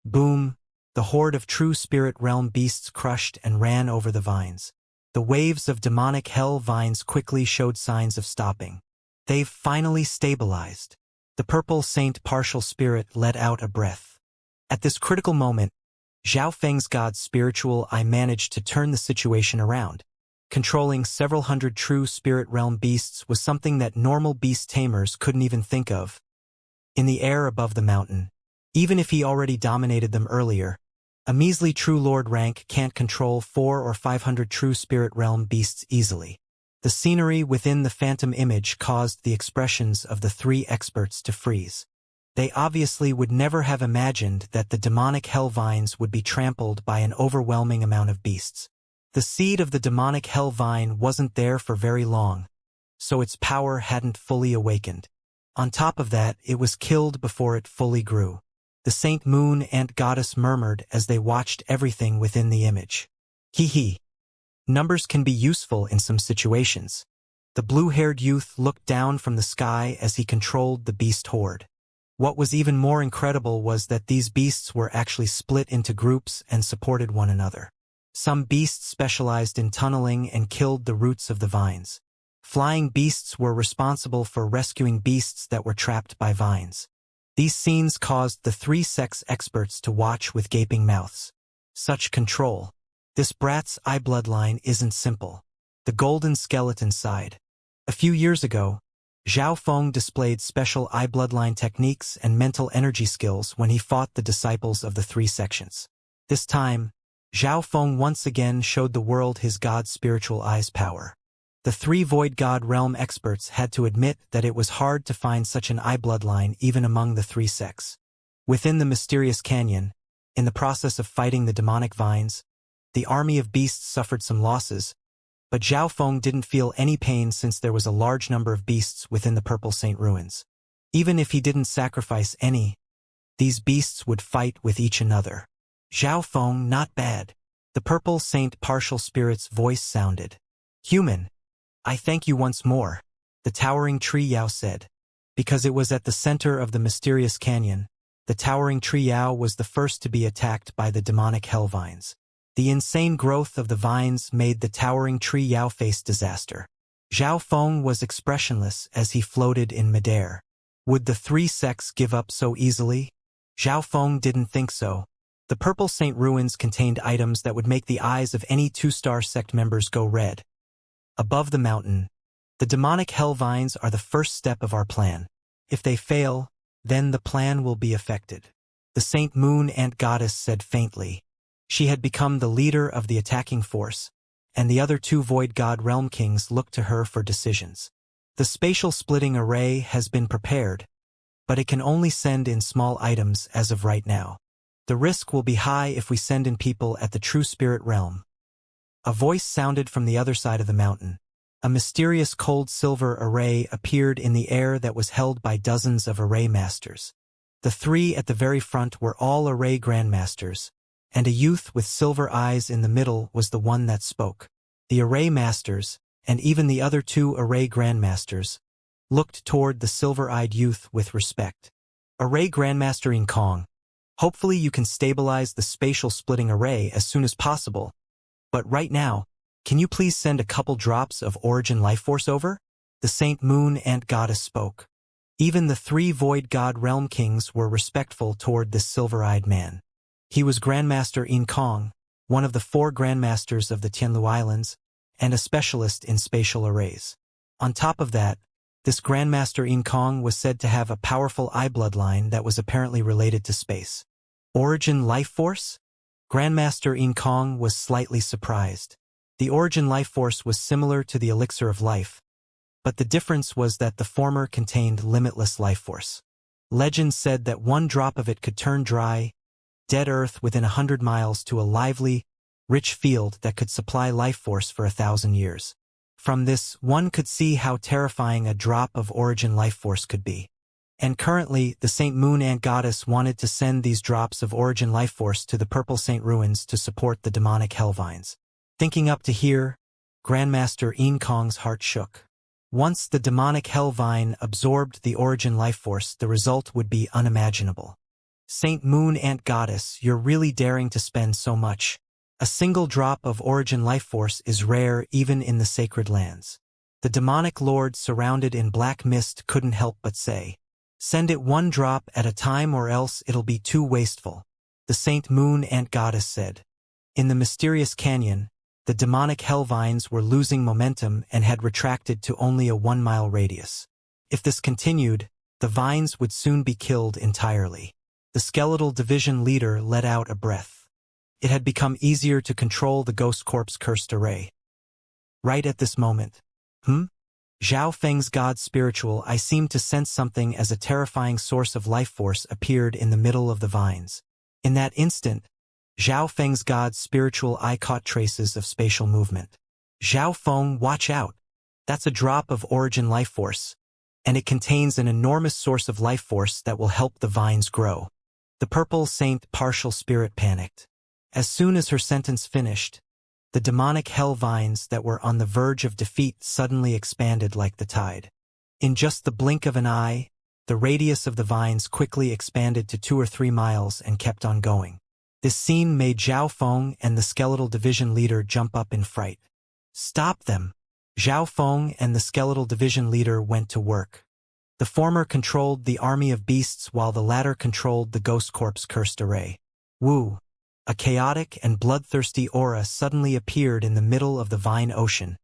Boom! The horde of True Spirit realm beasts crushed and ran over the vines. The waves of demonic Hellvines quickly showed signs of stopping. They've finally stabilized. The Purple Saint Partial Spirit let out a breath. At this critical moment, Zhao Feng's god's spiritual eye managed to turn the situation around. Controlling several hundred True Spirit realm beasts was something that normal beast tamers couldn't even think of. In the air above the mountain, even if he already dominated them earlier, a measly True Lord rank can't control 400 or 500 True Spirit realm beasts easily. The scenery within the phantom image caused the expressions of the 3 experts to freeze. They obviously would never have imagined that the demonic hell vines would be trampled by an overwhelming amount of beasts. The seed of the demonic hell vine wasn't there for very long, so its power hadn't fully awakened. On top of that, it was killed before it fully grew. The Saint Moon Ant Goddess murmured as they watched everything within the image. Hee hee. Numbers can be useful in some situations. The blue-haired youth looked down from the sky as he controlled the beast horde. What was even more incredible was that these beasts were actually split into groups and supported one another. Some beasts specialized in tunneling and killed the roots of the vines. Flying beasts were responsible for rescuing beasts that were trapped by vines. These scenes caused the three sex experts to watch with gaping mouths. Such control. This brat's eye bloodline isn't simple. The golden skeleton sighed. A few years ago, Zhao Feng displayed special eye bloodline techniques and mental energy skills when he fought the disciples of the three sections. This time, Zhao Feng once again showed the world his god's spiritual eye's power. The three Void God Realm experts had to admit that it was hard to find such an eye bloodline even among the three sects. Within the mysterious canyon, in the process of fighting the demonic vines, the army of beasts suffered some losses, but Zhao Feng didn't feel any pain since there was a large number of beasts within the Purple Saint ruins. Even if he didn't sacrifice any, these beasts would fight with each another. Zhao Feng, not bad. The Purple Saint partial spirit's voice sounded. Human, I thank you once more, the towering tree Yao said. Because it was at the center of the mysterious canyon, the towering tree Yao was the first to be attacked by the demonic hell vines. The insane growth of the vines made the towering tree Yao face disaster. Zhao Feng was expressionless as he floated in midair. Would the three sects give up so easily? Zhao Feng didn't think so. The Purple Saint ruins contained items that would make the eyes of any two-star sect members go red. Above the mountain, the demonic hell vines are the first step of our plan. If they fail, then the plan will be affected. The Saint Moon Ant Goddess said faintly. She had become the leader of the attacking force, and the other two Void God Realm Kings looked to her for decisions. The spatial splitting array has been prepared, but it can only send in small items as of right now. The risk will be high if we send in people at the True Spirit Realm. A voice sounded from the other side of the mountain. A mysterious cold silver array appeared in the air that was held by dozens of array masters. The three at the very front were all array grandmasters, and a youth with silver eyes in the middle was the one that spoke. The array masters, and even the other two array grandmasters, looked toward the silver-eyed youth with respect. Array Grandmaster In Kong, hopefully you can stabilize the spatial splitting array as soon as possible, but right now, can you please send a couple drops of Origin Life Force over? The Saint Moon Ant Goddess spoke. Even the three Void God Realm Kings were respectful toward this silver-eyed man. He was Grandmaster In Kong, one of the 4 Grandmasters of the Tianlu Islands, and a specialist in spatial arrays. On top of that, this Grandmaster In Kong was said to have a powerful eye bloodline that was apparently related to space. Origin Life Force? Grandmaster In Kong was slightly surprised. The Origin Life Force was similar to the Elixir of Life, but the difference was that the former contained limitless life force. Legend said that 1 drop of it could turn dry, dead earth within 100 miles to a lively, rich field that could supply life force for 1,000 years. From this, one could see how terrifying a drop of Origin life force could be. And currently, the Saint Moon Ant Goddess wanted to send these drops of Origin life force to the Purple Saint ruins to support the demonic hellvines. Thinking up to here, Grandmaster In Kong's heart shook. Once the demonic hellvine absorbed the Origin life force, the result would be unimaginable. Saint Moon Ant Goddess, you're really daring to spend so much. A single drop of Origin life force is rare even in the sacred lands. The demonic lord surrounded in black mist couldn't help but say, "Send it 1 drop at a time or else it'll be too wasteful," the Saint Moon Ant Goddess said. In the mysterious canyon, the demonic hellvines were losing momentum and had retracted to only a 1-mile radius. If this continued, the vines would soon be killed entirely. The skeletal division leader let out a breath. It had become easier to control the Ghost Corp's cursed array. Right at this moment. Zhao Feng's god spiritual eye seemed to sense something as a terrifying source of life force appeared in the middle of the vines. In that instant, Zhao Feng's god spiritual eye caught traces of spatial movement. Zhao Feng, watch out! That's a drop of origin life force, and it contains an enormous source of life force that will help the vines grow. The purple saint partial spirit panicked. As soon as her sentence finished, the demonic hell vines that were on the verge of defeat suddenly expanded like the tide. In just the blink of an eye, the radius of the vines quickly expanded to 2 or 3 miles and kept on going. This scene made Zhao Feng and the skeletal division leader jump up in fright. Stop them! Zhao Feng and the skeletal division leader went to work. The former controlled the army of beasts while the latter controlled the ghost corpse cursed array. Wu! A chaotic and bloodthirsty aura suddenly appeared in the middle of the vine ocean,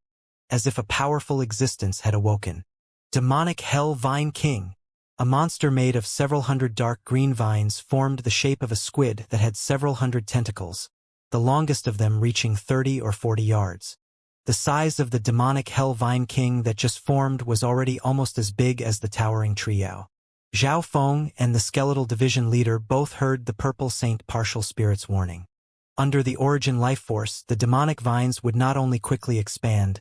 as if a powerful existence had awoken. Demonic Hell Vine King! A monster made of several hundred dark green vines formed the shape of a squid that had several hundred tentacles, the longest of them reaching 30 or 40 yards. The size of the demonic Hell Vine King that just formed was already almost as big as the towering trio. Zhao Feng and the skeletal division leader both heard the purple saint partial spirit's warning. Under the origin life force, the demonic vines would not only quickly expand,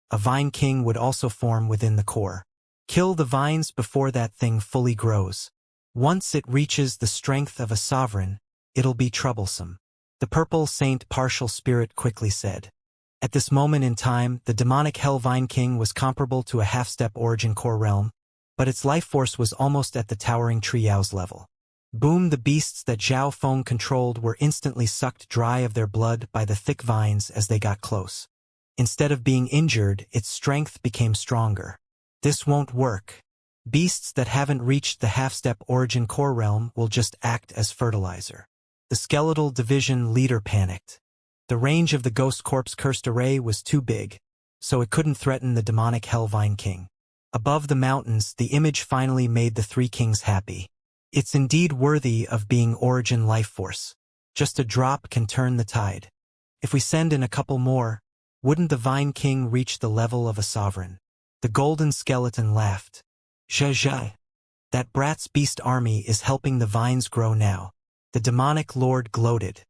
a vine king would also form within the core. Kill the vines before that thing fully grows. Once it reaches the strength of a sovereign, it'll be troublesome. The purple saint partial spirit quickly said. At this moment in time, the demonic Hell Vine King was comparable to a half-step origin core realm, but its life force was almost at the towering trio's level. Boom! The beasts that Zhao Feng controlled were instantly sucked dry of their blood by the thick vines as they got close. Instead of being injured, its strength became stronger. This won't work. Beasts that haven't reached the half-step origin core realm will just act as fertilizer. The skeletal division leader panicked. The range of the ghost corpse cursed array was too big, so it couldn't threaten the demonic Hell Vine King. Above the mountains, the image finally made the 3 kings happy. It's indeed worthy of being origin life force. Just a drop can turn the tide. If we send in a couple more, wouldn't the Vine King reach the level of a sovereign? The golden skeleton laughed. Zha. That brat's beast army is helping the vines grow now. The demonic lord gloated.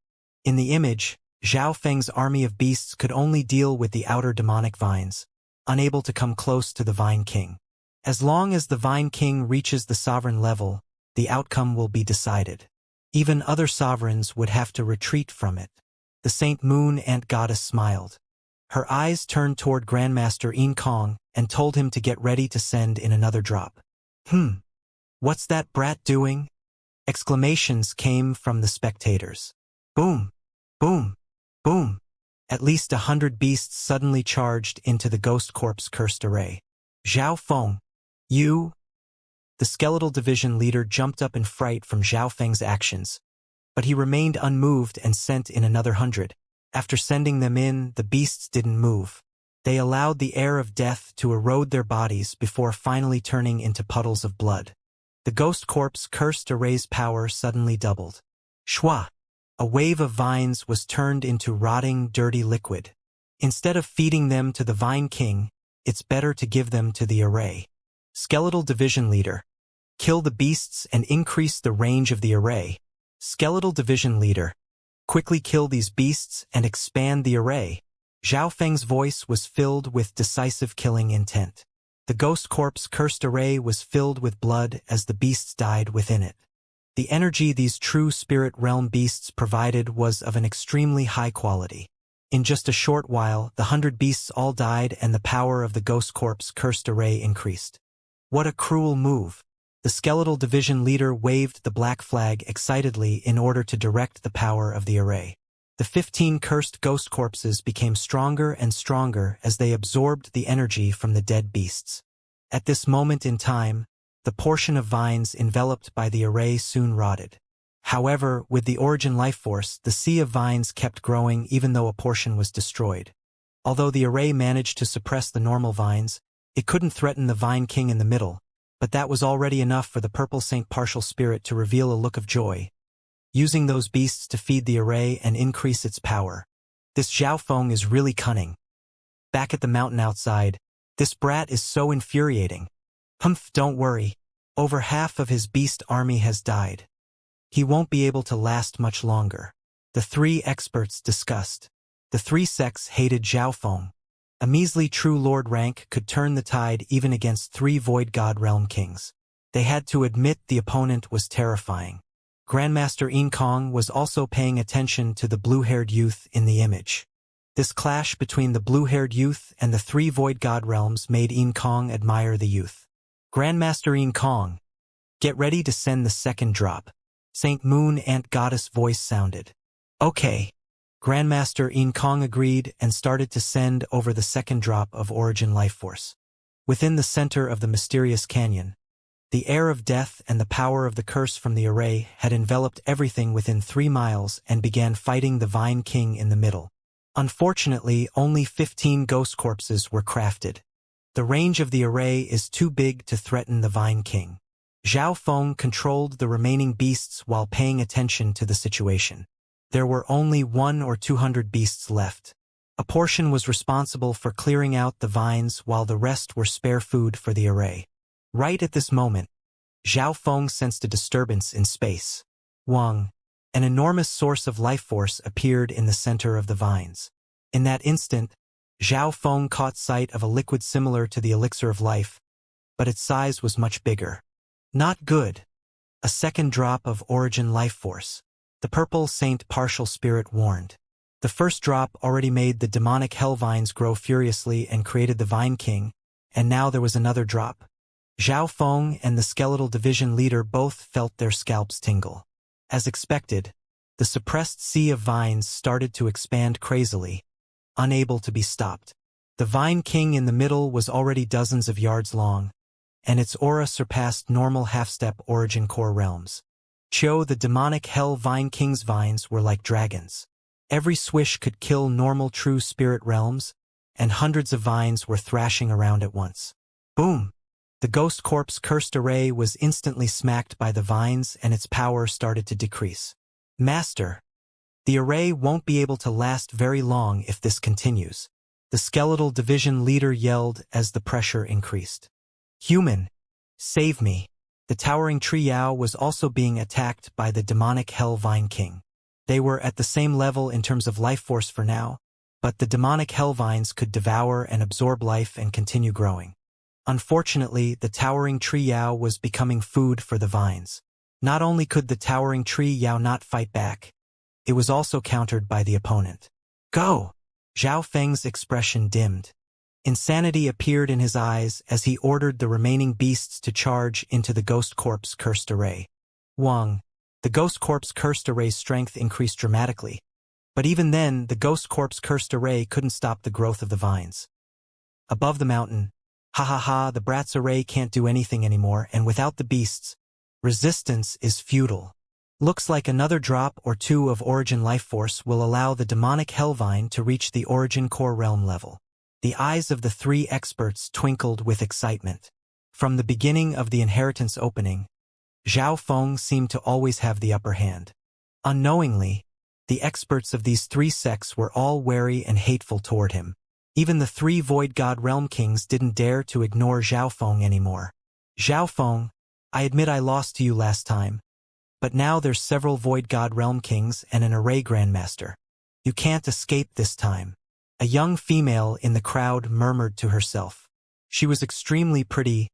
In the image, Zhao Feng's army of beasts could only deal with the outer demonic vines, unable to come close to the Vine King. As long as the Vine King reaches the sovereign level, the outcome will be decided. Even other sovereigns would have to retreat from it. The Saint Moon Ant Goddess smiled. Her eyes turned toward Grandmaster Yin Kong and told him to get ready to send in another drop. What's that brat doing? Exclamations came from the spectators. Boom! Boom! Boom! At least 100 beasts suddenly charged into the ghost corpse cursed array. Zhao Feng, you? The skeletal division leader jumped up in fright from Zhao Feng's actions, but he remained unmoved and sent in another 100. After sending them in, the beasts didn't move. They allowed the air of death to erode their bodies before finally turning into puddles of blood. The ghost corpse cursed array's power suddenly doubled. Shwa! A wave of vines was turned into rotting, dirty liquid. Instead of feeding them to the Vine King, it's better to give them to the array. Skeletal division leader. Kill the beasts and increase the range of the array. Skeletal division leader. Quickly kill these beasts and expand the array. Zhao Feng's voice was filled with decisive killing intent. The ghost corpse cursed array was filled with blood as the beasts died within it. The energy these true spirit realm beasts provided was of an extremely high quality. In just a short while, the 100 beasts all died and the power of the ghost corpse cursed array increased. What a cruel move! The skeletal division leader waved the black flag excitedly in order to direct the power of the array. The 15 cursed ghost corpses became stronger and stronger as they absorbed the energy from the dead beasts. At this moment in time, the portion of vines enveloped by the array soon rotted. However, with the origin life force, the sea of vines kept growing even though a portion was destroyed. Although the array managed to suppress the normal vines, it couldn't threaten the Vine King in the middle, but that was already enough for the purple saint partial spirit to reveal a look of joy, using those beasts to feed the array and increase its power. This Zhao Feng is really cunning. Back at the mountain outside, This brat is so infuriating. Humph, don't worry. Over half of his beast army has died. He won't be able to last much longer. The three experts discussed. The three sects hated Zhao Feng. A measly true lord rank could turn the tide even against three void god realm kings. They had to admit the opponent was terrifying. Grandmaster Yin Kong was also paying attention to the blue-haired youth in the image. This clash between the blue-haired youth and the three void god realms made Yin Kong admire the youth. Grandmaster Yin Kong, get ready to send the second drop. Saint Moon Ant Goddess voice sounded. Okay. Grandmaster Yin Kong agreed and started to send over the second drop of Origin Life Force. Within the center of the mysterious canyon, the air of death and the power of the curse from the array had enveloped everything within 3 miles and began fighting the Vine King in the middle. Unfortunately, only 15 ghost corpses were crafted. The range of the array is too big to threaten the Vine King. Zhao Feng controlled the remaining beasts while paying attention to the situation. There were only 100 or 200 beasts left. A portion was responsible for clearing out the vines while the rest were spare food for the array. Right at this moment, Zhao Feng sensed a disturbance in space. Wang, an enormous source of life force, appeared in the center of the vines. In that instant, Zhao Feng caught sight of a liquid similar to the elixir of life, but its size was much bigger. Not good. A second drop of Origin Life Force. The Purple Saint Partial Spirit warned. The first drop already made the demonic hell vines grow furiously and created the Vine King, and now there was another drop. Zhao Feng and the skeletal division leader both felt their scalps tingle. As expected, the suppressed sea of vines started to expand crazily, unable to be stopped. The Vine King in the middle was already dozens of yards long, and its aura surpassed normal half-step Origin Core realms. The demonic Hell Vine King's vines were like dragons. Every swish could kill normal true spirit realms, and hundreds of vines were thrashing around at once. Boom! The Ghost Corpse cursed array was instantly smacked by the vines and its power started to decrease. Master, the array won't be able to last very long if this continues. The skeletal division leader yelled as the pressure increased. Human, save me. The towering tree Yao was also being attacked by the demonic Hell Vine King. They were at the same level in terms of life force for now, but the demonic hell vines could devour and absorb life and continue growing. Unfortunately, the towering tree Yao was becoming food for the vines. Not only could the towering tree Yao not fight back, it was also countered by the opponent. Go! Zhao Feng's expression dimmed. Insanity appeared in his eyes as he ordered the remaining beasts to charge into the Ghost Corpse cursed array. Wang, the Ghost Corpse cursed array's strength increased dramatically. But even then, the Ghost Corpse cursed array couldn't stop the growth of the vines. Above the mountain, the Brat's array can't do anything anymore, and without the beasts, resistance is futile. Looks like another drop or two of Origin Life Force will allow the demonic Hellvine to reach the Origin Core realm level. The eyes of the three experts twinkled with excitement. From the beginning of the inheritance opening, Zhao Feng seemed to always have the upper hand. Unknowingly, the experts of these three sects were all wary and hateful toward him. Even the three Void God Realm Kings didn't dare to ignore Zhao Feng anymore. Zhao Feng, I admit I lost to you last time, but now there's several Void God Realm Kings and an Array Grandmaster. You can't escape this time. A young female in the crowd murmured to herself. She was extremely pretty,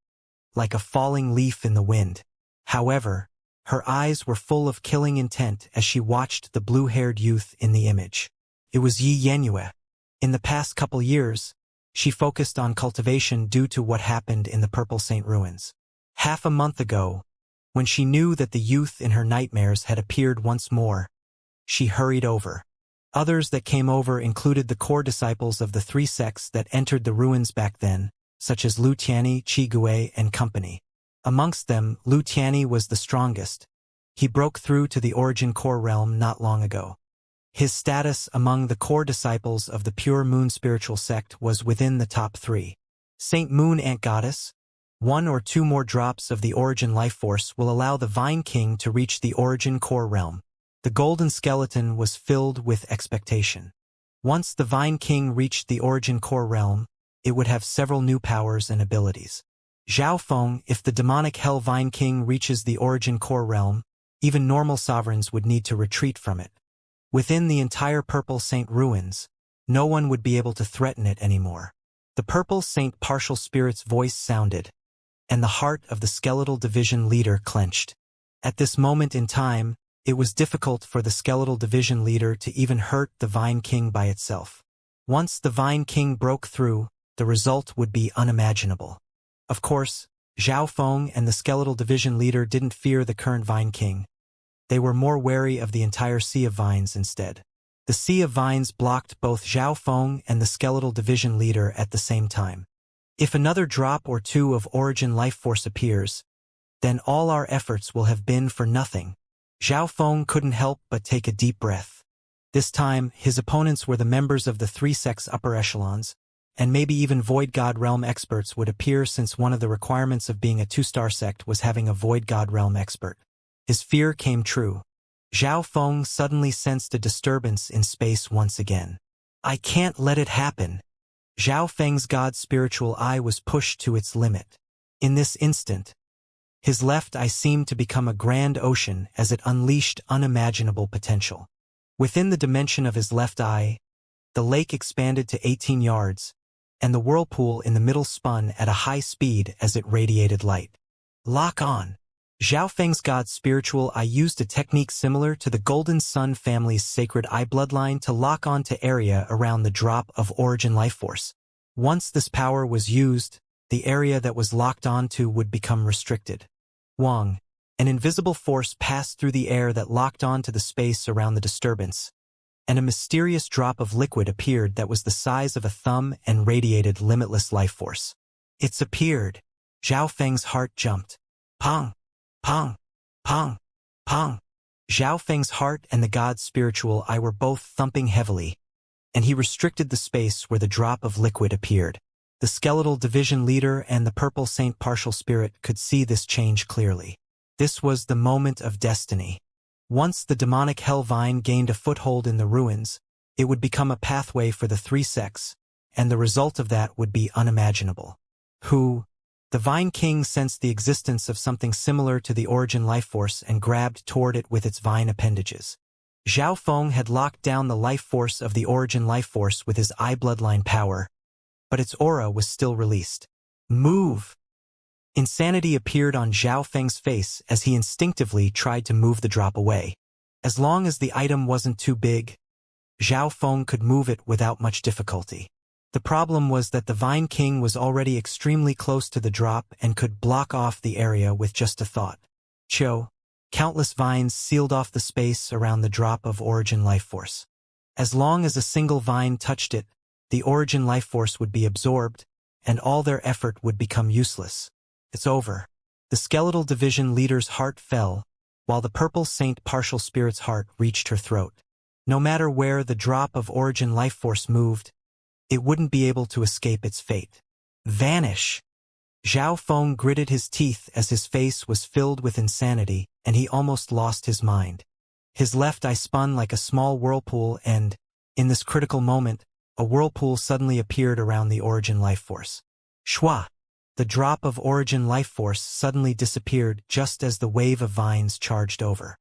like a falling leaf in the wind. However, her eyes were full of killing intent as she watched the blue-haired youth in the image. It was Yi Yanue. In the past couple years, she focused on cultivation due to what happened in the Purple Saint Ruins. Half a month ago, when she knew that the youth in her nightmares had appeared once more, she hurried over. Others that came over included the core disciples of the three sects that entered the ruins back then, such as Lu Tianyi, Qi Gui, and company. Amongst them, Lu Tianyi was the strongest. He broke through to the Origin Core realm not long ago. His status among the core disciples of the Pure Moon spiritual sect was within the top 3. Saint Moon Ant Goddess, 1 or 2 more drops of the Origin Life Force will allow the Vine King to reach the Origin Core realm. The golden skeleton was filled with expectation. Once the Vine King reached the Origin Core realm, it would have several new powers and abilities. Zhao Feng, if the demonic Hell Vine King reaches the origin core realm, even normal sovereigns would need to retreat from it. Within the entire Purple Saint ruins, no one would be able to threaten it anymore. The Purple Saint partial spirit's voice sounded, and the heart of the skeletal division leader clenched. At this moment in time, it was difficult for the skeletal division leader to even hurt the Vine King by itself. Once the Vine King broke through, the result would be unimaginable. Of course, Zhao Feng and the skeletal division leader didn't fear the current Vine King. They were more wary of the entire Sea of Vines instead. The Sea of Vines blocked both Zhao Feng and the skeletal division leader at the same time. If another drop or two of origin life force appears, then all our efforts will have been for nothing. Zhao Feng couldn't help but take a deep breath. This time, his opponents were the members of the three sects upper echelons, and maybe even Void God Realm experts would appear since one of the requirements of being a two-star sect was having a Void God Realm expert. His fear came true. Zhao Feng suddenly sensed a disturbance in space once again. I can't let it happen. Zhao Feng's God's spiritual eye was pushed to its limit. In this instant, his left eye seemed to become a grand ocean as it unleashed unimaginable potential. Within the dimension of his left eye, the lake expanded to 18 yards, and the whirlpool in the middle spun at a high speed as it radiated light. Lock on. Zhao Feng's God's spiritual eye used a technique similar to the Golden Sun family's sacred eye bloodline to lock on to area around the drop of origin life force. Once this power was used, the area that was locked onto would become restricted. Wang, an invisible force passed through the air that locked onto the space around the disturbance, and a mysterious drop of liquid appeared that was the size of a thumb and radiated limitless life force. It's appeared. Zhao Feng's heart jumped. Pong! Pong! Pong! Pong! Zhao Feng's heart and the God's spiritual eye were both thumping heavily, and he restricted the space where the drop of liquid appeared. The skeletal division leader and the Purple Saint partial spirit could see this change clearly. This was the moment of destiny. Once the demonic Hell Vine gained a foothold in the ruins, it would become a pathway for the three sects, and the result of that would be unimaginable. The Vine King sensed the existence of something similar to the origin life force and grabbed toward it with its vine appendages. Zhao Feng had locked down the life force of the origin life force with his eye bloodline power, but its aura was still released. Move! Insanity appeared on Zhao Feng's face as he instinctively tried to move the drop away. As long as the item wasn't too big, Zhao Feng could move it without much difficulty. The problem was that the Vine King was already extremely close to the drop and could block off the area with just a thought. Countless vines sealed off the space around the drop of origin life force. As long as a single vine touched it, the origin life force would be absorbed, and all their effort would become useless. It's over. The skeletal division leader's heart fell, while the Purple Saint partial spirit's heart reached her throat. No matter where the drop of origin life force moved, it wouldn't be able to escape its fate. Vanish! Zhao Feng gritted his teeth as his face was filled with insanity, and he almost lost his mind. His left eye spun like a small whirlpool and, in this critical moment, a whirlpool suddenly appeared around the origin life force. Shwa! The drop of origin life force suddenly disappeared just as the wave of vines charged over.